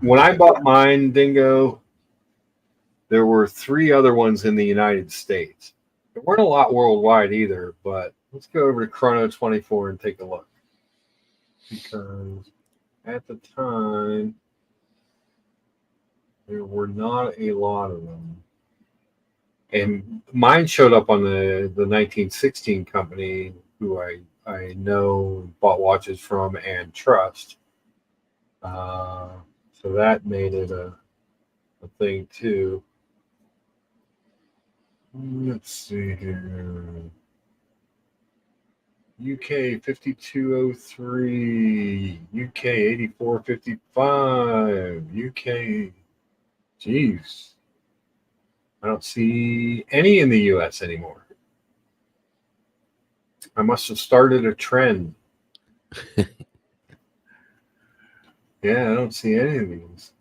Speaker 1: When I bought mine, Dingo, there were 3 other ones in the United States. There weren't a lot worldwide either, but let's go over to Chrono 24 and take a look. Because at the time, there were not a lot of them. And mine showed up on the 1916 company, who I know, bought watches from and trust. So that made it a thing too. Let's see here. UK 5203, UK 8455, UK. Jeez. I don't see any in the US anymore. I must have started a trend. Yeah, I don't see any of these.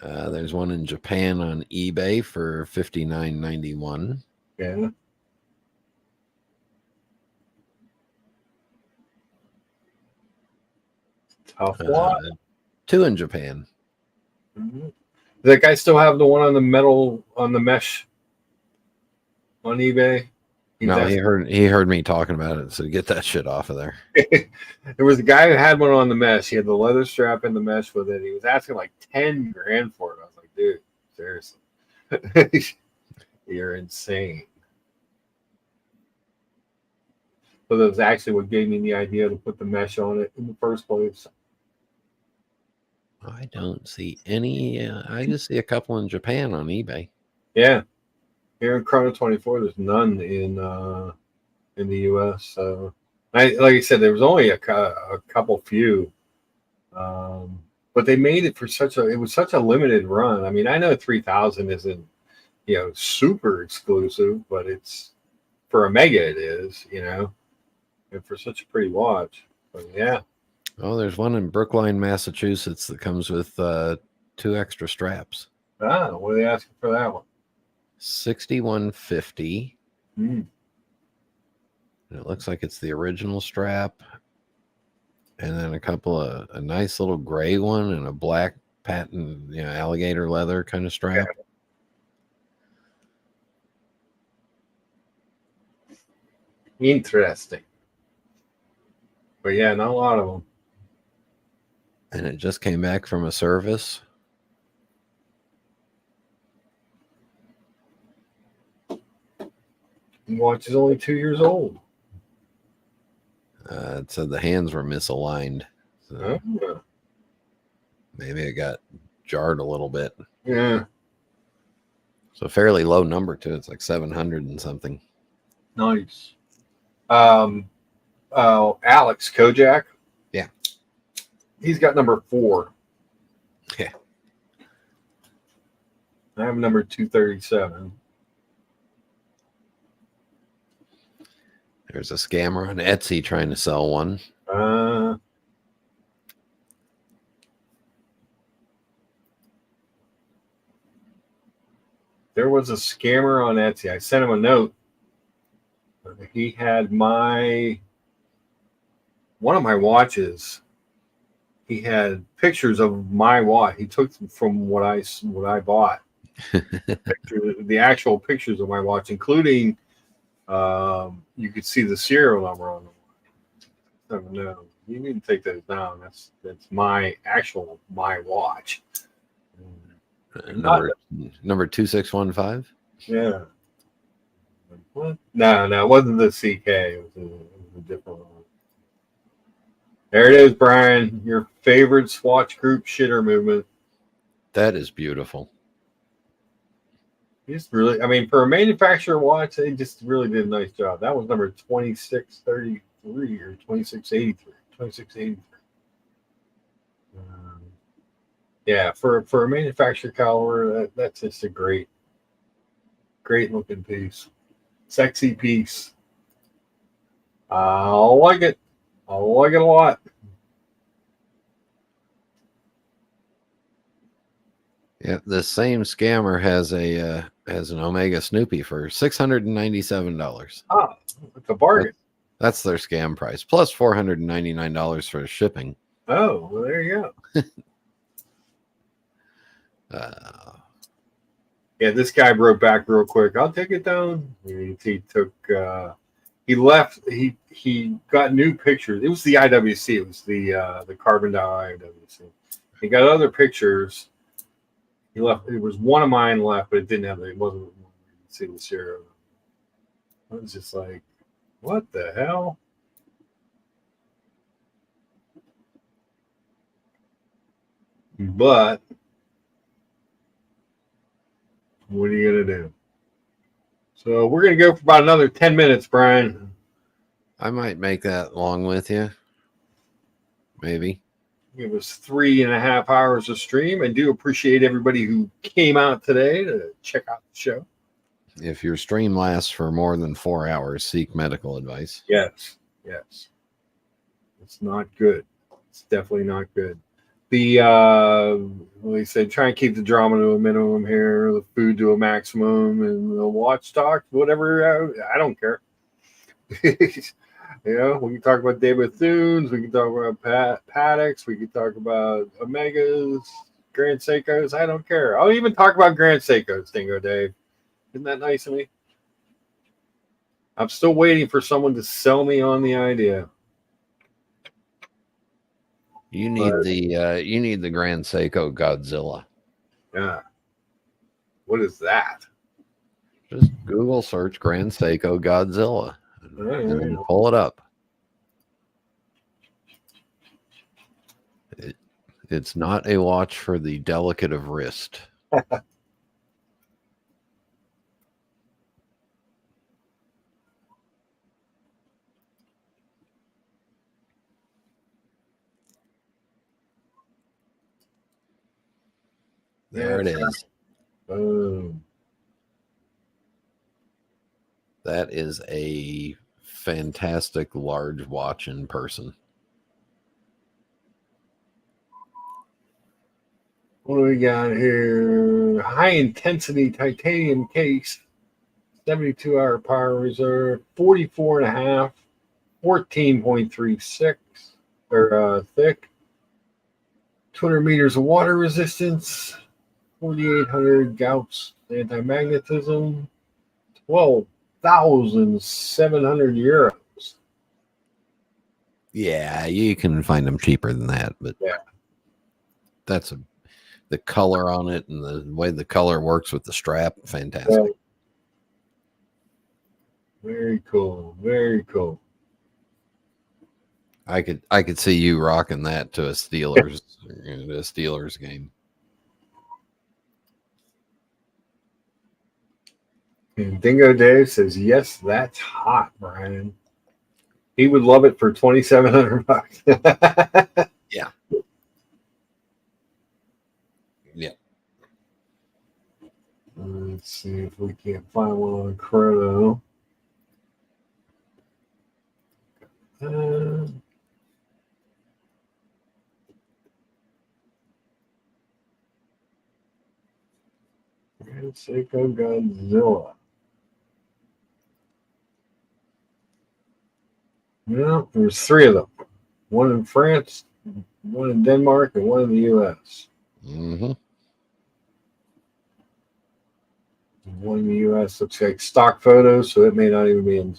Speaker 5: There's one in Japan on eBay for $59.91.
Speaker 1: Yeah. Tough one.
Speaker 5: 2 in Japan.
Speaker 1: Mm-hmm. Does that guy still have the one on the metal on the mesh on eBay?
Speaker 5: No, he heard me talking about it, so get that shit off of there.
Speaker 1: There was a guy who had one on the mesh. He had the leather strap and the mesh with it. He was asking like 10 grand for it. I was like, dude, seriously. You're insane. So that was actually what gave me the idea to put the mesh on it in the first place.
Speaker 5: I don't see any. I just see a couple in Japan on eBay.
Speaker 1: Yeah. Here in Chrono 24, there's none in the U.S. So, like I said, there was only a couple few, but they made it for it was such a limited run. I mean, I know 3000 isn't, super exclusive, but it's for a Mega it is, and for such a pretty watch. But yeah.
Speaker 5: Oh, there's one in Brookline, Massachusetts that comes with 2 extra straps.
Speaker 1: Ah, what are they asking for that one?
Speaker 5: $61.50.
Speaker 1: Mm.
Speaker 5: It looks like it's the original strap, and then a nice little gray one and a black patent, alligator leather kind of strap.
Speaker 1: Yeah. Interesting. But yeah, not a lot of them.
Speaker 5: And it just came back from a service.
Speaker 1: The watch is only 2 years old.
Speaker 5: It said the hands were misaligned. So maybe it got jarred a little bit.
Speaker 1: Yeah.
Speaker 5: So fairly low number too. It's like 700 and something.
Speaker 1: Nice. Alex Kojak.
Speaker 5: Yeah.
Speaker 1: He's got number 4.
Speaker 5: Yeah.
Speaker 1: I have number 237.
Speaker 5: There's a scammer on Etsy trying to sell one.
Speaker 1: There was a scammer on Etsy. I sent him a note. He had one of my watches. He had pictures of my watch. He took them from what I bought. The actual pictures of my watch, including you could see the serial number on the watch. No, you need to take those down. That's my watch.
Speaker 5: Number 2615.
Speaker 1: Yeah. What? No, it wasn't the CK. It was a different one. There it is, Brian. Your favorite Swatch Group shitter movement.
Speaker 5: That is beautiful.
Speaker 1: Just really, I mean, for a manufacturer watch, they just really did a nice job. That was number 2633 or 2683. 2683. Yeah, for a manufacturer caliber, that's just a great looking piece. Sexy piece. I like it. I like it a lot.
Speaker 5: Yeah, the same scammer has an Omega Snoopy for $697.
Speaker 1: Ah, it's a bargain.
Speaker 5: That's their scam price, plus $499 for shipping.
Speaker 1: Oh, well, there you go. Yeah, this guy wrote back real quick. I'll take it down. He took. He left. He got new pictures. It was the IWC. It was the carbon dye IWC. He got other pictures. He left. There was one of mine left, but it didn't have. It wasn't. See the serial. I was just like, what the hell? But what are you gonna do? So we're gonna go for about another 10 minutes, Brian.
Speaker 5: I might make that long with you. Maybe.
Speaker 1: It was 3.5 hours of stream. I do appreciate everybody who came out today to check out the show.
Speaker 5: If your stream lasts for more than 4 hours, seek medical advice.
Speaker 1: Yes. It's not good. It's definitely not good. We said try and keep the drama to a minimum here, the food to a maximum, and the watch talk, whatever. I don't care. You know, we can talk about David Bethune, we can talk about Paddocks, we can talk about Omegas, Grand Seikos. I don't care. I'll even talk about Grand Seikos, Dingo Dave. Isn't that nice of me? I'm still waiting for someone to sell me on the idea.
Speaker 5: You need the Grand Seiko Godzilla.
Speaker 1: Yeah. What is that?
Speaker 5: Just Google search Grand Seiko Godzilla and then pull it up. It's not a watch for the delicate of wrist. There it is.
Speaker 1: Boom.
Speaker 5: That is a fantastic large watch in person.
Speaker 1: What do we got here? High intensity titanium case, 72-hour power reserve, 44.5, 14.36 or thick, 200 meters of water resistance, 4,800 Gauss anti-magnetism, 12,700 euros.
Speaker 5: Yeah, you can find them cheaper than that, but
Speaker 1: yeah,
Speaker 5: that's the color on it and the way the color works with the strap, fantastic.
Speaker 1: Yeah. Very cool, very cool.
Speaker 5: I could see you rocking that to a Steelers game.
Speaker 1: And Dingo Dave says, "Yes, that's hot, Brian. He would love it for $2,700."
Speaker 5: Yeah. Yeah.
Speaker 1: Let's see if we can't find one on Chrono. Seiko Godzilla. No, there's 3 of them. One in France, one in Denmark, and one in the U.S.
Speaker 5: Mm-hmm.
Speaker 1: One in the U.S. looks like stock photos, so it may not even be in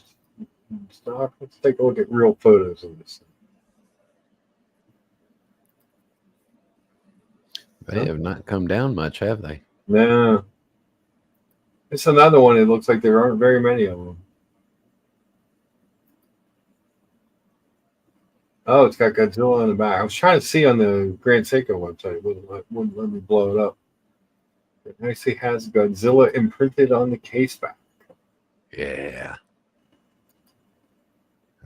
Speaker 1: stock. Let's take a look at real photos of this thing.
Speaker 5: They have not come down much, have they?
Speaker 1: No. It's another one. It looks like there aren't very many of them. Oh, it's got Godzilla on the back. I was trying to see on the Grand Seiko website. It wouldn't let me blow it up. It actually has Godzilla imprinted on the case back.
Speaker 5: Yeah.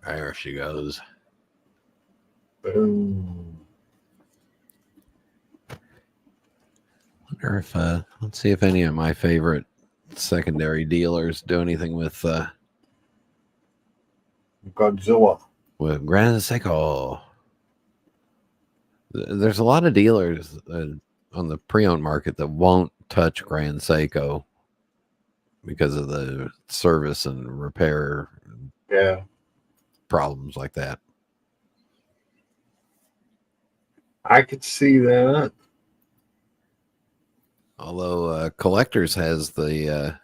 Speaker 5: There she goes.
Speaker 1: Boom.
Speaker 5: Wonder if let's see if any of my favorite secondary dealers do anything with
Speaker 1: Godzilla.
Speaker 5: With Grand Seiko. There's a lot of dealers on the pre-owned market that won't touch Grand Seiko because of the service and repair problems like that.
Speaker 1: I could see that.
Speaker 5: Although Collectors has the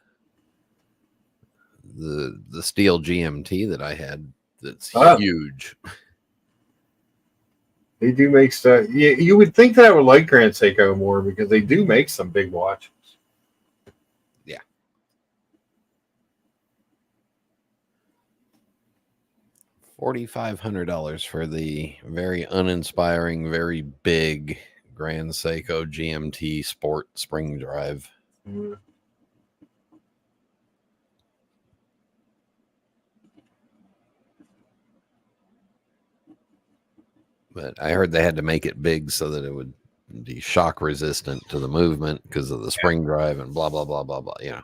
Speaker 5: steel GMT that I had that's huge.
Speaker 1: They do make stuff. You would think that I would like Grand Seiko more because they do make some big watches.
Speaker 5: Yeah. $4,500 for the very uninspiring, very big Grand Seiko GMT Sport Spring Drive.
Speaker 1: Mm.
Speaker 5: But I heard they had to make it big so that it would be shock resistant to the movement because of the spring drive and blah, blah, blah, blah, blah, you know.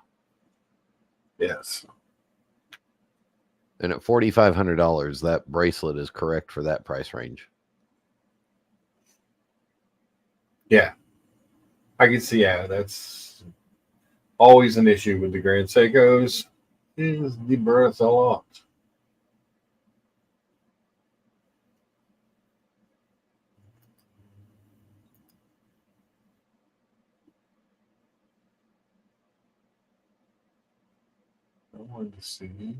Speaker 1: Yes.
Speaker 5: And at $4,500, that bracelet is correct for that price range.
Speaker 1: Yeah. I can see, yeah, that's always an issue with the Grand Seikos is the birth a lot. I wanted to see.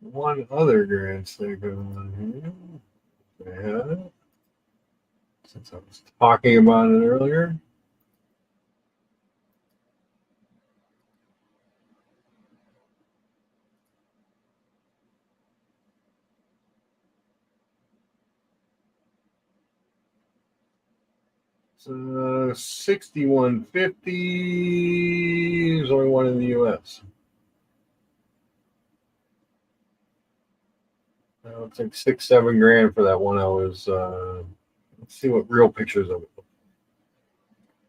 Speaker 1: One other Grand Seiko on here. Yeah. Since I was talking about it earlier. So 6150. There's only one in the US. It's like $6-7 for that one. I was let's see what real pictures of it.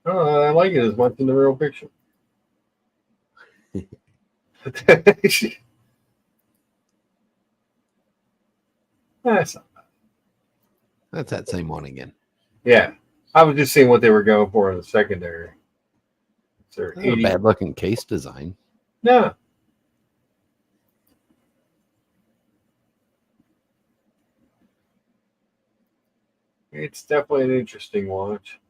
Speaker 1: Oh, I like it as much in the real picture. That's not bad.
Speaker 5: That's that same one again.
Speaker 1: Yeah. I was just seeing what they were going for in the secondary.
Speaker 5: That's a bad looking case design.
Speaker 1: No. It's definitely an interesting watch.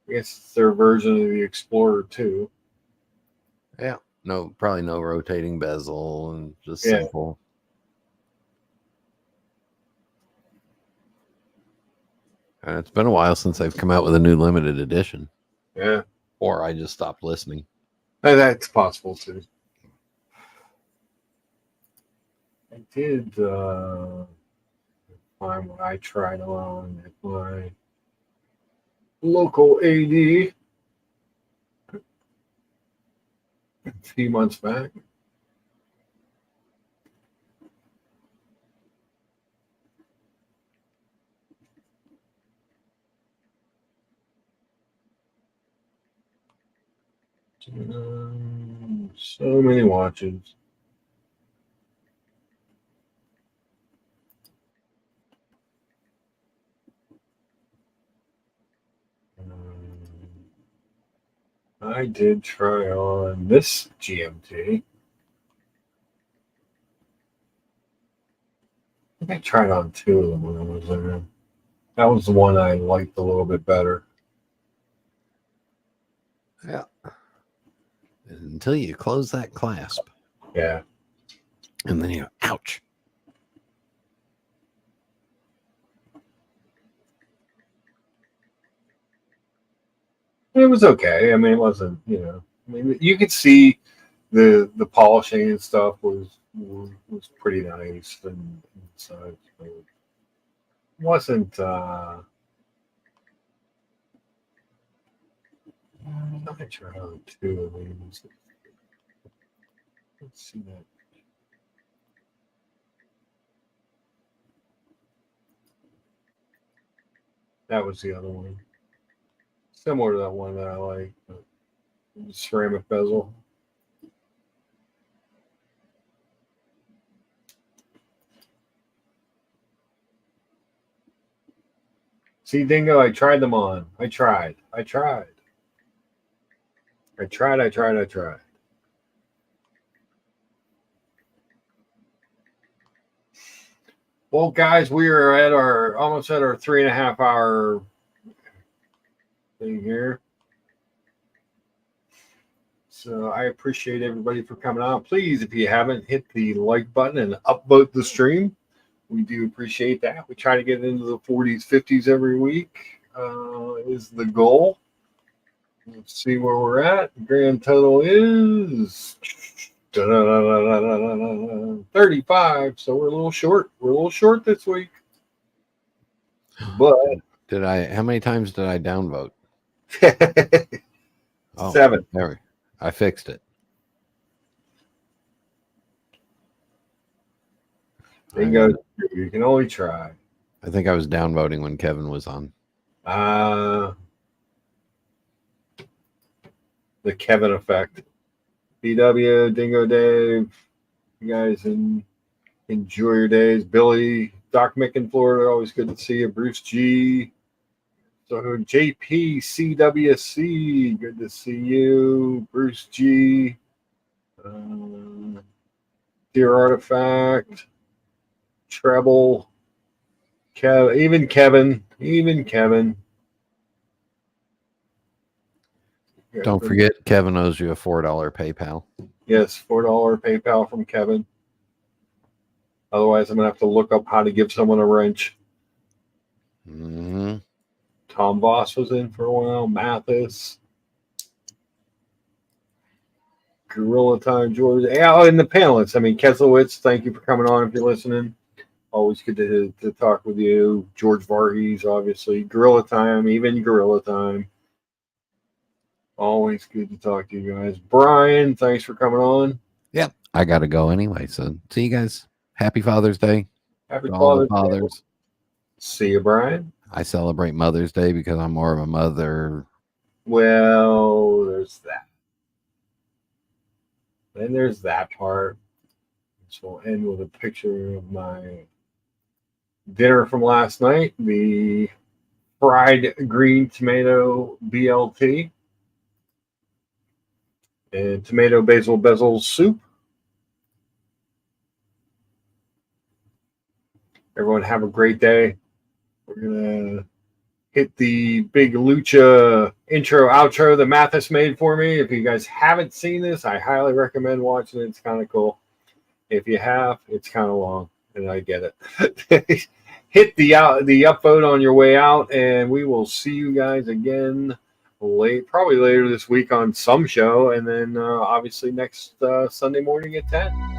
Speaker 1: I guess it's their version of the Explorer 2.
Speaker 5: Yeah. No, probably no rotating bezel and just simple. And it's been a while since they've come out with a new limited edition.
Speaker 1: Yeah.
Speaker 5: Or I just stopped listening.
Speaker 1: That's possible too. I did find what I tried on at my local AD a few months back. So many watches. I did try on this GMT. I think I tried on two of them when I was there. That was the one I liked a little bit better.
Speaker 5: Yeah. Until you close that clasp.
Speaker 1: Yeah.
Speaker 5: And then you go, ouch.
Speaker 1: It was okay. I mean, it wasn't, I mean, you could see the polishing and stuff was pretty nice and so it wasn't I tried on two of these. Let's see that. That was the other one. Similar to that one that I like, but ceramic bezel. See, Dingo, I tried them on. I tried. Well, guys, we are at almost at our 3.5 hour thing here. So I appreciate everybody for coming on. Please, if you haven't, hit the like button and upvote the stream. We do appreciate that. We try to get into the 40s, 50s every week is the goal. Let's see where we're at. The grand total is 35. So we're a little short. We're a little short this week. But
Speaker 5: how many times did I downvote?
Speaker 1: 7.
Speaker 5: There I fixed it.
Speaker 1: Bingo. You can only try.
Speaker 5: I think I was downvoting when Kevin was on.
Speaker 1: the Kevin effect. BW, Dingo Dave, you guys enjoy your days. Billy, Doc Mick in Florida, always good to see you. Bruce G. So JP, CWC, good to see you. Bruce G. Dear Artifact, Treble, even Kevin.
Speaker 5: Don't forget, Kevin owes you a $4 PayPal.
Speaker 1: Yes, $4 PayPal from Kevin. Otherwise, I'm going to have to look up how to give someone a wrench.
Speaker 5: Mm-hmm.
Speaker 1: Tom Voss was in for a while. Mathis. Gorilla Time, George. Oh, and the panelists. I mean, Keselowitz, thank you for coming on if you're listening. Always good to talk with you. George Varghese, obviously. Gorilla Time, even Gorilla Time. Always good to talk to you guys. Brian, thanks for coming on.
Speaker 5: Yep. I got to go anyway. So see you guys. Happy Father's Day.
Speaker 1: Happy
Speaker 5: to all the
Speaker 1: Father's
Speaker 5: fathers.
Speaker 1: Day. See you, Brian.
Speaker 5: I celebrate Mother's Day because I'm more of a mother.
Speaker 1: Well, there's that. Then there's that part. So we'll end with a picture of my dinner from last night, the fried green tomato BLT and tomato basil bezel soup. Everyone have a great day. We're going to hit the big Lucha intro, outro that Mathis made for me. If you guys haven't seen this, I highly recommend watching it. It's kind of cool. If you have, it's kind of long, and I get it. Hit the upvote on your way out, and we will see you guys again probably later this week on some show, and then obviously next Sunday morning at 10.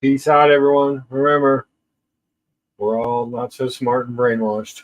Speaker 1: Peace out, everyone. Remember, we're all not so smart and brainwashed.